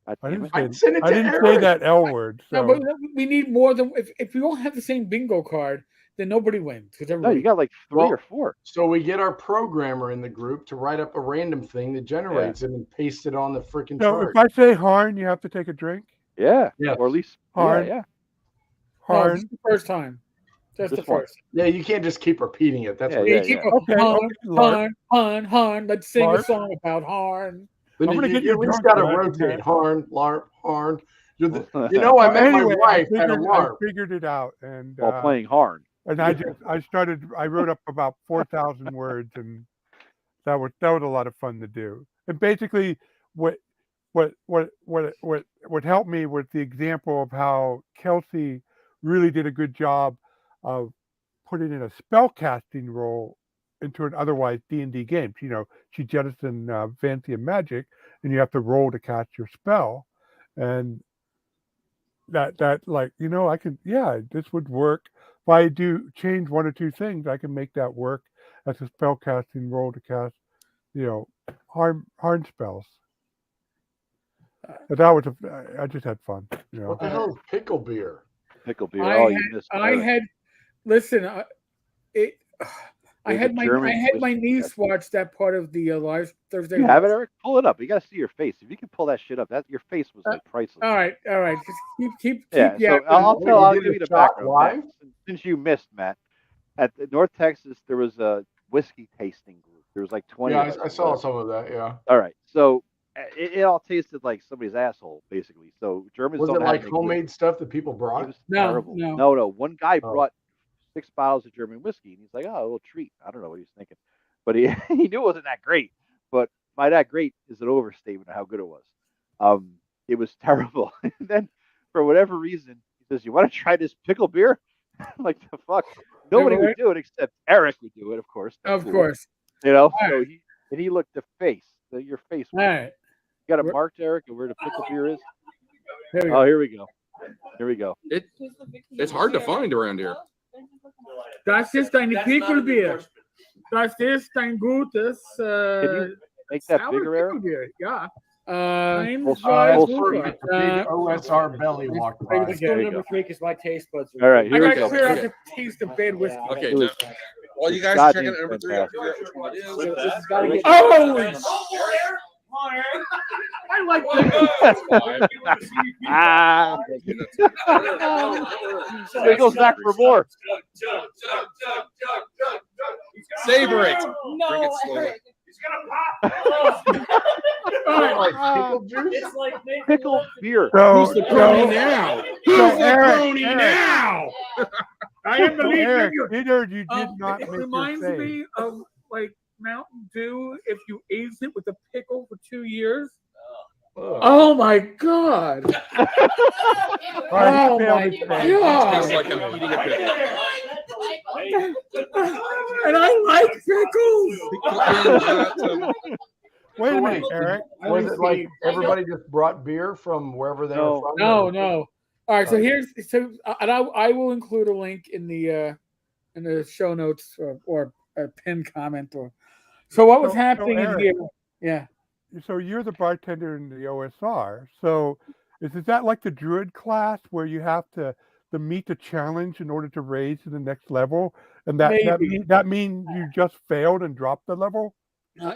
Speaker 2: God
Speaker 3: I
Speaker 2: damn
Speaker 3: didn't
Speaker 2: it.
Speaker 3: say,
Speaker 5: sent it
Speaker 3: I
Speaker 5: to
Speaker 3: didn't say
Speaker 5: Eric.
Speaker 3: that L word. So.
Speaker 1: No, but we need more than if we all have the same bingo card, then nobody wins.
Speaker 2: No, you got like 3
Speaker 5: Well,
Speaker 2: or 4.
Speaker 5: So we get our programmer in the group to write up a random thing that generates it and paste it on the freaking
Speaker 3: So
Speaker 5: chart.
Speaker 3: if I say Harn, you have to take a drink?
Speaker 2: Yeah.
Speaker 5: Yes.
Speaker 2: Or at least
Speaker 3: Harn.
Speaker 2: Yeah.
Speaker 1: No,
Speaker 3: Harn.
Speaker 1: just the first time. Just
Speaker 2: This
Speaker 1: the
Speaker 2: one.
Speaker 1: first.
Speaker 5: Yeah, you can't just keep repeating it. That's
Speaker 2: Yeah,
Speaker 5: what
Speaker 1: Yeah,
Speaker 2: yeah,
Speaker 1: you keep
Speaker 2: yeah.
Speaker 1: going,
Speaker 3: Okay, Larp.
Speaker 1: Harn. Let's sing a
Speaker 3: Larp.
Speaker 1: song about Harn.
Speaker 5: Then
Speaker 3: I'm gonna get
Speaker 5: you
Speaker 3: you
Speaker 5: at least
Speaker 3: drunk,
Speaker 5: got to
Speaker 3: Brad,
Speaker 5: rotate.
Speaker 3: okay.
Speaker 5: Harn, Larp, Harn. I met
Speaker 3: Anyway,
Speaker 5: my wife at a
Speaker 3: I
Speaker 5: Larp.
Speaker 3: figured it out, and
Speaker 2: While playing Harn.
Speaker 3: and I wrote up about 4,000 words, and that was a lot of fun to do. And basically, what helped me was the example of how Kelsey really did a good job of putting in a spell casting role into an otherwise D&D game. She jettisoned Fancy and Magic, and you have to roll to cast your spell, and that I can, this would work. If I do change one or two things, I can make that work as a spell casting roll to cast, harm spells. But that was I just had fun.
Speaker 5: What the hell is pickle beer?
Speaker 2: Pickle beer.
Speaker 1: I
Speaker 2: Oh,
Speaker 1: had-
Speaker 2: you missed
Speaker 1: I
Speaker 2: Eric.
Speaker 1: had listen. I
Speaker 2: There's
Speaker 1: had
Speaker 2: a
Speaker 1: my
Speaker 2: German
Speaker 1: niece
Speaker 2: whiskey.
Speaker 1: watch that part of the live Thursday.
Speaker 2: You have it,
Speaker 1: night.
Speaker 2: Eric? Pull it up. You got to see your face. If you can pull that shit up, your face was like priceless.
Speaker 1: All right. Just keep.
Speaker 2: Yeah.
Speaker 1: Yeah.
Speaker 2: So I'll
Speaker 5: did
Speaker 2: give
Speaker 5: a
Speaker 2: you the
Speaker 5: shot
Speaker 2: background.
Speaker 5: live?
Speaker 2: Matt, since you missed, Matt, at North Texas, there was a whiskey tasting group. There was like 20.
Speaker 5: Yeah,
Speaker 2: of us
Speaker 5: I saw
Speaker 2: there.
Speaker 5: some of that. Yeah.
Speaker 2: All right. So it all tasted like somebody's asshole, basically. So Germans
Speaker 5: Was
Speaker 2: don't
Speaker 5: it
Speaker 2: know how to
Speaker 5: like
Speaker 2: make
Speaker 5: homemade stuff that people
Speaker 2: whiskey.
Speaker 5: brought?
Speaker 2: It was
Speaker 1: No,
Speaker 2: terrible.
Speaker 1: no.
Speaker 2: No. One guy
Speaker 5: Oh.
Speaker 2: brought 6 bottles of German whiskey, and he's like, "Oh, a little treat." I don't know what he was thinking, but he he knew it wasn't that great. But by that great is an overstatement of how good it was. It was terrible. And then, for whatever reason, he says, "You want to try this pickle beer?" I'm like, the fuck? Nobody
Speaker 1: Never
Speaker 2: would do it except Eric would do it, of course.
Speaker 1: Of
Speaker 2: Cool.
Speaker 1: course.
Speaker 2: You know,
Speaker 1: All
Speaker 2: so
Speaker 1: right.
Speaker 2: he looked the face, your face.
Speaker 1: All right.
Speaker 2: You got it
Speaker 1: We're-
Speaker 2: marked, Eric, and where the pickle beer is?
Speaker 1: Here we go.
Speaker 2: Oh, here we go. Here we go.
Speaker 7: It's hard to find around here.
Speaker 1: Das ist eine Pickelbier. Das ist ein gutes
Speaker 2: Can you make that
Speaker 1: sour
Speaker 2: bigger, Eric?
Speaker 1: Pickelbier. Yeah.
Speaker 2: full
Speaker 5: Sorry, the big OSR belly walked by.
Speaker 1: Let's
Speaker 2: go
Speaker 1: go
Speaker 2: to
Speaker 1: number
Speaker 2: number
Speaker 1: 3 because my taste buds
Speaker 2: All right,
Speaker 1: I
Speaker 2: here we
Speaker 1: gotta
Speaker 2: go.
Speaker 1: clear out the taste of bad whiskey.
Speaker 7: Okay,
Speaker 2: It was-
Speaker 7: while you guys are
Speaker 2: goddamn
Speaker 7: checking number 3 out, figure out which one it is.
Speaker 1: This has gotta get- Holy shit! I like pickles.
Speaker 2: Ah, pickle sack for more.
Speaker 7: Savor it. Drink it slowly.
Speaker 5: Pickle juice?
Speaker 2: Pickle beer.
Speaker 3: So,
Speaker 7: Who's the crony now?
Speaker 3: so Eric,
Speaker 1: now? I am the
Speaker 3: so
Speaker 1: lead
Speaker 3: Eric,
Speaker 1: figure.
Speaker 3: either you did not
Speaker 1: It
Speaker 3: make
Speaker 1: reminds
Speaker 3: your save.
Speaker 1: me of like Mountain Dew if you aged it with a pickle for 2 years. Oh my god!
Speaker 3: All right,
Speaker 1: Oh
Speaker 3: he failed
Speaker 1: my
Speaker 3: his save.
Speaker 1: god!
Speaker 7: Tastes like I'm eating a pickle.
Speaker 1: And I like pickles.
Speaker 3: Wait a
Speaker 5: So
Speaker 3: minute,
Speaker 5: wait,
Speaker 3: Eric.
Speaker 5: Was it like everybody just brought beer from wherever they
Speaker 2: No.
Speaker 5: were from?
Speaker 1: No. All right, so and I will include a link in the show notes or a pinned comment or. So what was
Speaker 3: So
Speaker 1: happening in
Speaker 3: Eric-
Speaker 1: here? Yeah.
Speaker 3: So you're the bartender in the OSR. So is that like the Druid class where you have to meet the challenge in order to raise to the next level? And
Speaker 1: Maybe.
Speaker 3: that mean you just failed and dropped the level?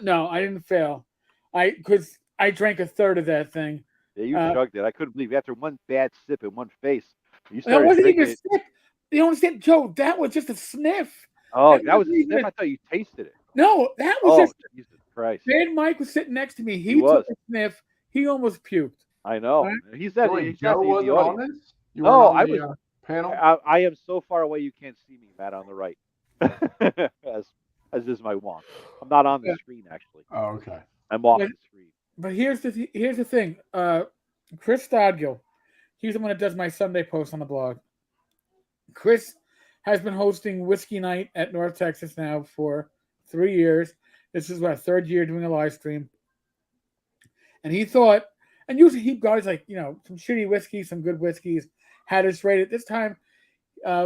Speaker 1: No, I didn't fail. Because I drank a third of that thing.
Speaker 2: Yeah, you chugged it. I couldn't believe after one bad sip in one face, you
Speaker 1: That
Speaker 2: started
Speaker 1: wasn't
Speaker 2: drinking
Speaker 1: even a
Speaker 2: it.
Speaker 1: sniff. You understand, Joe? That was just a sniff.
Speaker 2: Oh,
Speaker 1: that
Speaker 2: that was
Speaker 1: wasn't
Speaker 2: a sniff.
Speaker 1: even-
Speaker 2: I thought you tasted it.
Speaker 1: No, that was
Speaker 2: Oh,
Speaker 1: just.
Speaker 2: Jesus Christ.
Speaker 1: Bad Mike was sitting next to me. He
Speaker 2: was.
Speaker 1: took a sniff. He almost puked.
Speaker 2: I know.
Speaker 1: Right?
Speaker 2: He's at
Speaker 5: Wait,
Speaker 2: he's at
Speaker 5: Joe
Speaker 2: the
Speaker 5: wasn't on
Speaker 2: audience.
Speaker 5: this? You
Speaker 2: No,
Speaker 5: weren't on
Speaker 2: I
Speaker 5: the,
Speaker 2: was-
Speaker 5: panel?
Speaker 2: I am so far away you can't see me, Matt, on the right. as is my wont. I'm not on the screen actually.
Speaker 5: Oh, okay.
Speaker 2: I'm off
Speaker 1: But-
Speaker 2: the screen.
Speaker 1: But here's the thing. Chris Stodgill, he's the one that does my Sunday post on the blog. Chris has been hosting Whiskey Night at North Texas now for 3 years. This is our 3rd year doing a live stream. And he thought, and usually he guys like, some shitty whiskey, some good whiskeys, had us rated. This time,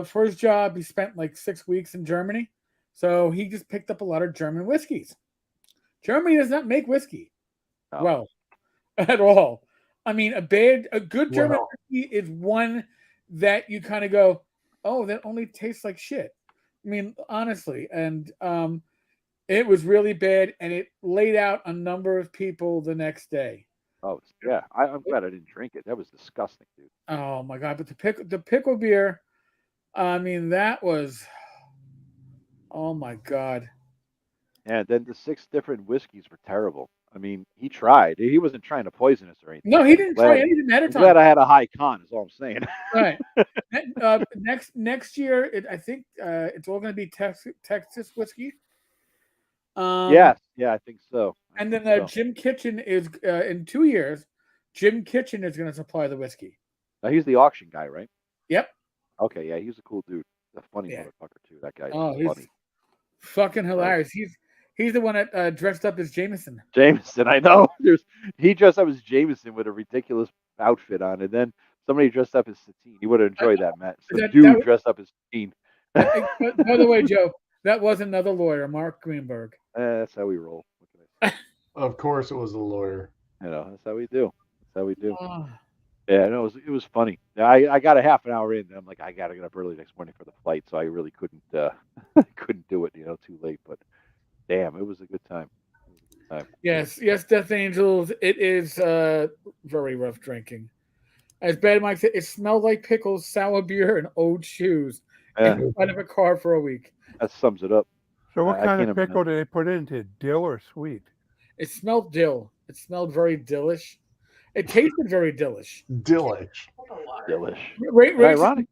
Speaker 1: for his job, he spent like 6 weeks in Germany. So he just picked up a lot of German whiskeys. Germany does not make whiskey
Speaker 2: No.
Speaker 1: well at all. I mean, a good German
Speaker 5: Well.
Speaker 1: whiskey is one that you kind of go, oh, that only tastes like shit. I mean, honestly, and it was really bad, and it laid out a number of people the next day.
Speaker 2: Oh yeah. I'm glad I didn't drink it. That was disgusting, dude.
Speaker 1: Oh my god! But the pickle beer, I mean, that was, oh my god.
Speaker 2: And then the 6 different whiskeys were terrible. I mean, he tried. He wasn't trying to poison us or anything.
Speaker 1: No, he didn't
Speaker 2: Glad-
Speaker 1: try anything ahead
Speaker 2: I'm
Speaker 1: of
Speaker 2: glad
Speaker 1: time.
Speaker 2: I had a high con. Is all I'm saying.
Speaker 1: Right. Next year, I think it's all going to be Texas whiskey.
Speaker 2: Yes. Yeah, I think so.
Speaker 1: And then
Speaker 2: So.
Speaker 1: Jim Kitchen is in 2 years. Jim Kitchen is going to supply the whiskey.
Speaker 2: Now he's the auction guy, right?
Speaker 1: Yep.
Speaker 2: Okay. Yeah, he's a cool dude. A funny
Speaker 1: Yeah.
Speaker 2: motherfucker too. That guy.
Speaker 1: Oh,
Speaker 2: is
Speaker 1: he's
Speaker 2: funny.
Speaker 1: fucking hilarious. He's the one that dressed up as Jameson.
Speaker 2: Jameson, I know. He dressed up as Jameson with a ridiculous outfit on, and then somebody dressed up as Satine. You would have enjoyed that, Matt. Some
Speaker 1: That
Speaker 2: dude
Speaker 1: was-
Speaker 2: dressed up as Satine.
Speaker 1: By the way, Joe, that was another lawyer, Mark Greenberg.
Speaker 2: That's how we roll. What can I say?
Speaker 5: Of course it was a lawyer.
Speaker 2: That's how we do. That's how we do.
Speaker 1: Oh,
Speaker 2: Yeah, no, it was funny. I got a half an hour in, and I'm like, I got to get up early next morning for the flight, so I really couldn't couldn't do it, too late. But damn, it was a good time.
Speaker 1: yes, Death Angels. It is very rough drinking. As Bad Mike said, it smelled like pickles, sour beer, and old shoes
Speaker 2: Yeah,
Speaker 1: in front of a car for a week.
Speaker 2: that sums it up.
Speaker 3: So what
Speaker 2: I
Speaker 3: kind of
Speaker 2: can't
Speaker 3: pickle did they put into it? Dill or sweet?
Speaker 1: It smelled dill. It smelled very dillish. It tasted very dillish.
Speaker 5: Dillish.
Speaker 2: Delish.
Speaker 1: Rach
Speaker 2: Ironic.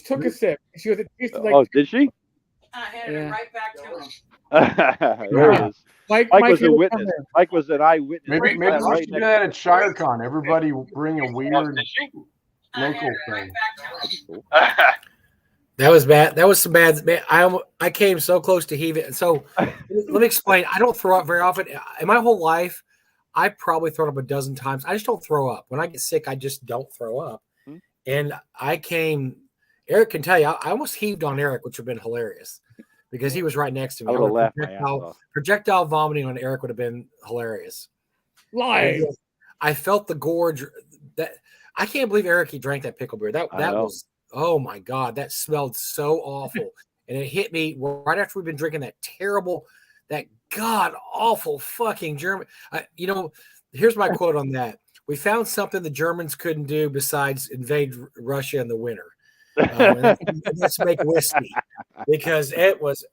Speaker 1: took a sip. She goes, it tasted like
Speaker 2: Oh, did she?
Speaker 8: I handed
Speaker 1: Yeah.
Speaker 8: it right back to him.
Speaker 2: There it is.
Speaker 1: Mike
Speaker 2: Mike was a
Speaker 1: you come
Speaker 2: witness.
Speaker 1: here.
Speaker 2: Mike was an eyewitness.
Speaker 5: Maybe
Speaker 2: He
Speaker 5: maybe
Speaker 2: sat
Speaker 5: we
Speaker 2: right
Speaker 5: should do
Speaker 2: next
Speaker 5: that
Speaker 2: to
Speaker 5: at ShireCon. Everybody bring a weird
Speaker 8: I
Speaker 5: local
Speaker 8: handed it
Speaker 5: thing.
Speaker 8: right back to him.
Speaker 2: him.
Speaker 9: That was bad. That was some bad. Man, I came so close to heaving. So let me explain. I don't throw up very often. In my whole life, I probably thrown up a dozen times. I just don't throw up. When I get sick, I just don't throw up.
Speaker 2: Hmm.
Speaker 9: And I came. Eric can tell you, I almost heaved on Eric, which would have been hilarious because he was right next to me.
Speaker 2: I would have laughed my ass
Speaker 9: projectile,
Speaker 2: off.
Speaker 9: projectile vomiting on Eric would have been hilarious.
Speaker 1: Live.
Speaker 9: I felt the gorge. That I can't believe Eric he drank that pickle beer. That
Speaker 2: know.
Speaker 9: was, oh my God, that smelled so awful. And it hit me right after we've been drinking that terrible, that god awful fucking German. Here's my quote on that. We found something the Germans couldn't do besides invade Russia in the winter. Let's make whiskey, because it was.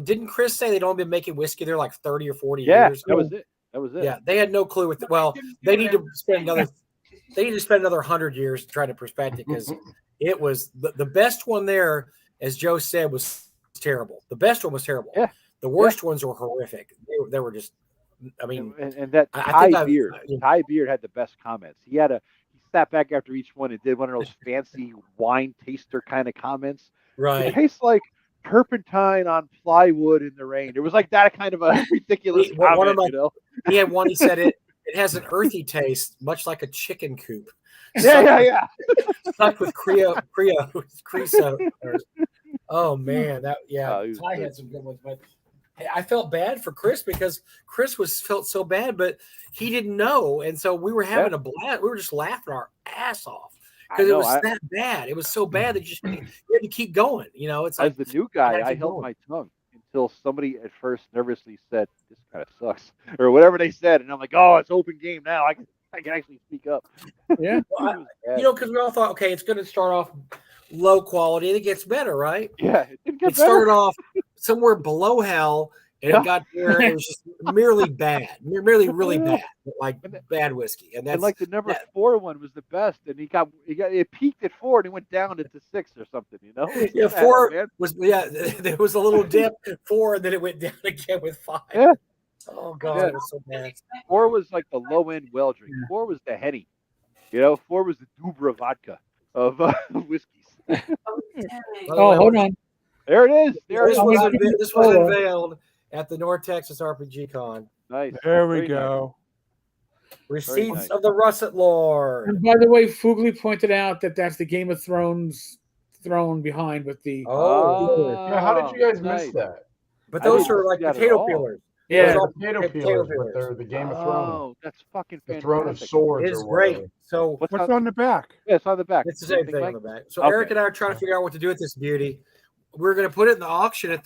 Speaker 9: Didn't Chris say they'd only been making whiskey there like 30 or 40 years?
Speaker 2: That was it. That was it.
Speaker 9: Yeah, they had no clue with it. Well, they need to spend another 100 years trying to perfect it, because it was the best one there, as Joe said, was terrible. The best one was terrible.
Speaker 2: Yeah.
Speaker 9: The worst ones were horrific. They were just, I mean,
Speaker 2: and that Ty Beard had the best comments. He sat back after each one and did one of those fancy wine taster kind of comments.
Speaker 9: Right.
Speaker 2: It tastes like turpentine on plywood in the rain. It was like that kind of a ridiculous comment,
Speaker 9: He had one. He said it has an earthy taste, much like a chicken coop.
Speaker 2: Yeah.
Speaker 9: Stuck with creosote. Oh man, Ty had some good ones, but I felt bad for Chris because Chris felt so bad, but he didn't know, and so we were having a blast. We were just laughing our ass off because it was that bad. It was so bad that you had to keep going. It's like,
Speaker 2: as the new guy, I held my tongue until somebody at first nervously said, "This kind of sucks," or whatever they said, and I'm like, "Oh, it's open game now. I can actually speak up."
Speaker 1: Yeah,
Speaker 9: because we all thought, okay, it's going to start off low quality and it gets better, right?
Speaker 2: Yeah,
Speaker 9: it started off somewhere below hell, and it got there. It was just merely bad, merely really bad, like bad whiskey. And that's
Speaker 2: like the number 4 one was the best, and it peaked at 4 and it went down into 6 or something.
Speaker 9: Yeah, 4 was there was a little dip 4, and then it went down again with 5.
Speaker 2: Yeah.
Speaker 9: Oh God, it was so bad.
Speaker 2: 4 was like the low end well drink. 4 was the Henny. 4 was the Dubra vodka of whiskeys.
Speaker 1: Hold on.
Speaker 2: There it is.
Speaker 9: This was unveiled at the North Texas RPG Con.
Speaker 2: Nice.
Speaker 3: There we go.
Speaker 2: Nice.
Speaker 9: Receipts of the Russet Lord.
Speaker 1: And by the way, Fugly pointed out that that's the Game of Thrones throne behind with the.
Speaker 5: Yeah, how did you guys miss that?
Speaker 9: But those are like potato peelers.
Speaker 1: Yeah,
Speaker 5: potato peelers, but they're the Game of Thrones.
Speaker 2: Oh, that's fucking fantastic.
Speaker 5: The Throne of Swords.
Speaker 9: It's great. So
Speaker 3: what's on the back?
Speaker 2: Yeah, it's on the back.
Speaker 9: It's the same thing on the back. So Eric and I are trying to figure out what to do with this beauty. We're going to put it in the auction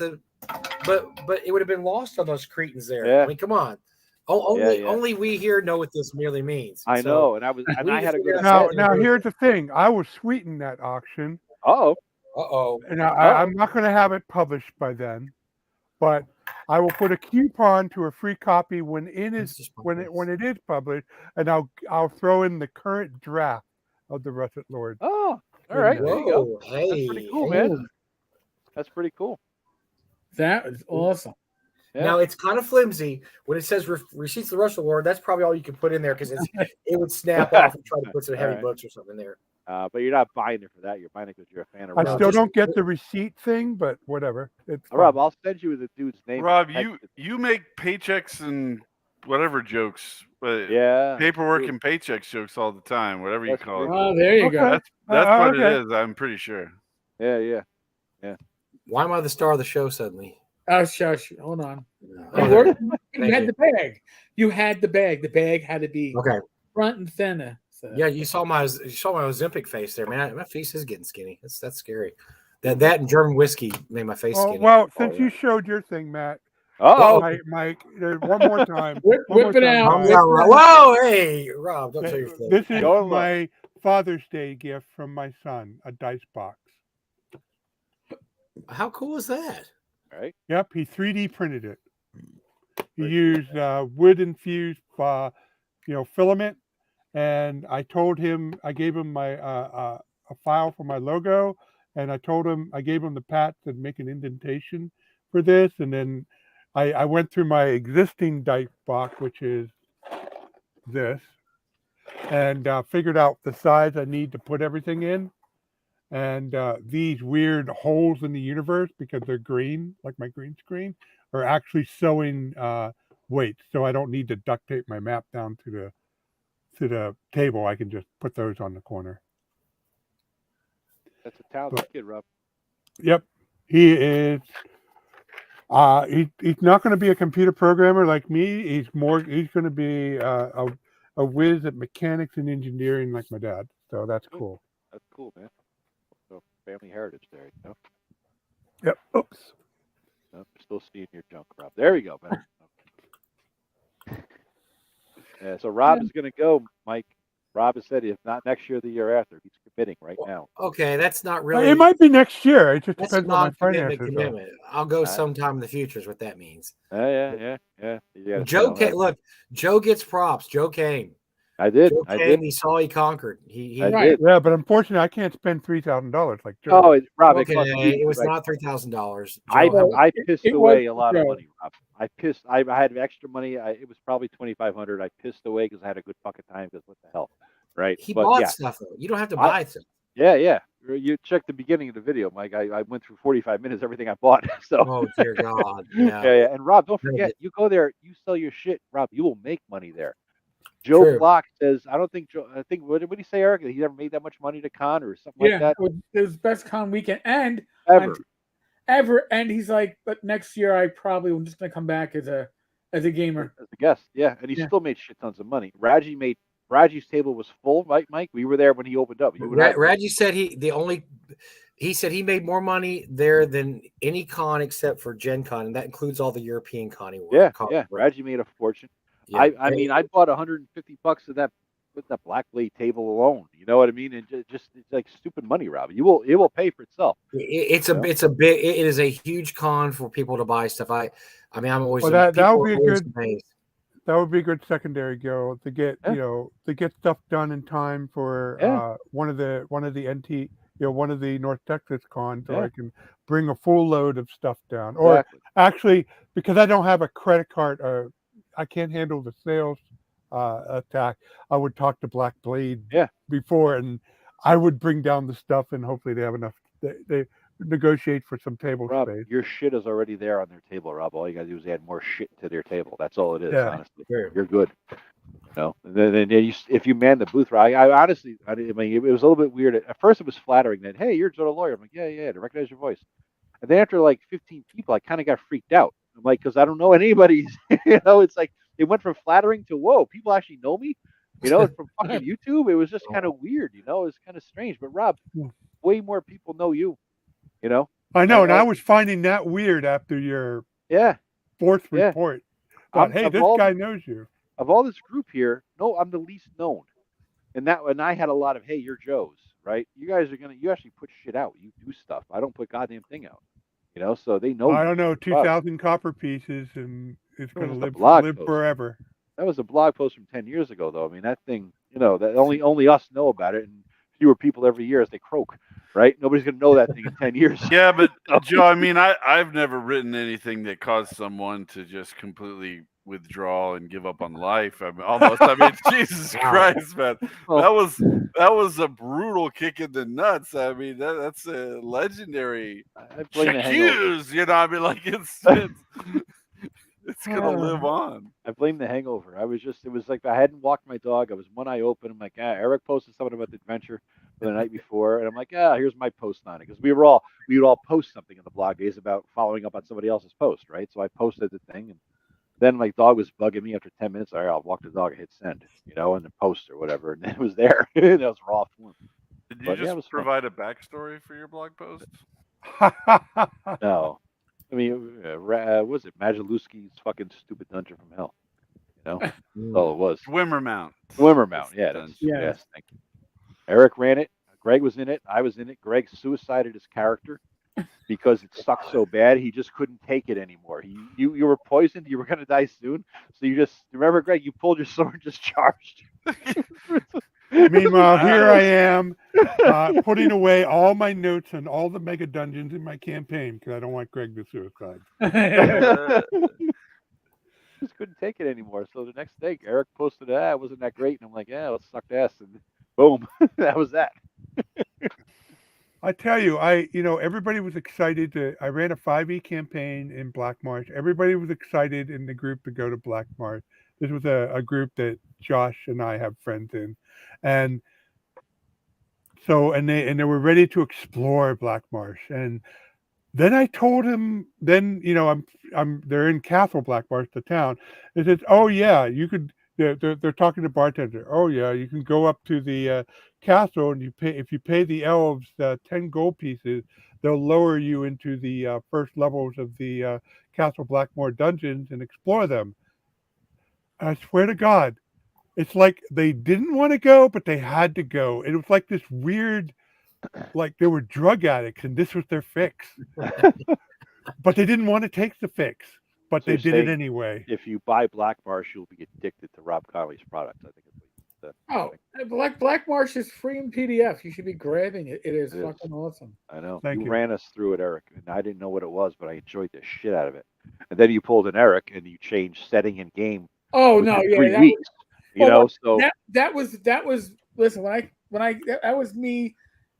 Speaker 9: but it would have been lost on those cretins there.
Speaker 2: Yeah.
Speaker 9: I mean, come on. Only we here know what this merely means.
Speaker 2: I know, and I had a good.
Speaker 3: Now here's the thing. I will sweeten that auction. And I'm not going to have it published by then, but I will put a coupon to a free copy when it is published, and I'll throw in the current draft of the Russet Lord.
Speaker 2: Oh, all right. There you go.
Speaker 9: Hey,
Speaker 2: that's pretty cool, man. That's pretty cool.
Speaker 1: That is awesome.
Speaker 2: Yeah.
Speaker 9: Now it's kind of flimsy when it says receipts of the Russet Lord. That's probably all you can put in there because it would snap off and try to put some heavy books or something there.
Speaker 2: But you're not buying it for that. You're buying it because you're a fan of.
Speaker 3: I still don't get the receipt thing, but whatever.
Speaker 2: Rob, I'll send you the dude's name.
Speaker 6: Rob, you make paychecks and whatever jokes, paperwork and paychecks jokes all the time, whatever you call it.
Speaker 1: Oh, there you go.
Speaker 6: That's what it is. I'm pretty sure.
Speaker 2: Yeah.
Speaker 9: Why am I the star of the show suddenly?
Speaker 1: Oh, shush. Hold on. You had the bag. You had the bag. The bag had to be front and center. So.
Speaker 9: Yeah, you saw my Ozempic face there, man. My face is getting skinny. That's scary. That and German whiskey made my face skinny.
Speaker 3: Well, since you showed your thing, Matt. Mike, one more time.
Speaker 1: Whip it out.
Speaker 9: Whoa, hey, Rob, don't show your thing.
Speaker 3: This is my Father's Day gift from my son, a dice box.
Speaker 9: How cool is that?
Speaker 2: Right.
Speaker 3: Yep, he 3D printed it. He used wood infused, filament, and I gave him my a file for my logo, and I gave him the pat to make an indentation for this, and then I went through my existing dice box, which is this, and figured out the size I need to put everything in. and these weird holes in the universe, because they're green, like my green screen, are actually showing weight. So I don't need to duct tape my map down to the table. I can just put those on the corner.
Speaker 2: That's a talented kid, Rob.
Speaker 3: Yep, he is. He's not going to be a computer programmer like me. He's going to be a whiz at mechanics and engineering like my dad. So that's cool.
Speaker 2: That's cool, man. So family heritage there, you know.
Speaker 3: Yep. Oops.
Speaker 2: No, I'm still seeing your junk, Rob. There we go, man. Yeah, so Rob is going to go, Mike. Rob has said if not next year, the year after. He's committing right now.
Speaker 9: Okay, that's not really.
Speaker 3: It might be next year. It just
Speaker 9: That's
Speaker 3: depends on my finances.
Speaker 9: commitment. I'll go sometime in the future. Is what that means.
Speaker 2: Yeah.
Speaker 9: Joe came. Look, Joe gets props. Joe came.
Speaker 2: I did.
Speaker 9: Joe
Speaker 2: I
Speaker 9: came.
Speaker 2: did.
Speaker 9: He saw. He conquered. He
Speaker 2: I
Speaker 1: Right.
Speaker 2: did.
Speaker 3: Yeah, but unfortunately, I can't spend $3,000 like Joe.
Speaker 2: Oh, Rob,
Speaker 9: Okay,
Speaker 2: it cost me.
Speaker 9: it was not $3,000.
Speaker 2: I pissed
Speaker 1: it
Speaker 2: away
Speaker 1: was
Speaker 2: a lot of
Speaker 1: Joe.
Speaker 2: money, Rob. I had extra money. It was probably $2,500. I pissed away because I had a good fucking time. Because what the hell, right?
Speaker 9: He
Speaker 2: But
Speaker 9: bought
Speaker 2: yeah,
Speaker 9: stuff though. You don't have to buy stuff.
Speaker 2: yeah. You check the beginning of the video, Mike. I went through 45 minutes everything I bought. So.
Speaker 9: Oh dear God. Yeah.
Speaker 2: Yeah. And Rob, don't forget, you go there, you sell your shit, Rob. You will make money there. Joe
Speaker 9: True.
Speaker 2: Block says, I don't think Joe. I think what did he say, Eric? He never made that much money to con or something like that.
Speaker 1: It was best con weekend and
Speaker 2: Ever.
Speaker 1: And he's like, but next year I probably am just gonna come back as a gamer.
Speaker 2: As a guest, yeah, and he still made shit tons of money. Raji's table was full, right, Mike? We were there when he opened up.
Speaker 9: Raji said he said he made more money there than any con except for Gen Con, and that includes all the European con.
Speaker 2: Yeah. Raji made a fortune. Yeah. I mean, I bought $150 of that with that Black Blade table alone. You know what I mean? And just it's like stupid money, Rob. It will pay for itself.
Speaker 9: It is a huge con for people to buy stuff. I'm always
Speaker 3: that would be a good secondary goal to get to get stuff done in time for one of the NT one of the North Texas cons, so I can bring a full load of stuff down. Or actually, because I don't have a credit card, I can't handle the sales attack. I would talk to Black Blade before, and I would bring down the stuff, and hopefully they have enough. They negotiate for some table
Speaker 2: Rob,
Speaker 3: space.
Speaker 2: your shit is already there on their table, Rob. All you gotta do is add more shit to their table. That's all it is, honestly. You're good. And then if you man the booth, right? I honestly, it was a little bit weird. At first, it was flattering that, hey, you're Joe the lawyer. I'm like, yeah, to recognize your voice. And then after like 15 people, I kind of got freaked out. I'm like, because I don't know anybody. It's like it went from flattering to whoa, people actually know me. From fucking YouTube, it was just kind of weird. It was kind of strange. But Rob, way more people know you.
Speaker 3: I know, and I was finding that weird after your fourth report. But hey, this guy knows you.
Speaker 2: Of all this group here, no, I'm the least known. And I had a lot of, hey, you're Joe's, right? You guys you actually put shit out. You do stuff. I don't put goddamn thing out. So they know.
Speaker 3: I don't know, 2,000 copper pieces, and it's going to live forever.
Speaker 2: That was a blog post from 10 years ago, though. I mean, that thing, that only us know about it, and fewer people every year as they croak, right? Nobody's going to know that thing in 10 years.
Speaker 6: Yeah, but Joe, I mean, I've never written anything that caused someone to just completely withdraw and give up on life. Jesus Christ, man. That was a brutal kick in the nuts. I mean, that's a legendary accuse, it's gonna live on.
Speaker 2: I blame the hangover. It was like I hadn't walked my dog. I was one eye open. I'm like, Eric posted something about the adventure the night before, and I'm like, here's my post on it, because we would all post something in the blog days about following up on somebody else's post, right? So I posted the thing, and then my dog was bugging me after 10 minutes. All right, I'll walk the dog and hit send, and then post or whatever, and it was there. That was raw form.
Speaker 6: Did you just provide a backstory for your blog post?
Speaker 2: No. I mean, was it Majalewski's fucking stupid dungeon from hell? That's all it was.
Speaker 6: Swimmermount.
Speaker 2: Yeah. Yes, thank you. Eric ran it. Greg was in it. I was in it. Greg suicided his character because it sucked so bad. He just couldn't take it anymore. You were poisoned. You were going to die soon. So you just remember, Greg, you pulled your sword and just charged.
Speaker 3: Meanwhile, here I am putting away all my notes and all the mega dungeons in my campaign because I don't want Greg to suicide.
Speaker 2: Just couldn't take it anymore. So the next day, Eric posted, it wasn't that great. And I'm like, it sucked ass. And boom, that was that.
Speaker 3: I tell you, everybody was excited I ran a 5e campaign in Black Marsh. Everybody was excited in the group to go to Black Marsh. This was a group that Josh and I have friends in, and so they were ready to explore Black Marsh. And then I told him, they're in Castle Black Marsh, the town. They said, oh yeah, you could. They're talking to bartender. Oh yeah, you can go up to the castle, and if you pay the elves 10 gold pieces, they'll lower you into the first levels of the Castle Blackmore dungeons and explore them. I swear to God, it's like they didn't want to go, but they had to go. It was like this weird, like they were drug addicts, and this was their fix. But they didn't want to take the fix, but
Speaker 2: So
Speaker 3: they
Speaker 2: you're
Speaker 3: did it
Speaker 2: saying
Speaker 3: anyway.
Speaker 2: If you buy Black Marsh, you'll be addicted to Rob Connolly's product. I think it's
Speaker 1: Black Marsh is free in PDF. You should be grabbing it. It is
Speaker 2: It is.
Speaker 1: fucking awesome.
Speaker 2: I know.
Speaker 3: Thank
Speaker 2: You
Speaker 3: you.
Speaker 2: ran us through it, Eric, and I didn't know what it was, but I enjoyed the shit out of it. And then you pulled an Eric, and you changed setting and game.
Speaker 1: Oh
Speaker 2: within
Speaker 1: no, yeah,
Speaker 2: 3
Speaker 1: that
Speaker 2: weeks.
Speaker 1: was,
Speaker 2: So
Speaker 1: that was listen, that was me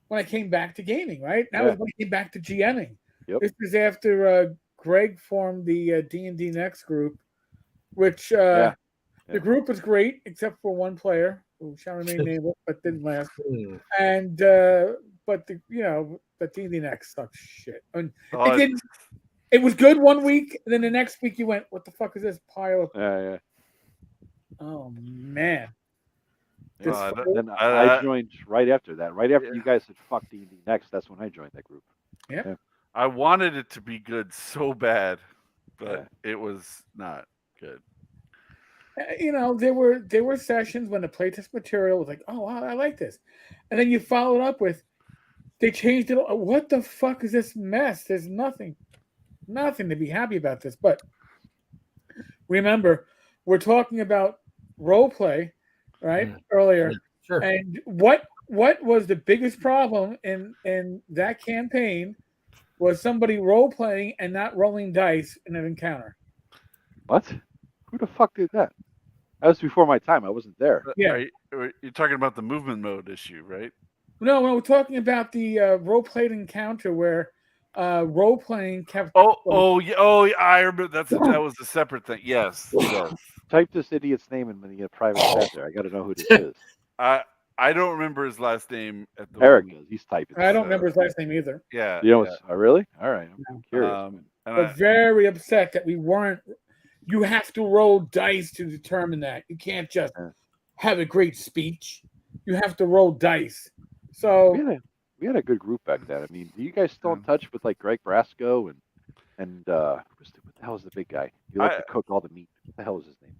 Speaker 1: when I came back to gaming, right? That was when I came back to GMing.
Speaker 2: Yep.
Speaker 1: This was after Greg formed the D&D Next group, which the group was great except for one player who shall remain nameless but didn't last. And but the D&D Next sucks shit. I mean, it didn't. It was good one week, and then the next week you went, "What the fuck is this pile of?" Oh man.
Speaker 2: Then I joined right after that. Right after you guys had fucked D&D Next, that's when I joined that group.
Speaker 1: Yeah.
Speaker 6: I wanted it to be good so bad, but it was not good.
Speaker 1: There were sessions when the playtest material was like, "Oh wow, I like this," and then you followed up with, "They changed it. What the fuck is this mess? There's nothing to be happy about this." But remember, we're talking about role play, right? Earlier,
Speaker 9: Sure.
Speaker 1: and what was the biggest problem in that campaign was somebody role playing and not rolling dice in an encounter.
Speaker 2: What? Who the fuck did that? That was before my time. I wasn't there.
Speaker 1: Yeah.
Speaker 6: You're talking about the movement mode issue, right?
Speaker 1: No, we're talking about the role played encounter where role playing kept.
Speaker 6: Oh, yeah. I remember that was a separate thing. Yes.
Speaker 2: Type this idiot's name in the private chat there. I got to know who this is.
Speaker 6: I don't remember his last name at the
Speaker 2: Eric
Speaker 6: moment.
Speaker 2: does. He's typing.
Speaker 1: I don't remember his last name either.
Speaker 6: Yeah.
Speaker 2: Oh, really? All right. I'm curious.
Speaker 1: But very upset that we weren't. You have to roll dice to determine that. You can't just have a great speech. You have to roll dice. So
Speaker 2: we had a good group back then. I mean, are you guys still in touch with like Greg Brasco and what the hell was the big guy? He liked to cook all the meat. What the hell was his name?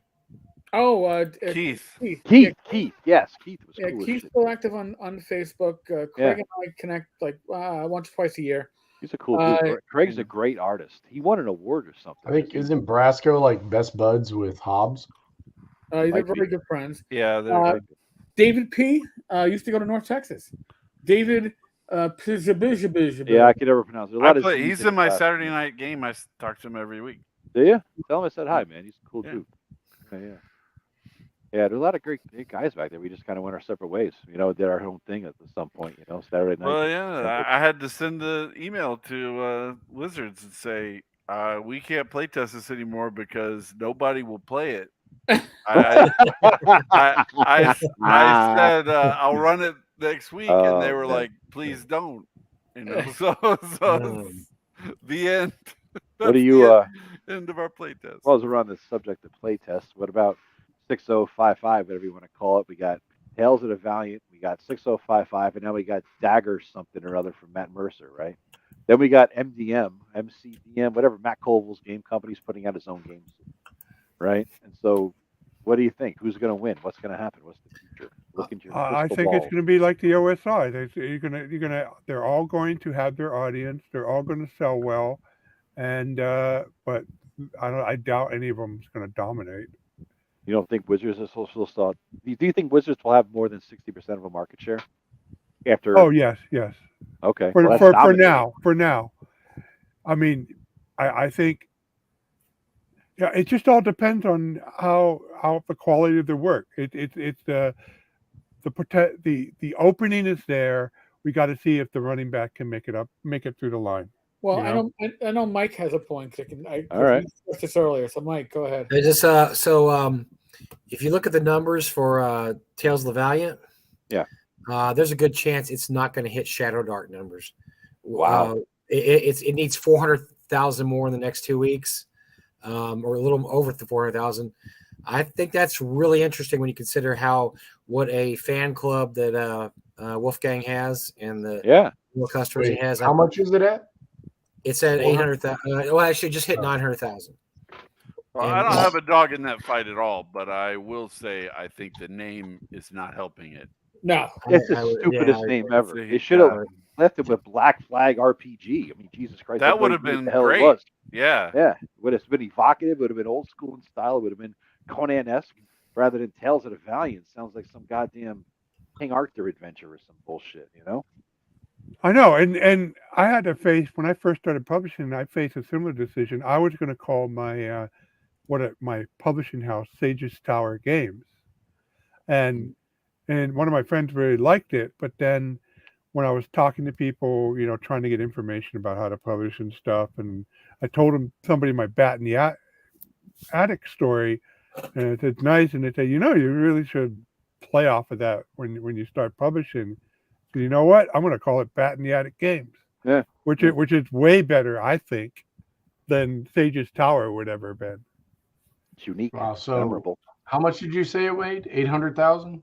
Speaker 1: Oh,
Speaker 6: Keith.
Speaker 2: Keith. Yes, Keith was cool.
Speaker 1: Yeah, Keith's still active on Facebook. Craig and I connect like once or twice a year.
Speaker 2: He's a cool dude. Craig's a great artist. He won an award or something.
Speaker 5: I think isn't Brasco like best buds with Hobbs?
Speaker 1: They're very good friends.
Speaker 6: Yeah.
Speaker 1: David P. Used to go to North Texas. David.
Speaker 2: Yeah, I can never pronounce it.
Speaker 6: He's in my Saturday night game. I talk to him every week.
Speaker 2: Do you? Tell him I said hi, man. He's a cool dude. Yeah, there's a lot of great guys back there. We just kind of went our separate ways. Did our own thing at some point. Saturday night.
Speaker 6: Well, yeah, I had to send an email to Wizards and say we can't play test this anymore because nobody will play it. I said I'll run it next week, and they were like, "Please don't." So the end.
Speaker 2: What do you?
Speaker 6: End of our play test.
Speaker 2: Well, as we're on the subject of play tests, what about 6055, whatever you want to call it? We got Tales of the Valiant, we got 6055, and now we got Dagger something or other from Matt Mercer, right? Then we got MCDM, whatever Matt Colville's game company's putting out his own games, right? And so, what do you think? Who's going to win? What's going to happen? What's the future? Look into your
Speaker 3: I think it's going to be like the OSI. They're all going to have their audience. They're all going to sell well, and but I doubt any of them is going to dominate.
Speaker 2: You don't think Wizards will start? Do you think Wizards will have more than 60% of a market share after?
Speaker 3: Oh yes.
Speaker 2: Okay.
Speaker 3: For now. I mean, I think. Yeah, it just all depends on how the quality of the work. It's the opening is there. we got to see if the running back can make it through the line.
Speaker 1: Well,
Speaker 3: You know?
Speaker 1: I know Mike has a point.
Speaker 2: All right.
Speaker 1: We discussed this earlier. So Mike, go ahead.
Speaker 9: If you look at the numbers for Tales of the Valiant,
Speaker 2: Yeah.
Speaker 9: There's a good chance it's not going to hit Shadow Dark numbers.
Speaker 2: Wow.
Speaker 9: It needs 400,000 more in the next 2 weeks, or a little over the 400,000. I think that's really interesting when you consider what a fan club that Wolfgang has and the customers he has.
Speaker 5: How much is it at?
Speaker 9: It's at 800,000. Well, actually, just hit 900,000.
Speaker 6: Well, I don't have a dog in that fight at all, but I will say I think the name is not helping it.
Speaker 1: No,
Speaker 2: it's the stupidest name ever. They should have left it with Black Flag RPG. I mean, Jesus Christ,
Speaker 6: that would have been great.
Speaker 2: It was.
Speaker 6: Yeah,
Speaker 2: it would have been evocative. It would have been old school in style. It would have been Conan-esque rather than Tales of the Valiant. Sounds like some goddamn King Arthur adventure or some bullshit, you know?
Speaker 3: I know, and I had to face when I first started publishing. I faced a similar decision. I was going to call my my publishing house Sage's Tower Games, and one of my friends really liked it. But then when I was talking to people, you know, trying to get information about how to publish and stuff, and I told them somebody my Bat in the Attic story, and I said nice, and they said, you know, you really should play off of that when you start publishing. So you know what? I'm going to call it Bat in the Attic Games.
Speaker 2: Yeah.
Speaker 3: Which is way better, I think, than Sage's Tower would ever have been.
Speaker 2: It's unique.
Speaker 5: Wow. So
Speaker 2: memorable.
Speaker 5: How much did you say it weighed? 800,000.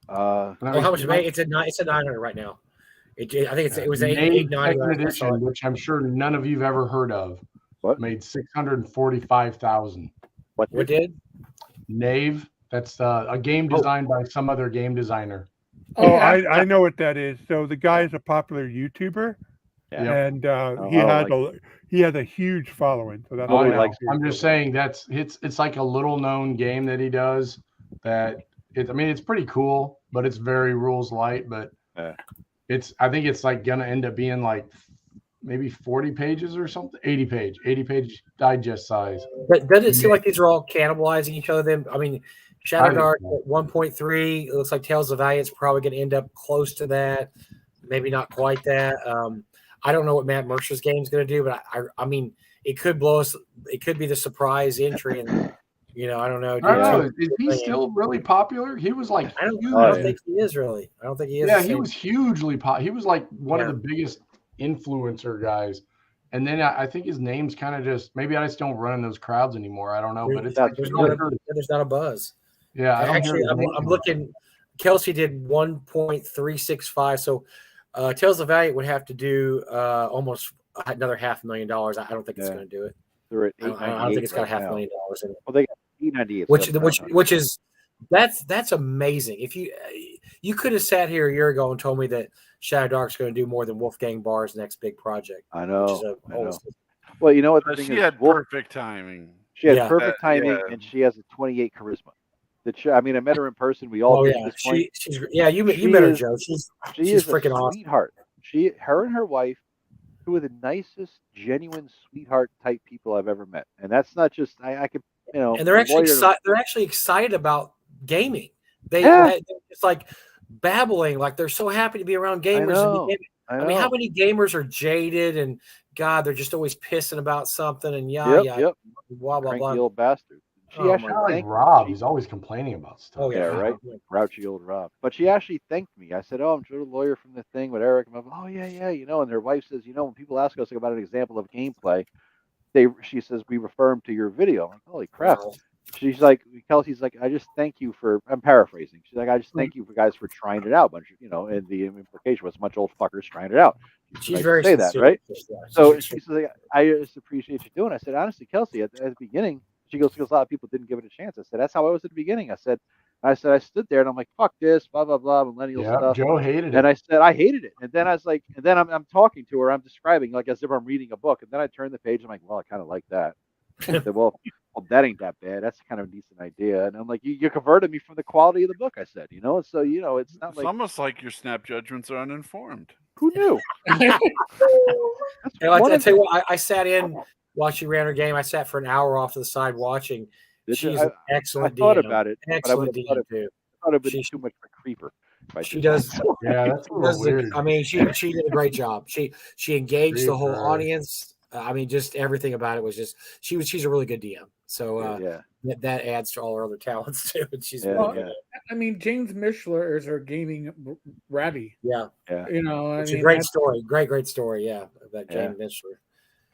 Speaker 9: How much it made? It's at 900 right now. I think it was 890
Speaker 5: edition, which I'm sure none of you've ever heard of.
Speaker 2: What
Speaker 5: made 645,000?
Speaker 9: What did?
Speaker 5: Knave. That's a game designed by some other game designer.
Speaker 3: Oh, I know what that is. So the guy is a popular YouTuber, and he has a huge following. So that's
Speaker 5: I'm just saying it's like a little known game that he does. It's pretty cool, but it's very rules light. But I think it's like gonna end up being like maybe 40 pages or something, 80 page digest size.
Speaker 9: But doesn't it seem like these are all cannibalizing each other? Then I mean, Shadow Dark at 1.3. It looks like Tales of Valiant's probably going to end up close to that, maybe not quite that. I don't know what Matt Mercer's game is going to do, but I mean, it could blow us. It could be the surprise entry, and you know, I don't know.
Speaker 5: I don't know. Is he still really popular? He was like,
Speaker 9: I don't think he is really. I don't think he is.
Speaker 5: Yeah, he was hugely popular. He was like one of the biggest influencer guys. And then I think his name's kind of just maybe I just don't run in those crowds anymore. I don't know, but
Speaker 9: there's not a buzz.
Speaker 5: Yeah,
Speaker 9: actually, I'm looking. Kelsey did 1.365. So Tales of Valiant would have to do almost another $500,000. I don't think it's going to do it.
Speaker 2: They're at
Speaker 9: I don't think it's got $500,000 in it.
Speaker 2: Well, they got $898.
Speaker 9: Which is that's amazing. If you could have sat here a year ago and told me that Shadow Dark's going to do more than Wolfgang Barr's next big project.
Speaker 2: I know. Well, you know what?
Speaker 6: She had perfect timing.
Speaker 2: She had perfect timing, and she has a 28 charisma. I mean, I met her in person. We all.
Speaker 9: She's you met her, Joe. She's freaking awesome.
Speaker 2: Sweetheart. Her and her wife, two of the nicest, genuine sweetheart type people I've ever met, and that's not just I could
Speaker 9: And they're actually excited about gaming. It's like babbling, like they're so happy to be around gamers. I mean, how many gamers are jaded and God, they're just always pissing about something and blah blah blah.
Speaker 2: Old bastard. She actually
Speaker 5: like Rob. He's always complaining about stuff.
Speaker 2: Oh yeah, right. Grouchy old Rob. But she actually thanked me. I said, "Oh, I'm Joe the lawyer from the thing with Eric." And I'm like, "Oh yeah, you know." And their wife says, "You know, when people ask us about an example of gameplay, she says we refer them to your video." I'm like, "Holy crap!" She's like, Kelsey's like, "I just thank you for." I'm paraphrasing. She's like, "I just thank you for guys for trying it out." But and the implication was, "Much old fuckers trying it out."
Speaker 9: She's very
Speaker 2: say that, right? So she says, like, "I just appreciate you doing." I said, "Honestly, Kelsey, at the beginning." She goes, "A lot of people didn't give it a chance." I said, "That's how I was at the beginning." I said, I stood there and I'm like, "Fuck this, blah blah blah, millennial stuff."
Speaker 5: Joe hated it,
Speaker 2: and I said, "I hated it." And then I was like, and then I'm talking to her, I'm describing like as if I'm reading a book, and then I turn the page, I'm like, "Well, I kind of like that." I said, well, that ain't that bad. That's kind of a decent idea. And I'm like, you converted me from the quality of the book. I said, so it's not like
Speaker 6: almost like your snap judgments are uninformed.
Speaker 2: Who knew?
Speaker 9: I tell you what, I sat in while she ran her game. I sat for an hour off to the side watching. She's an excellent.
Speaker 2: I thought about it,
Speaker 9: excellent DM too.
Speaker 2: I thought it would be too much of a creeper.
Speaker 9: She does.
Speaker 5: Yeah, that's a
Speaker 9: She
Speaker 5: little
Speaker 9: does
Speaker 5: weird.
Speaker 9: I mean, she did a great job. She engaged
Speaker 5: Great
Speaker 9: the whole
Speaker 5: for her.
Speaker 9: audience. I mean, just everything about it was just she's a really good DM. So
Speaker 2: Yeah.
Speaker 9: that adds to all her other talents too. And she's
Speaker 2: Yeah,
Speaker 9: really
Speaker 2: yeah.
Speaker 1: I mean, James Mishler is her gaming Rabby.
Speaker 9: yeah.
Speaker 2: Yeah.
Speaker 1: You know, I
Speaker 9: It's
Speaker 1: mean,
Speaker 9: a great
Speaker 1: that's,
Speaker 9: story. Great story. Yeah, about
Speaker 2: Yeah.
Speaker 9: James Mishler.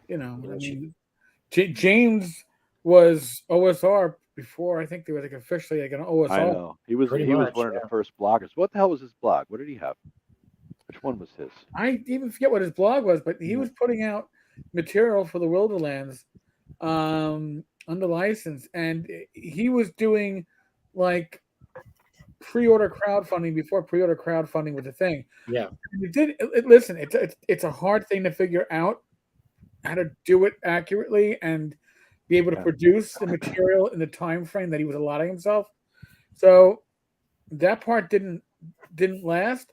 Speaker 1: you know,
Speaker 9: You
Speaker 1: I
Speaker 9: know, she-
Speaker 1: mean, James was OSR before I think there was like officially like an OSR.
Speaker 2: I know. He was
Speaker 9: Pretty
Speaker 2: one
Speaker 9: much,
Speaker 2: of the first bloggers. What the hell was his blog? What did he have? Which one was his?
Speaker 1: I even forget what his blog was, but he was putting out material for the Wilderlands under license, and he was doing like pre-order crowdfunding before pre-order crowdfunding was a thing.
Speaker 9: Yeah.
Speaker 1: Listen, it's a hard thing to figure out how to do it accurately and be able to produce the material in the time frame that he was allotting himself. So that part didn't last,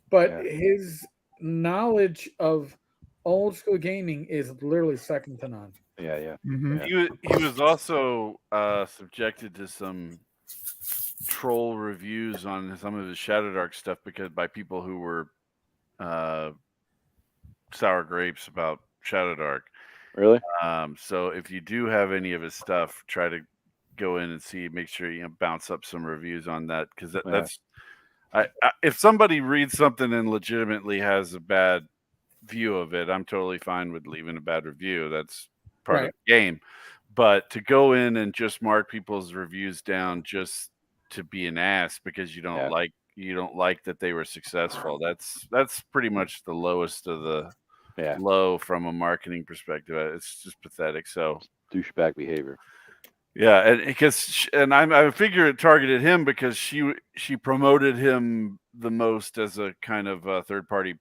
Speaker 1: but his knowledge of old school gaming is literally second to none.
Speaker 2: Yeah, yeah.
Speaker 3: Mhm.
Speaker 2: Yeah.
Speaker 6: He was also subjected to some troll reviews on some of his Shadow Dark stuff because by people who were sour grapes about Shadow Dark.
Speaker 2: Really?
Speaker 6: So if you do have any of his stuff, try to go in and see. Make sure you bounce up some reviews on that because that's. If somebody reads something and legitimately has a bad view of it, I'm totally fine with leaving a bad review. That's part of the game. But to go in and just mark people's reviews down just to be an ass because you don't like that they were successful, that's pretty much the lowest of the low from a marketing perspective. It's just pathetic. So
Speaker 2: douchebag behavior.
Speaker 6: Yeah, and I figure it targeted him because she promoted him the most as a kind of a third party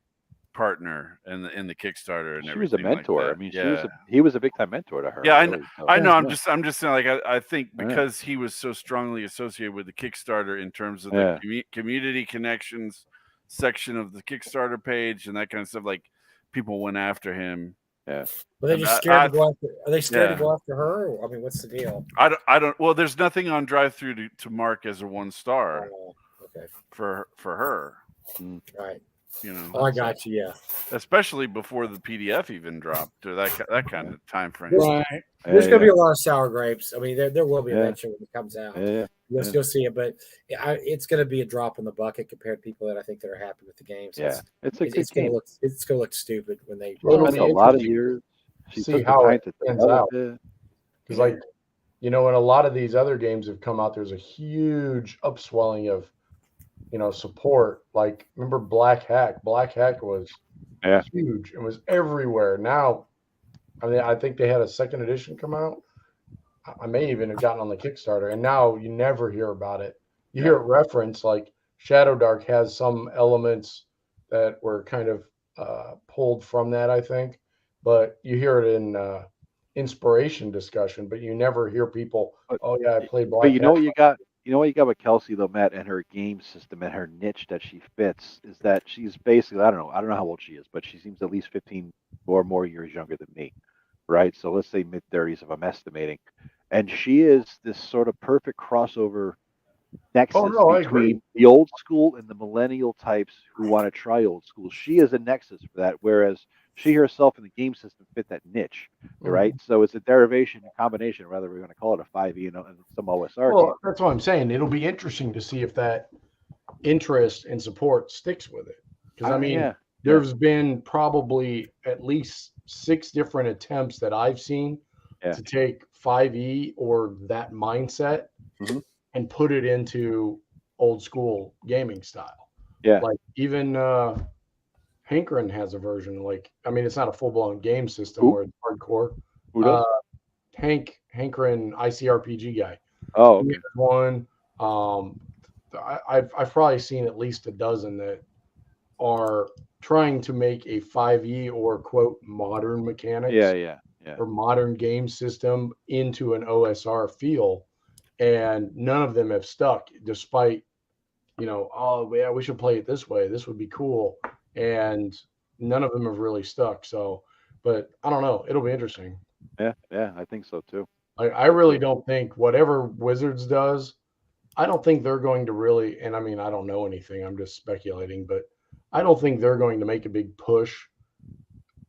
Speaker 6: partner in the Kickstarter and
Speaker 2: she
Speaker 6: everything.
Speaker 2: was a mentor.
Speaker 6: Like that.
Speaker 2: I mean, he was a big time mentor to her.
Speaker 6: Yeah,
Speaker 2: really.
Speaker 6: I know. I'm just saying, like, I think because he was so strongly associated with the Kickstarter in terms of the community connections section of the Kickstarter page and that kind of stuff, like people went after him.
Speaker 2: Yeah.
Speaker 9: Are they just scared to go after? Are they scared to go after her? Or, I mean, what's the deal?
Speaker 6: I don't. Well, there's nothing on drive-through to mark as a 1-star.
Speaker 9: Okay.
Speaker 6: For her.
Speaker 9: Right.
Speaker 6: You know.
Speaker 9: Oh, I got you. Yeah.
Speaker 6: Especially before the PDF even dropped, or that kind of time frame.
Speaker 1: Right.
Speaker 9: There's going to be a lot of sour grapes. I mean, there will be eventually when it comes out.
Speaker 2: Yeah.
Speaker 9: You'll see it, but it's going to be a drop in the bucket compared to people that I think that are happy with the game. So
Speaker 2: it's
Speaker 9: going to look stupid when they.
Speaker 5: Well,
Speaker 2: spent a lot of years. She
Speaker 5: see
Speaker 2: took
Speaker 5: how
Speaker 2: the time
Speaker 5: it
Speaker 2: to
Speaker 5: ends
Speaker 2: develop
Speaker 5: out.
Speaker 2: it.
Speaker 5: Because, like, you know, when a lot of these other games have come out, there's a huge upswelling of, you know, support. Like, remember Black Hack? Black Hack was huge. It was everywhere. Now, I mean, I think they had a second edition come out. I may even have gotten on the Kickstarter, and now you never hear about it. You hear it referenced, like Shadow Dark has some elements that were kind of pulled from that, I think, but you hear it in inspiration discussion, but you never hear people, oh yeah, I played Black
Speaker 2: But you know
Speaker 5: Hat.
Speaker 2: what you got? You know what you got with Kelsey though, Matt, and her game system and her niche that she fits is that she's basically I don't know how old she is, but she seems at least 15 or more years younger than me, right? So let's say mid 30s if I'm estimating, and she is this sort of perfect crossover nexus between the old school and the millennial types who want to try old school. She is a nexus for that, whereas she herself in the game system fit that niche, right? So it's a derivation and combination, whether we're going to call it a 5e and some OSR game.
Speaker 5: That's what I'm saying. It'll be interesting to see if that interest and support sticks with it. Because, I mean, there's been probably at least 6 different attempts that I've seen to take 5e or that mindset and put it into old school gaming style.
Speaker 2: Yeah.
Speaker 5: Like even Hankrin has a version. Like, I mean, it's not a full blown game system where it's hardcore.
Speaker 2: Who does?
Speaker 5: Hankrin ICRPG guy.
Speaker 2: Oh, okay.
Speaker 5: He has one. I've probably seen at least a dozen that are trying to make a 5e or quote modern mechanics. Or modern game system into an OSR feel. And none of them have stuck despite, you know, oh yeah, we should play it this way. This would be cool. And none of them have really stuck. So, but I don't know. It'll be interesting.
Speaker 2: Yeah, I think so too.
Speaker 5: I really don't think whatever Wizards does I don't think they're going to really, and I mean, I don't know anything. I'm just speculating, but I don't think they're going to make a big push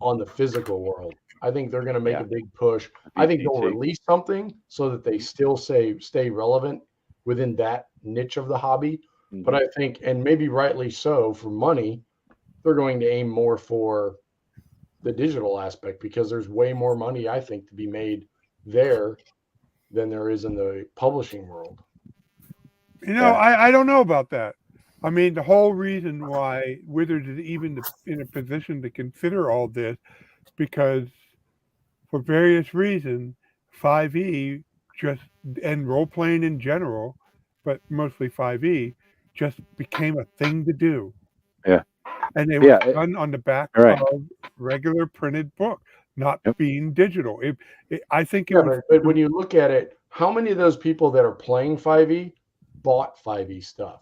Speaker 5: on the physical world. I think they're going to make a big push. I think they'll
Speaker 2: VTT.
Speaker 5: release something so that they still stay relevant within that niche of the hobby. But I think, and maybe rightly so, for money, they're going to aim more for the digital aspect because there's way more money, I think, to be made there than there is in the publishing world.
Speaker 3: You know, I don't know about that. I mean, the whole reason why Wizards is even in a position to consider all this, because for various reasons, 5e just, and role playing in general, but mostly 5e, just became a thing to do.
Speaker 2: Yeah.
Speaker 3: And it was done on the back
Speaker 2: Right.
Speaker 3: of regular printed book, not being digital. I think it
Speaker 5: Yeah,
Speaker 3: was.
Speaker 5: but when you look at it, how many of those people that are playing 5e bought 5e stuff?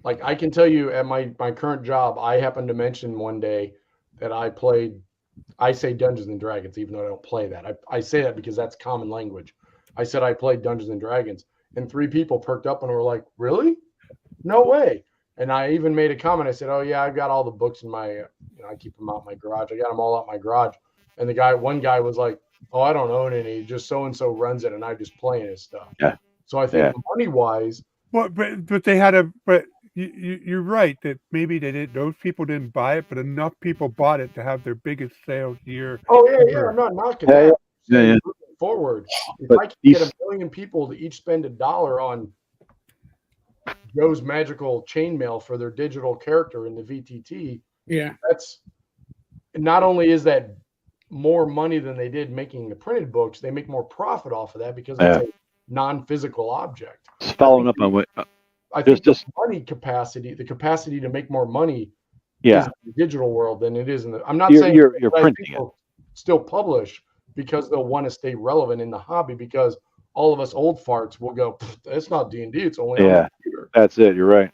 Speaker 5: Like I can tell you at my current job, I happened to mention one day that I say Dungeons and Dragons, even though I don't play that. I say that because that's common language. I said I played Dungeons and Dragons, and 3 people perked up and were like, "Really? No way!" And I even made a comment. I said, "Oh yeah, I've got all the books in my, I keep them out in my garage. I got them all out in my garage." And one guy was like, "Oh, I don't own any. Just so and so runs it, and I just playing his stuff."
Speaker 2: Yeah.
Speaker 5: So I think money wise,
Speaker 3: but they had a but. You're right that maybe they did. Those people didn't buy it, but enough people bought it to have their biggest sales year.
Speaker 5: Oh yeah, I'm not knocking that. Moving forward, if I can get 1 million people to each spend $1 on Joe's magical chainmail for their digital character in the VTT, that's not only is that more money than they did making the printed books, they make more profit off of that because it's a non-physical object.
Speaker 2: Just following up on what
Speaker 5: I think the money capacity, the capacity to make more money, is in the digital world than it is in the. I'm not saying
Speaker 2: you're printing
Speaker 5: people still publish because they'll want to stay relevant in the hobby because all of us old farts will go, "It's not D&D, it's only on the computer."
Speaker 2: That's it. You're right.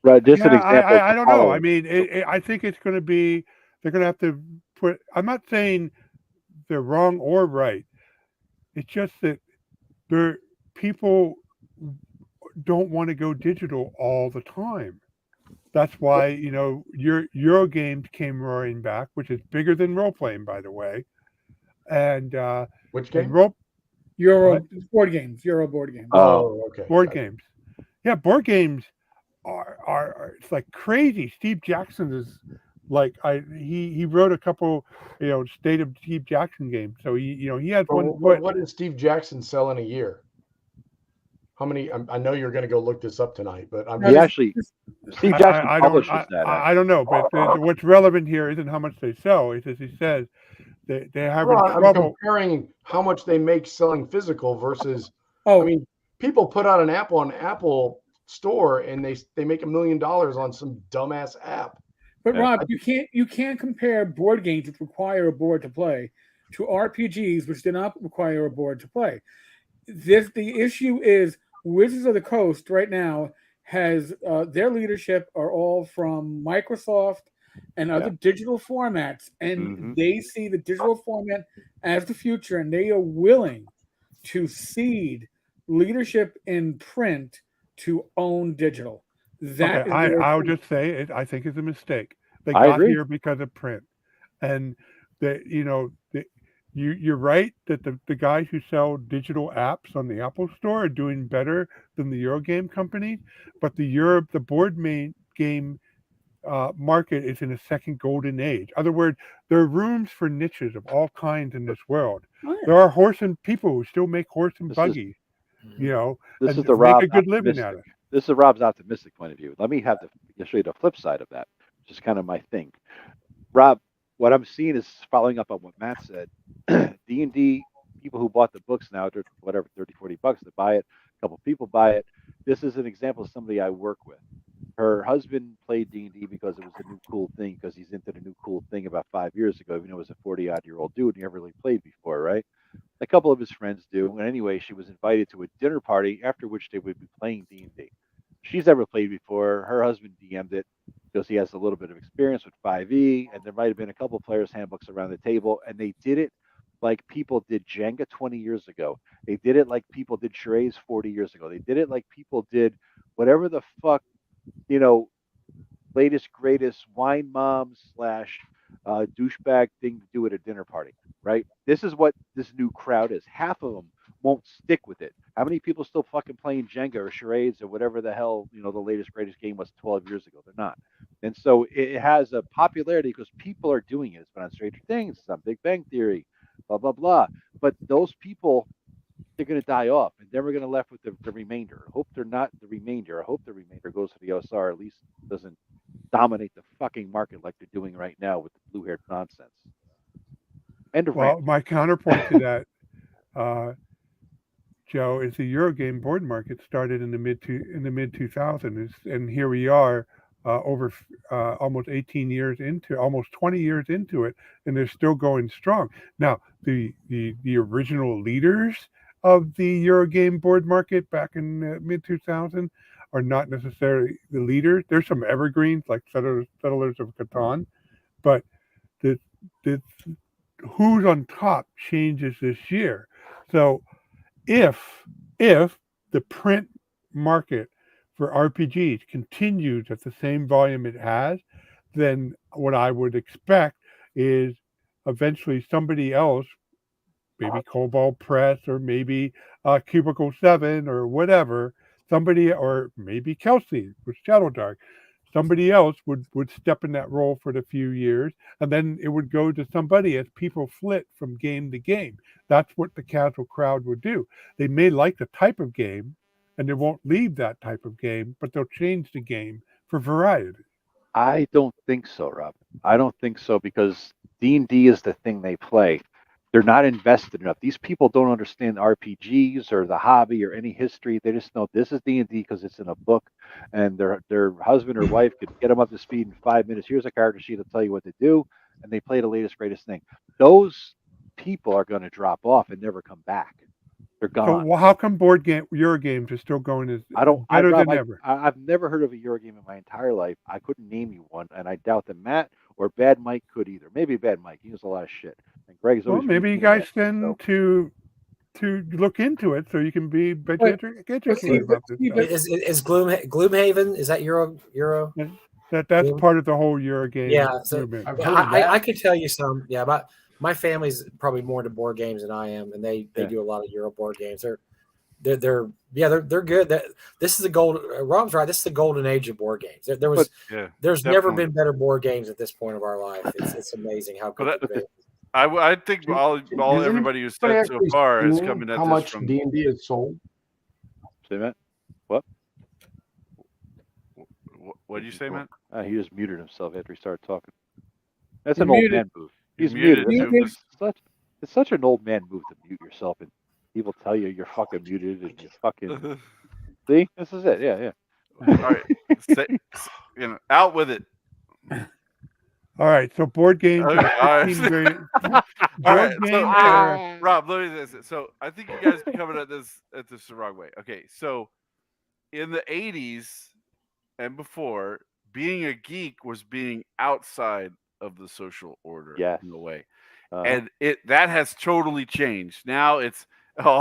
Speaker 2: Right. Just an example.
Speaker 3: I don't know. I mean, I think it's going to be. They're going to have to put. I'm not saying they're wrong or right. It's just that people don't want to go digital all the time. That's why Euro games came roaring back, which is bigger than role playing, by the way. And
Speaker 5: which game?
Speaker 1: Euro board games. Euro board games.
Speaker 5: Oh, okay.
Speaker 3: Board games. Yeah, board games are it's like crazy. Steve Jackson is like he wrote a couple State of Steve Jackson games. So he has one.
Speaker 5: What did Steve Jackson sell in a year? How many? I know you're going to go look this up tonight, but
Speaker 2: Steve Jackson publishes that.
Speaker 3: I don't know, but what's relevant here isn't how much they sell. It's as he says, they're having trouble.
Speaker 5: I'm comparing how much they make selling physical versus. I mean, people put out an app on Apple Store and they make $1 million on some dumbass app.
Speaker 1: But Rob, you can't compare board games that require a board to play to RPGs which do not require a board to play. The issue is Wizards of the Coast right now has their leadership are all from Microsoft and other digital formats, and they see the digital format as the future, and they are willing to cede leadership in print to own digital.
Speaker 3: I'll just say it. I think it's a mistake. They got here because of print, and you're right that the guys who sell digital apps on the Apple Store are doing better than the Eurogame companies, but the board game market is in a second golden age. In other words, there are rooms for niches of all kinds in this world. There are people who still make horse and buggies,
Speaker 2: This is the
Speaker 3: make a good living at it.
Speaker 2: This is Rob's optimistic point of view. Let me show you the flip side of that, which is kind of my thing. Rob, what I'm seeing is following up on what Matt said. D&D people who bought the books now, whatever, $30-40 to buy it. A couple people buy it. This is an example of somebody I work with. Her husband played D&D because it was a new cool thing, because he's into the new cool thing about 5 years ago, even though he was a 40-odd-year-old dude and he never really played before, right? A couple of his friends do. And anyway, she was invited to a dinner party after which they would be playing D&D. She's never played before. Her husband DM'd it because he has a little bit of experience with 5e, and there might have been a couple players' handbooks around the table, and they did it like people did Jenga 20 years ago. They did it like people did charades 40 years ago. They did it like people did whatever the fuck, you know, latest greatest wine mom slash douchebag thing to do at a dinner party, right? This is what this new crowd is. Half of them won't stick with it. How many people still fucking playing Jenga or charades or whatever the hell, you know, the latest greatest game was 12 years ago? They're not. And so it has a popularity because people are doing it. It's been on Stranger Things, it's on Big Bang Theory, blah blah blah. But those people, they're going to die off, and then we're going to left with the remainder. I hope they're not the remainder. I hope the remainder goes to the OSR. At least doesn't dominate the fucking market like they're doing right now with the blue-haired nonsense. End of
Speaker 3: Well,
Speaker 2: rant.
Speaker 3: my counterpoint to that, Joe, is the Eurogame board market started in the mid 2000s, and here we are over almost 18 years into, almost 20 years into it, and they're still going strong. Now, the original leaders of the Eurogame board market back in mid 2000 are not necessarily the leaders. There's some evergreens like Settlers of Catan, but the who's on top changes this year. So if the print market for RPGs continues at the same volume it has, then what I would expect is eventually somebody else, maybe Cobalt Press or maybe Cubicle 7 or whatever, somebody, or maybe Kelsey with Shadow Dark, somebody else would step in that role for the few years, and then it would go to somebody as people flit from game to game. That's what the casual crowd would do. They may like the type of game, and they won't leave that type of game, but they'll change the game for variety.
Speaker 2: I don't think so, Rob. I don't think so because D&D is the thing they play. They're not invested enough. These people don't understand RPGs or the hobby or any history. They just know this is D&D because it's in a book, and their husband or wife could get them up to speed in 5 minutes. Here's a character sheet that'll tell you what to do, and they play the latest greatest thing. Those people are going to drop off and never come back. They're gone.
Speaker 3: So how come Eurogames are still going as better than ever?
Speaker 2: I've never heard of a Eurogame in my entire life. I couldn't name you one, and I doubt that Matt or Bad Mike could either. Maybe Bad Mike. He knows a lot of shit. And Greg's always.
Speaker 3: Well, maybe you guys tend to look into it so you can be educated about this stuff.
Speaker 9: Is Gloomhaven, is that Euro?
Speaker 3: That's part of the whole Eurogame movement.
Speaker 9: I could tell you some. Yeah, but my family's probably more into board games than I am, and they do a lot of Euro board games. They're good. This is the gold. Rob's right. This is the golden age of board games. There's never been better board games at this point of our life. It's amazing how good.
Speaker 6: I think all everybody who's said so far is coming at
Speaker 5: how
Speaker 6: this
Speaker 5: much
Speaker 6: from
Speaker 5: D&D is sold.
Speaker 2: Say that. What?
Speaker 6: What did you say, Matt?
Speaker 2: He just muted himself after he started talking. That's an old man move. He's muted. It's such an old man move to mute yourself, and people tell you you're fucking muted and you fucking. See, this is it. Yeah.
Speaker 6: All right, out with it.
Speaker 3: All right, so board games.
Speaker 6: Okay, all right. Rob, let me do this. So I think you guys are coming at this the wrong way. Okay, so in the 80s and before, being a geek was being outside of the social order in a way. And that has totally changed. Now it's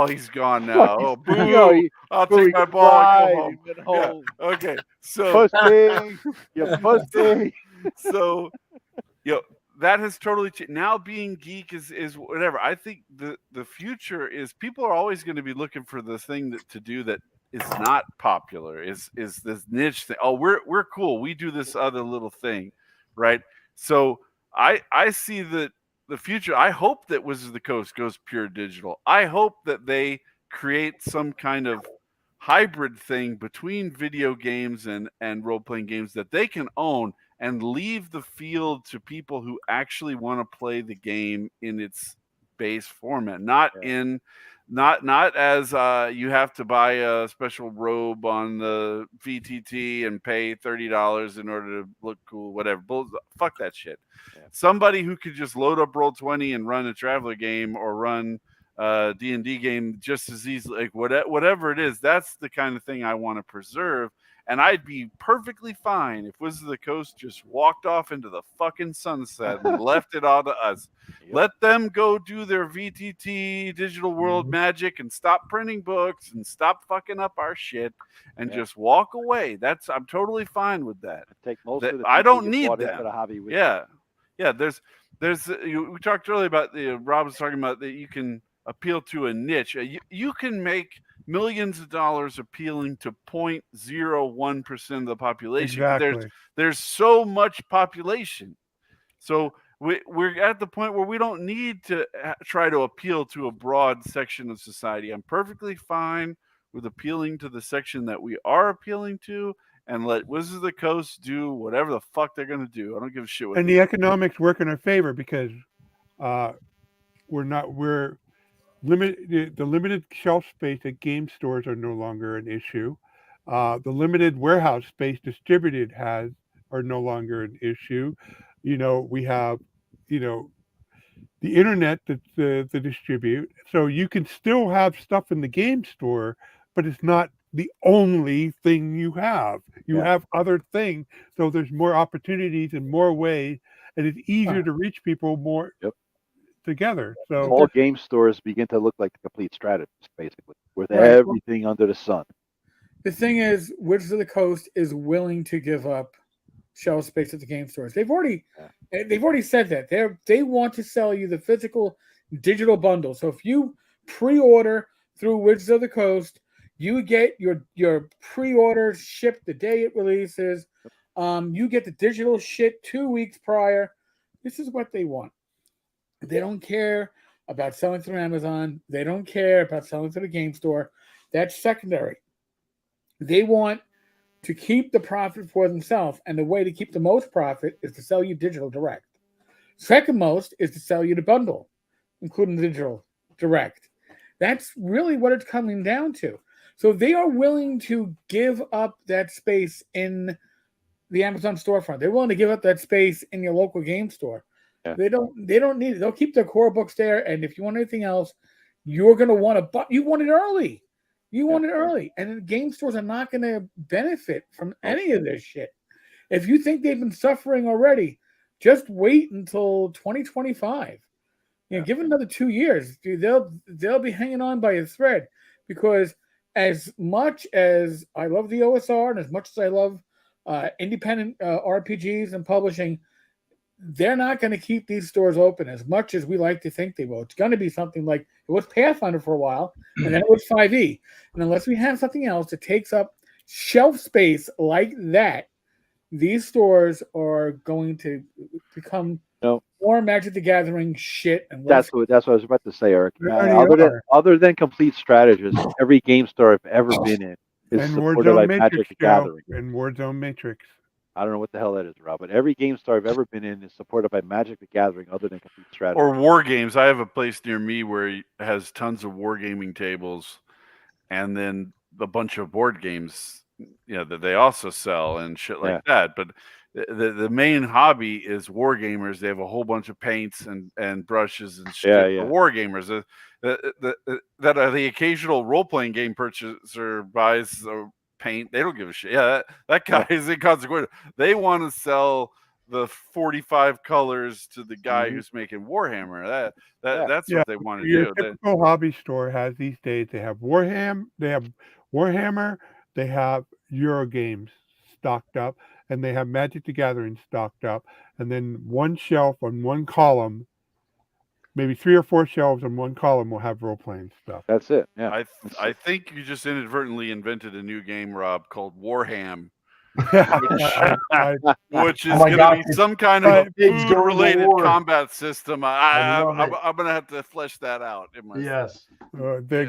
Speaker 6: he's gone now. Oh, boo! I'll take my ball and go home. Yeah. Okay, so
Speaker 2: pussy, you pussy.
Speaker 6: So that has totally changed. Now being geek is whatever. I think the future is people are always going to be looking for the thing to do that is not popular. Is this niche thing? Oh, we're cool. We do this other little thing, right? So I see the future. I hope that Wizards of the Coast goes pure digital. I hope that they create some kind of hybrid thing between video games and role-playing games that they can own and leave the field to people who actually want to play the game in its base format, not as you have to buy a special robe on the VTT and pay $30 in order to look cool, whatever. Fuck that shit. Yeah. Somebody who could just load up Roll20 and run a Traveler game or run a D&D game just as easily, like whatever it is, that's the kind of thing I want to preserve. And I'd be perfectly fine if Wizards of the Coast just walked off into the fucking sunset and left it all to us.
Speaker 2: Yep.
Speaker 6: Let them go do their VTT Digital World magic and stop printing books and stop fucking up our shit and just walk away. I'm totally fine with that.
Speaker 2: Take most
Speaker 6: That
Speaker 2: of the
Speaker 6: I
Speaker 2: people
Speaker 6: don't
Speaker 2: you
Speaker 6: need
Speaker 2: brought
Speaker 6: them.
Speaker 2: into the hobby with
Speaker 6: Yeah. We talked earlier about Rob was talking about that you can appeal to a niche. You can make millions of dollars appealing to 0.01% of the population.
Speaker 3: Exactly.
Speaker 6: There's so much population. So we're at the point where we don't need to try to appeal to a broad section of society. I'm perfectly fine with appealing to the section that we are appealing to, and let Wizards of the Coast do whatever the fuck they're going to do. I don't give a shit what
Speaker 3: And the economics work in our favor because we're limited. The limited shelf space at game stores are no longer an issue. The limited warehouse space distributed are no longer an issue. We have, the internet that distribute. So you can still have stuff in the game store, but it's not the only thing you have. You have other things. So there's more opportunities and more ways, and it's easier to reach people more together. So
Speaker 2: all game stores begin to look like the complete strategist, basically, with everything under the sun.
Speaker 1: The thing is, Wizards of the Coast is willing to give up shelf space at the game stores. They've already said that they want to sell you the physical digital bundle. So if you pre-order through Wizards of the Coast, you get your pre-order shipped the day it releases. You get the digital shit 2 weeks prior. This is what they want. They don't care about selling through Amazon. They don't care about selling through the game store. That's secondary. They want to keep the profit for themselves, and the way to keep the most profit is to sell you digital direct. Second most is to sell you the bundle, including the digital direct. That's really what it's coming down to. So they are willing to give up that space in the Amazon storefront. They're willing to give up that space in your local game store.
Speaker 2: Yeah.
Speaker 1: They don't need it. They'll keep their core books there, and if you want anything else, you're going to want to. You want it early. You want it early, and the game stores are not going to benefit from any of this shit. If you think they've been suffering already, just wait until 2025. Give it another 2 years. Dude, they'll be hanging on by a thread, because as much as I love the OSR and as much as I love independent RPGs and publishing, they're not going to keep these stores open as much as we like to think they will. It's going to be something like it was Pathfinder for a while, and then it was 5e. And unless we have something else that takes up shelf space like that, these stores are going to become more Magic the Gathering shit. And
Speaker 2: that's what I was about to say, Eric. Other than complete strategists, every game store I've ever been in is supported by Magic the Gathering.
Speaker 3: And Warzone Matrix.
Speaker 2: I don't know what the hell that is, Rob, but every game store I've ever been in is supported by Magic the Gathering, other than complete strategy.
Speaker 6: Or war games. I have a place near me where it has tons of wargaming tables, and then a bunch of board games, that they also sell and shit like that. But the main hobby is war gamers. They have a whole bunch of paints and brushes and shit for war gamers. The occasional role playing game purchaser buys paint. They don't give a shit. That guy is inconsequential. They want to sell the 45 colors to the guy who's making Warhammer. That's what they want to do.
Speaker 3: Your typical hobby store has these days. They have Warhammer, they have Euro games stocked up, and they have Magic the Gathering stocked up, and then one shelf on one column, maybe 3 or 4 shelves on one column will have role-playing stuff.
Speaker 2: That's it. Yeah.
Speaker 6: I think you just inadvertently invented a new game, Rob, called Warham, which is going to be some kind of food-related combat system. I'm going to have to flesh that out.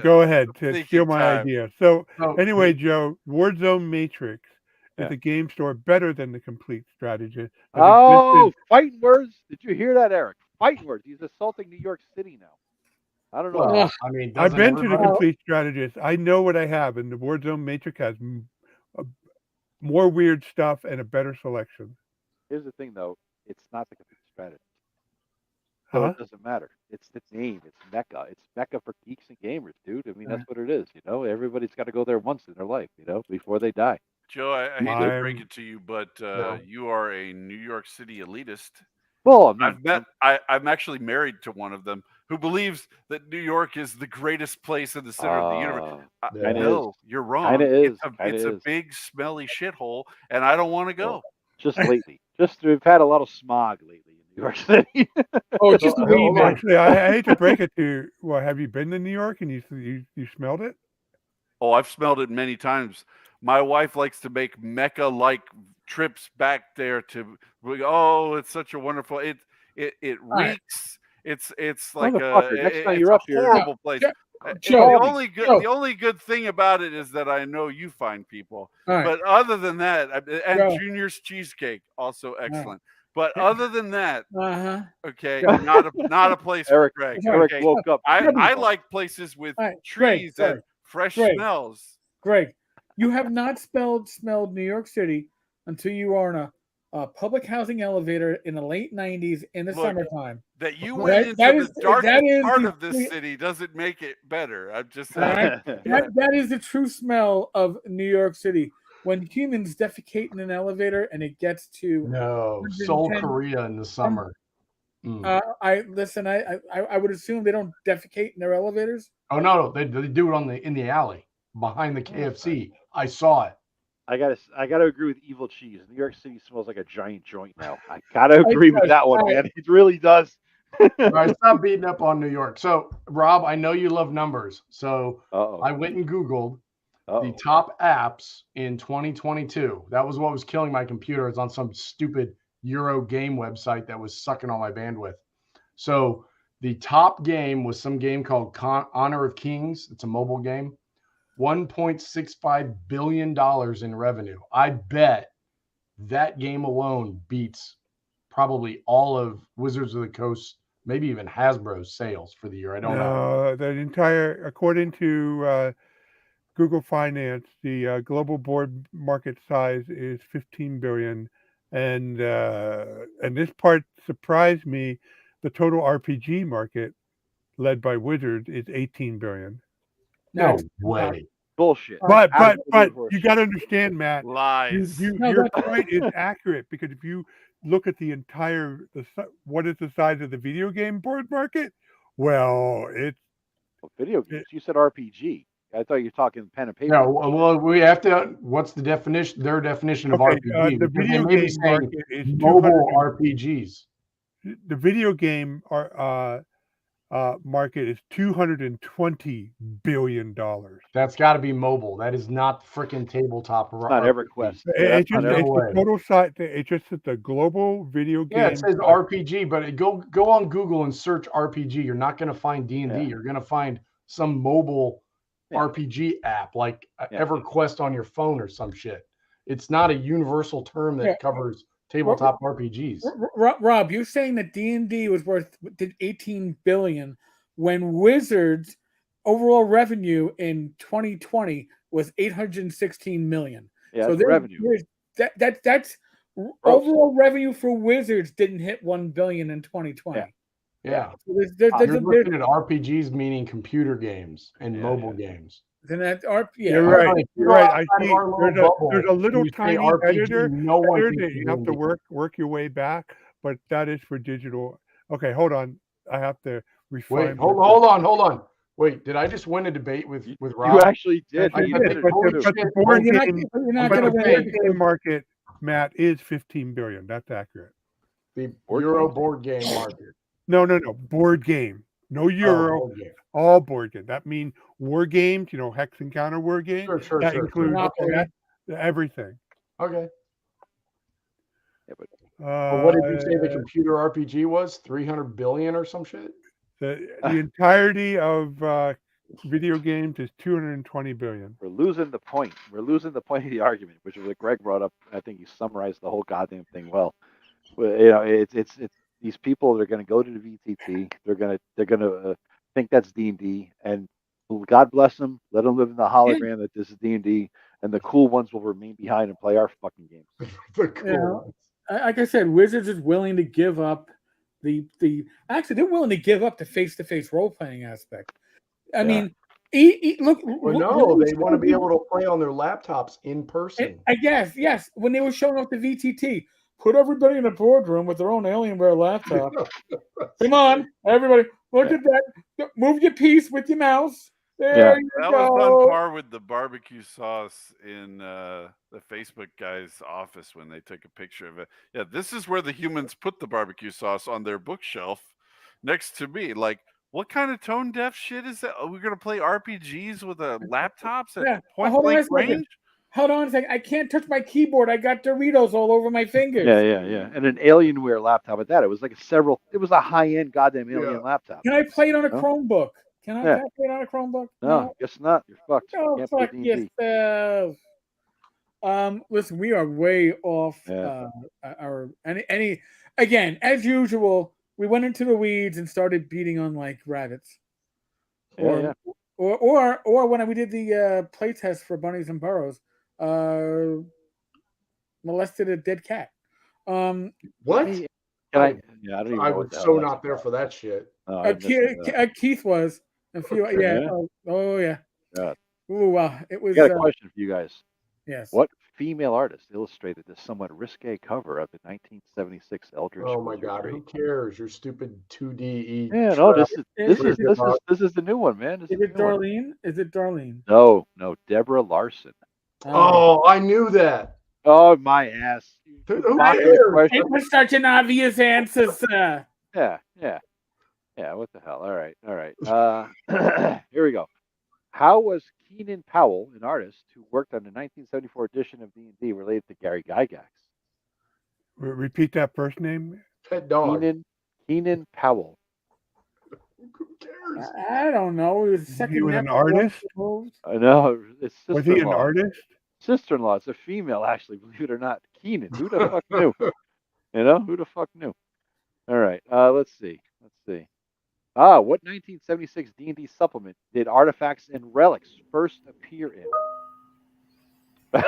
Speaker 3: Go ahead to steal my idea. So anyway, Joe, Warzone Matrix is a game store better than the complete strategy.
Speaker 2: Fighting words! Did you hear that, Eric? Fighting words. He's assaulting New York City now. I don't know.
Speaker 3: Well, I've been to the complete strategist. I know what I have, and the Warzone Matrix has more weird stuff and a better selection.
Speaker 2: Here's the thing, though. It's not the complete strategist. So it doesn't matter. It's the name. It's Mecca. It's Mecca for geeks and gamers, dude. I mean, that's what it is. Everybody's got to go there once in their life, before they die.
Speaker 6: Joe, I hate to break
Speaker 3: I'm-
Speaker 6: it to you, but
Speaker 5: No.
Speaker 6: you are a New York City elitist.
Speaker 2: Well, I'm not.
Speaker 6: I'm actually married to one of them who believes that New York is the greatest place in the center of the universe.
Speaker 5: Kinda
Speaker 6: No, you're wrong.
Speaker 2: Kinda is.
Speaker 6: It's a big, smelly shithole, and I don't want to go.
Speaker 2: Well, just lately. We've had a lot of smog lately in New York City.
Speaker 1: Oh, just a wee
Speaker 5: hold
Speaker 1: bit.
Speaker 5: on.
Speaker 3: Actually, I hate to break it to you. Well, have you been to New York and you smelled it?
Speaker 6: Oh, I've smelled it many times. My wife likes to make Mecca-like trips back there to. Oh, it's such a wonderful. It
Speaker 1: right.
Speaker 6: reeks. It's like
Speaker 2: Motherfucker, next time
Speaker 6: it's
Speaker 2: you're
Speaker 6: a
Speaker 2: up here-
Speaker 6: horrible place.
Speaker 1: Joe,
Speaker 6: The only good thing about it is that I know you find people.
Speaker 1: All right.
Speaker 6: But other than that, and
Speaker 1: Joe.
Speaker 6: Junior's cheesecake also
Speaker 1: right.
Speaker 6: excellent. But other than that,
Speaker 1: Uh-huh.
Speaker 6: okay,
Speaker 1: Yeah.
Speaker 6: not a place
Speaker 2: Eric,
Speaker 6: for Greg.
Speaker 2: Eric
Speaker 6: Okay?
Speaker 2: woke up.
Speaker 6: I like places with
Speaker 1: All right, Greg,
Speaker 6: trees
Speaker 1: sorry.
Speaker 6: and fresh
Speaker 1: Greg.
Speaker 6: smells.
Speaker 1: Greg, you have not smelled New York City until you are in a public housing elevator in the late 90s in the
Speaker 6: Look,
Speaker 1: summertime.
Speaker 6: That you
Speaker 1: That-
Speaker 6: went
Speaker 1: that
Speaker 6: into
Speaker 1: is-
Speaker 6: the darkest
Speaker 1: that is
Speaker 6: part
Speaker 1: the
Speaker 6: of this
Speaker 1: free-
Speaker 6: city doesn't make it better. I'm just
Speaker 1: All
Speaker 6: saying.
Speaker 1: right? That is the true smell of New York City. When humans defecate in an elevator and it gets to
Speaker 5: No, Seoul,
Speaker 1: 110
Speaker 5: Korea in the summer.
Speaker 1: I would assume they don't defecate in their elevators.
Speaker 5: Oh no, they do it in the alley behind the KFC. I saw it.
Speaker 2: I gotta agree with Evil Cheese. New York City smells like a giant joint now. I gotta agree with that one, man. It really does.
Speaker 5: All right, stop beating up on New York. So, Rob, I know you love numbers. So I went and Googled the top apps in 2022. That was what was killing my computer. It's on some stupid Euro game website that was sucking all my bandwidth. So the top game was some game called Honor of Kings. It's a mobile game. $1.65 billion in revenue. I bet that game alone beats probably all of Wizards of the Coast, maybe even Hasbro's sales for the year. I don't know.
Speaker 3: The entire, according to Google Finance, the global board market size is 15 billion, and this part surprised me. The total RPG market, led by Wizards, is 18 billion.
Speaker 5: No way.
Speaker 2: Bullshit.
Speaker 3: But
Speaker 2: Absolute
Speaker 3: you got to understand, Matt.
Speaker 6: Lies.
Speaker 3: Your point is accurate, because if you look at the entire what is the size of the video game board market? Well, it's
Speaker 2: video games. You said RPG. I thought you were talking pen and paper.
Speaker 5: No, well, we have to. What's the definition? Their definition of RPG?
Speaker 3: The
Speaker 5: Because
Speaker 3: video
Speaker 5: they may be
Speaker 3: game
Speaker 5: saying
Speaker 3: market is
Speaker 5: mobile RPGs.
Speaker 3: The video game market is $220 billion.
Speaker 5: That's got to be mobile. That is not freaking tabletop.
Speaker 2: It's not EverQuest.
Speaker 3: It's just the total size. It's just that the global video game.
Speaker 5: Yeah, it says RPG, but go on Google and search RPG. You're not going to find D&D.
Speaker 2: Yeah.
Speaker 5: You're going to find some mobile RPG app like EverQuest on your phone or some shit. It's not a universal term that covers tabletop RPGs.
Speaker 1: Rob, you're saying that D&D was worth 18 billion when Wizards overall revenue in 2020 was 816 million.
Speaker 2: Yeah,
Speaker 1: so
Speaker 2: that's revenue.
Speaker 1: That's overall revenue for Wizards didn't hit 1 billion in 2020.
Speaker 5: Yeah.
Speaker 1: So
Speaker 5: You're looking at RPGs meaning computer games and mobile games.
Speaker 1: Then that
Speaker 3: You're right. You're right. I see. There's a little tiny
Speaker 5: RPG,
Speaker 3: editor.
Speaker 5: no one thinks
Speaker 3: You have to work your way back, but that is for digital. Okay, hold on. I have to refine.
Speaker 5: Wait, hold on. Wait, did I just win a debate with Rob?
Speaker 2: You actually did.
Speaker 3: But the board game market, Matt, is 15 billion. That's accurate.
Speaker 5: The Euro board game market.
Speaker 3: No. Board game. No Euro.
Speaker 5: Board game.
Speaker 3: All board game. That means war games, Hex and Counter war games.
Speaker 5: Sure.
Speaker 3: Includes everything.
Speaker 5: Okay.
Speaker 2: Yeah, but
Speaker 5: what did you say the computer RPG was? 300 billion or some shit?
Speaker 3: The entirety of video games is 220 billion.
Speaker 2: we're losing the point. We're losing the point of the argument, which is what Greg brought up. I think he summarized the whole goddamn thing well. It's these people that are going to go to the VTT. They're gonna think that's D&D, and God bless them. Let them live in the hologram that this is D&D, and the cool ones will remain behind and play our fucking games.
Speaker 5: The cool ones.
Speaker 1: Like I said, Wizards is willing to give up they're willing to give up the face-to-face role-playing aspect. I mean, Look,
Speaker 5: Well, no, they want to be able to play on their laptops in person.
Speaker 1: I guess, yes. When they were showing off the VTT, put everybody in a boardroom with their own Alienware laptop. Come on, everybody, look at that. Move your piece with your mouse. There you
Speaker 6: That
Speaker 1: go.
Speaker 6: was on par with the barbecue sauce in the Facebook guy's office when they took a picture of it. Yeah, this is where the humans put the barbecue sauce on their bookshelf next to me. Like, what kind of tone deaf shit is that? Are we going to play RPGs with laptops at point blank range?
Speaker 1: Hold on a second. I can't touch my keyboard. I got Doritos all over my fingers.
Speaker 2: Yeah. And an Alienware laptop at that. It was like it was a high-end goddamn Alien laptop.
Speaker 1: Can I play it on a Chromebook? Can I play it on a Chromebook?
Speaker 2: No, guess not. You're fucked.
Speaker 1: Oh,
Speaker 2: Can't play
Speaker 1: fuck
Speaker 2: D&D.
Speaker 1: yourself. Listen, we are way off our again, as usual, we went into the weeds and started beating on like rabbits. Or when we did the play test for Bunnies and Burrows, molested a dead cat.
Speaker 5: What?
Speaker 2: I don't even know.
Speaker 5: I was so not there for that shit.
Speaker 1: Keith was. A few, yeah. Oh yeah.
Speaker 2: God.
Speaker 1: Ooh, it was.
Speaker 2: I got a question for you guys.
Speaker 1: Yes.
Speaker 2: What female artist illustrated this somewhat risque cover of the 1976 Eldritch?
Speaker 5: Oh my God! Who cares? Your stupid 2D.
Speaker 2: Yeah, no. This is the new one, man.
Speaker 1: Is it Darlene? Is it Darlene?
Speaker 2: No, Deborah Larson.
Speaker 5: Oh, I knew that.
Speaker 2: Oh my ass!
Speaker 1: It was such an obvious answer, sir.
Speaker 2: Yeah. What the hell? All right. Here we go. How was Keenan Powell, an artist who worked on the 1974 edition of D&D, related to Gary Gygax?
Speaker 3: Repeat that first name.
Speaker 5: Pet dog.
Speaker 2: Keenan Powell.
Speaker 5: Who cares?
Speaker 1: I don't know. He was second.
Speaker 3: He was an artist.
Speaker 2: I know. It's
Speaker 3: Was he an artist?
Speaker 2: Sister-in-law. It's a female, actually. Believe it or not. Keenan. Who the fuck knew? Who the fuck knew? All right. Let's see. What 1976 D&D supplement did Artifacts and Relics first appear in?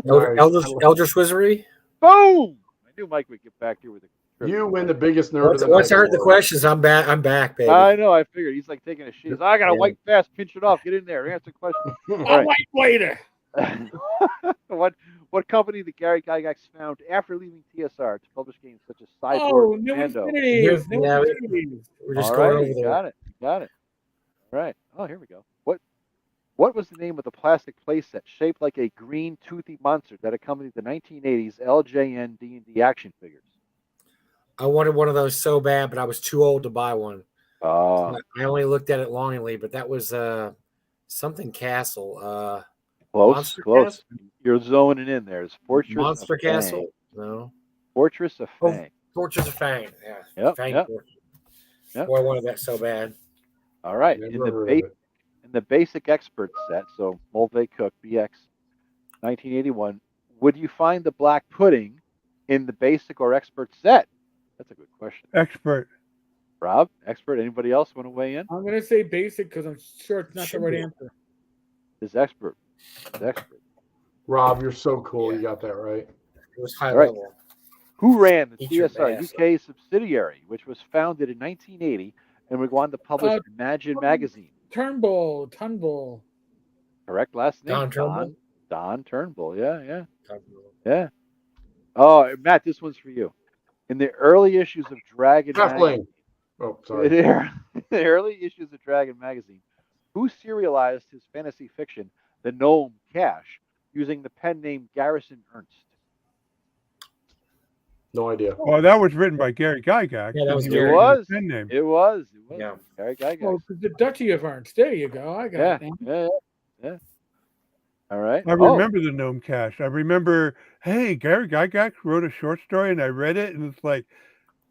Speaker 9: Eldritch Wizardry?
Speaker 2: Boom! I knew Mike would get back here with a
Speaker 5: You win the biggest nerd of the
Speaker 9: Once I
Speaker 5: night.
Speaker 9: heard the questions, I'm back, baby.
Speaker 2: I know. I figured he's like taking a shit. I got a white fast. Pinch it off. Get in there. Answer questions.
Speaker 1: I'll wait later.
Speaker 2: What company did Gary Gygax found after leaving TSR to publish games such as Cyborg,
Speaker 1: New
Speaker 2: Commando?
Speaker 1: Infinities.
Speaker 9: We're just
Speaker 2: All
Speaker 9: going
Speaker 2: right,
Speaker 9: over
Speaker 2: you
Speaker 9: there.
Speaker 2: got it. All right. Oh, here we go. What was the name of the plastic playset shaped like a green toothy monster that accompanied the 1980s LJN D&D action figures?
Speaker 9: I wanted one of those so bad, but I was too old to buy one. I only looked at it longingly, but that was something Castle.
Speaker 2: Close. Castle? You're zoning in there. It's Fortress
Speaker 9: Monster
Speaker 2: of
Speaker 9: Castle?
Speaker 2: Fang.
Speaker 9: No.
Speaker 2: Fortress of Fang.
Speaker 9: Fortress of Fang. Yeah.
Speaker 2: Yep.
Speaker 9: Fang.
Speaker 2: Yep.
Speaker 9: Boy, I wanted that so bad.
Speaker 2: All right. In the basic expert set, so Mulvey Cook BX 1981, would you find the black pudding in the basic or expert set? That's a good question.
Speaker 3: Expert.
Speaker 2: Rob, expert. Anybody else want to weigh in?
Speaker 1: I'm going to say basic because I'm sure it's not the right answer.
Speaker 2: It's expert.
Speaker 5: Rob, you're so cool. You got that right.
Speaker 9: It was high level.
Speaker 2: Who ran the TSR UK subsidiary, which was founded in 1980 and would go on to publish Imagine magazine?
Speaker 1: Turnbull.
Speaker 2: Correct last name.
Speaker 9: Don Turnbull.
Speaker 2: Don Turnbull. Yeah. Oh, Matt, this one's for you. In the early issues of Dragon magazine.
Speaker 5: Oh, sorry.
Speaker 2: In the early issues of Dragon magazine, who serialized his fantasy fiction, The Gnome Cash, using the pen name Garrison Ernst?
Speaker 5: No idea.
Speaker 3: Well, that was written by Gary Gygax.
Speaker 9: Yeah, that was
Speaker 2: Gary. It was.
Speaker 5: Yeah.
Speaker 2: Gary Gygax.
Speaker 1: Oh, the Duchy of Ernst. There you go. I got it.
Speaker 2: Yeah. All right.
Speaker 3: I remember the Gnome Cache. I remember, hey, Gary Gygax wrote a short story, and I read it, and it's like,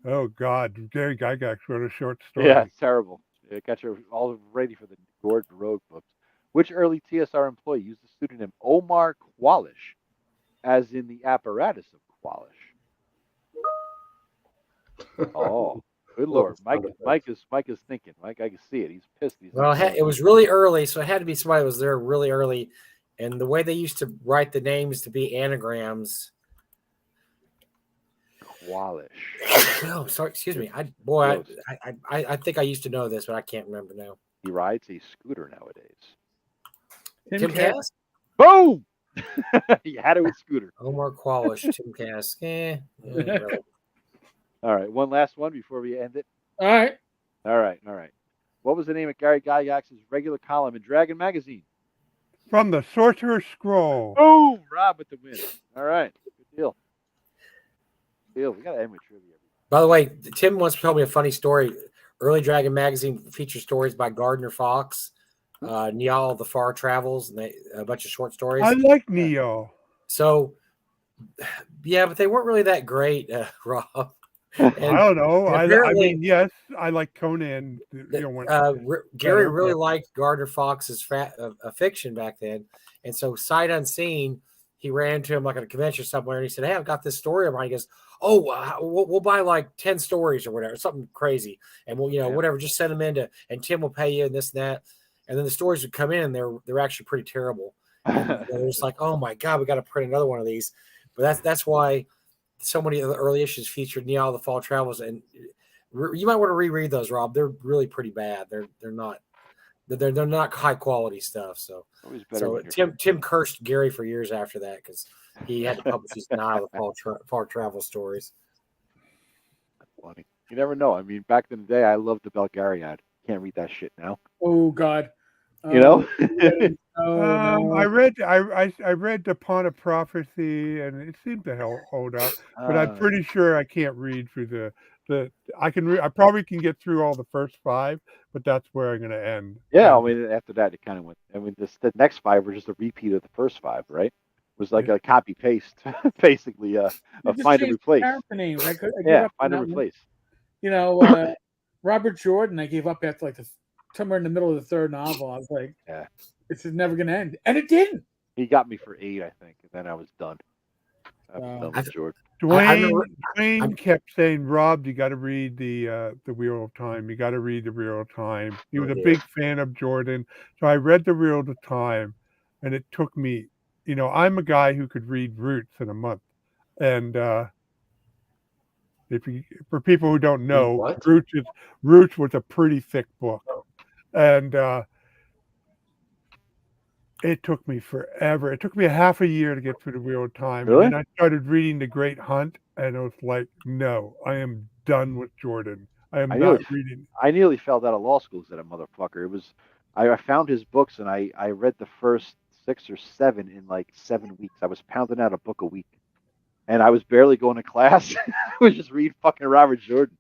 Speaker 3: oh God, Gary Gygax wrote a short story.
Speaker 2: Yeah, it's terrible. It got you all ready for the Gord Rogue books. Which early TSR employee used the pseudonym Omar Qualish, as in the apparatus of Qualish? Oh, good Lord. Mike is thinking. Mike, I can see it. He's pissed.
Speaker 9: It was really early, so it had to be somebody who was there really early. And the way they used to write the names to be anagrams.
Speaker 2: Qualish.
Speaker 9: No, sorry, excuse me. I think I used to know this, but I can't remember now.
Speaker 2: He rides a scooter nowadays.
Speaker 9: Tim Cass?
Speaker 2: Boom! You had it with scooter.
Speaker 9: Omar Qualish, Tim Cass. Really.
Speaker 2: All right, one last one before we end it.
Speaker 1: All right.
Speaker 2: All right. What was the name of Gary Gygax's regular column in Dragon magazine?
Speaker 3: From the Sorcerer's Scroll.
Speaker 2: Boom! Rob with the win. All right, good deal. We got to end with trivia.
Speaker 9: By the way, Tim once told me a funny story. Early Dragon magazine featured stories by Gardner Fox, Niall of the Far Travels, and a bunch of short stories.
Speaker 3: I like Neo.
Speaker 9: So, yeah, but they weren't really that great, Rob.
Speaker 3: I don't know. I mean, yes, I like Conan.
Speaker 9: Gary really liked Gardner Fox's fiction back then, and so sight unseen, he ran to him like at a convention somewhere, and he said, "Hey, I've got this story of mine." He goes, "Oh, we'll buy like 10 stories or whatever, something crazy, and we'll whatever, just send them in and Tim will pay you and this and that." And then the stories would come in, and they're actually pretty terrible. And they're just like, "Oh my God, we got to print another one of these." But that's why so many of the early issues featured Niall the Fall Travels, and you might want to reread those, Rob. They're really pretty bad. They're not high quality stuff. So Tim cursed Gary for years after that because he had to publish these Niall the Fall Travel stories.
Speaker 2: That's funny. You never know. I mean, back in the day, I loved the Belgariad. Can't read that shit now.
Speaker 1: Oh God.
Speaker 2: You know.
Speaker 3: I read the Pawn of Prophecy, and it seemed to hold up. But I'm pretty sure I can't read through I probably can get through all the first 5, but that's where I'm going to end.
Speaker 2: Yeah, I mean, after that, it kind of went. I mean, the next 5 were just a repeat of the first 5, right? It was like a copy paste, basically. Find and replace.
Speaker 1: Names.
Speaker 2: Find and replace.
Speaker 1: Robert Jordan, I gave up after like somewhere in the middle of the 3rd novel. I was like, this is never going to end. And it didn't.
Speaker 2: He got me for 8, I think, and then I was done. I was done with Jordan.
Speaker 3: Dwayne kept saying, "Rob, you got to read the Wheel of Time. You got to read the Wheel of Time." He was a big fan of Jordan, so I read the Wheel of Time, and it took me. I'm a guy who could read Roots in a month, and for people who don't know, Roots was a pretty thick book, and it took me forever. It took me a half a year to get through the Wheel of Time.
Speaker 2: Really?
Speaker 3: And then I started reading The Great Hunt, and it was like, no, I am done with Jordan. I not reading.
Speaker 2: I nearly failed out of law school because of that motherfucker. I found his books, and I read the first 6 or 7 in like 7 weeks. I was pounding out a book a week, and I was barely going to class. I was just reading fucking Robert Jordan.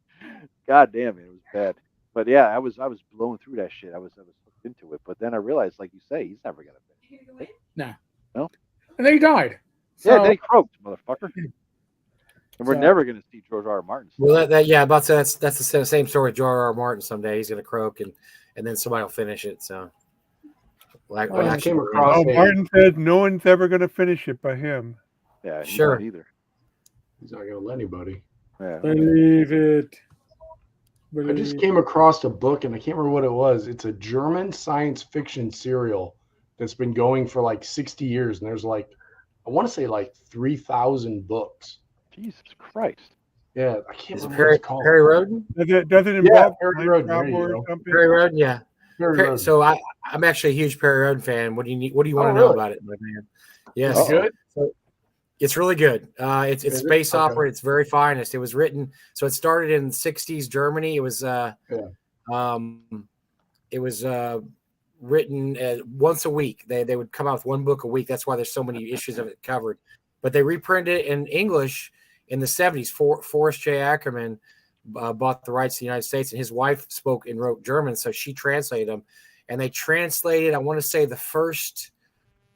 Speaker 2: God damn it was bad. But yeah, I was blowing through that shit. I was hooked into it. But then I realized, like you say, he's never gonna finish.
Speaker 1: No.
Speaker 2: No.
Speaker 1: And then he died.
Speaker 2: Yeah, then he croaked, motherfucker. And we're never gonna see George R. R. Martin.
Speaker 9: Well, about to say that's the same story with George R. R. Martin. Someday he's gonna croak, and then somebody will finish it. So,
Speaker 3: I came across. Martin said no one's ever gonna finish it but him.
Speaker 2: Yeah,
Speaker 9: sure.
Speaker 2: Either.
Speaker 5: He's not gonna let anybody.
Speaker 2: Yeah.
Speaker 1: Believe it.
Speaker 5: I just came across a book, and I can't remember what it was. It's a German science fiction serial that's been going for like 60 years, and there's like, I want to say like 3,000 books.
Speaker 2: Jesus Christ!
Speaker 5: Yeah, I can't remember what it's called.
Speaker 9: Perry Roden?
Speaker 3: Does it involve
Speaker 5: Perry Roden?
Speaker 3: or something?
Speaker 9: Perry Roden, yeah.
Speaker 5: Perry Roden.
Speaker 9: So I'm actually a huge Perry Roden fan. What do you want to know about it, my man? Yes,
Speaker 5: good.
Speaker 9: So, it's really good. It's space opera. It's very finest. It was written. So it started in '60s Germany. It was written once a week. They would come out with one book a week. That's why there's so many issues of it covered. But they reprinted it in English in the '70s. Forrest J. Ackerman bought the rights to the United States, and his wife spoke and wrote German, so she translated them. And they translated, I want to say, the first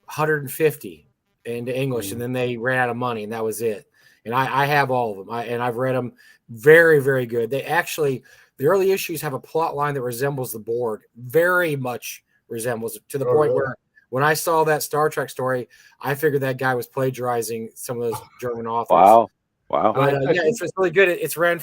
Speaker 9: 150 into English, and then they ran out of money, and that was it. And I have all of them, and I've read them. Very, very good. They actually, the early issues have a plot line that resembles the board, very much resembles it, to the point where when I saw that Star Trek story, I figured that guy was plagiarizing some of those German authors.
Speaker 2: Wow.
Speaker 9: But, yeah, it's really good. It's run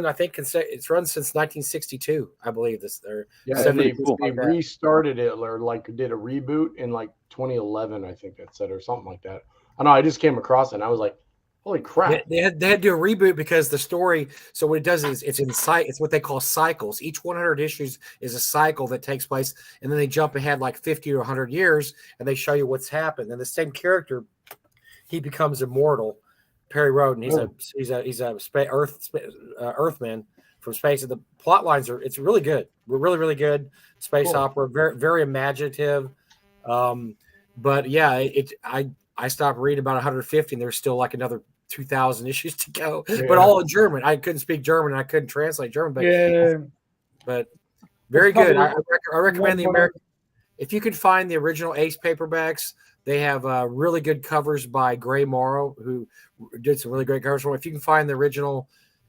Speaker 9: I think it's run since 1962, I believe.
Speaker 5: They restarted it, or like did a reboot in like 2011, I think that said, or something like that. I know. I just came across it, and I was like, Holy crap!
Speaker 9: They had to do a reboot because the story. So what it does is it's it's what they call cycles. Each 100 issues is a cycle that takes place, and then they jump ahead like 50 or 100 years, and they show you what's happened. And the same character, he becomes immortal. Perry Roden. He's a Earthman from space. And the plot lines it's really good. We're really good space opera. Very imaginative. But yeah, I stopped reading about 150, and there's still like another 2,000 issues to go, but all in German. I couldn't speak German, and I couldn't translate German, but very good. I recommend the American. If you can find the original Ace paperbacks, they have really good covers by Gray Morrow, who did some really great covers for them. If you can find the original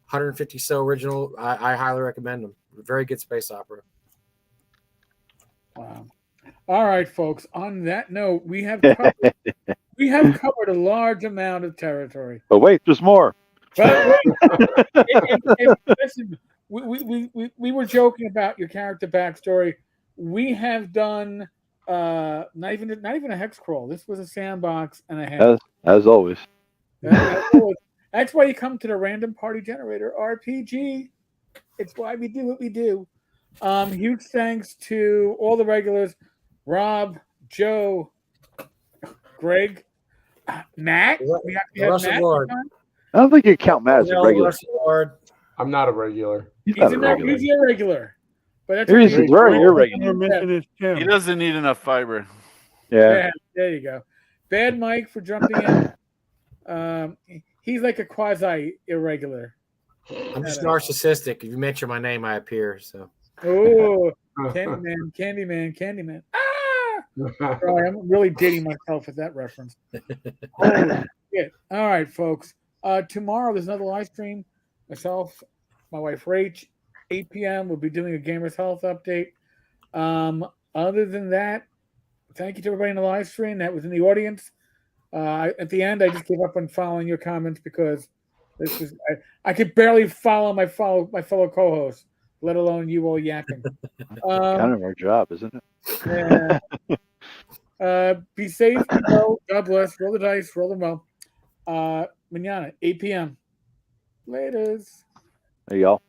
Speaker 9: 150 original, I highly recommend them. Very good space opera.
Speaker 1: Wow. All right, folks. On that note, we have covered a large amount of territory.
Speaker 2: But wait, there's more.
Speaker 1: But wait, listen, we were joking about your character backstory. We have done not even a hex crawl. This was a sandbox and a half.
Speaker 2: As always.
Speaker 1: That's why you come to the Random Party Generator RPG. It's why we do what we do. Huge thanks to all the regulars: Rob, Joe, Greg, Matt.
Speaker 9: Russell Lord.
Speaker 2: I don't think you count Matt as a regular.
Speaker 5: I'm not a regular.
Speaker 1: He's irregular. But that's
Speaker 2: He's very irregular.
Speaker 6: He doesn't need enough fiber.
Speaker 2: Yeah.
Speaker 1: There you go. Bad Mike for jumping in. He's like a quasi irregular.
Speaker 9: I'm just narcissistic. If you mention my name, I appear. So.
Speaker 1: Oh, Candyman. Ah! Sorry, I'm really dating myself with that reference. Yeah. All right, folks. Tomorrow there's another live stream. Myself, my wife Rach, 8 p.m. We'll be doing a Gamers Health update. Other than that, thank you to everybody in the live stream that was in the audience. At the end, I just gave up on following your comments because this is I could barely follow my fellow co-hosts, let alone you all yapping.
Speaker 2: Kind of our job, isn't it?
Speaker 1: Yeah. Be safe. God bless. Roll the dice. Roll them well. Manana, 8 p.m. Laters.
Speaker 2: There y'all.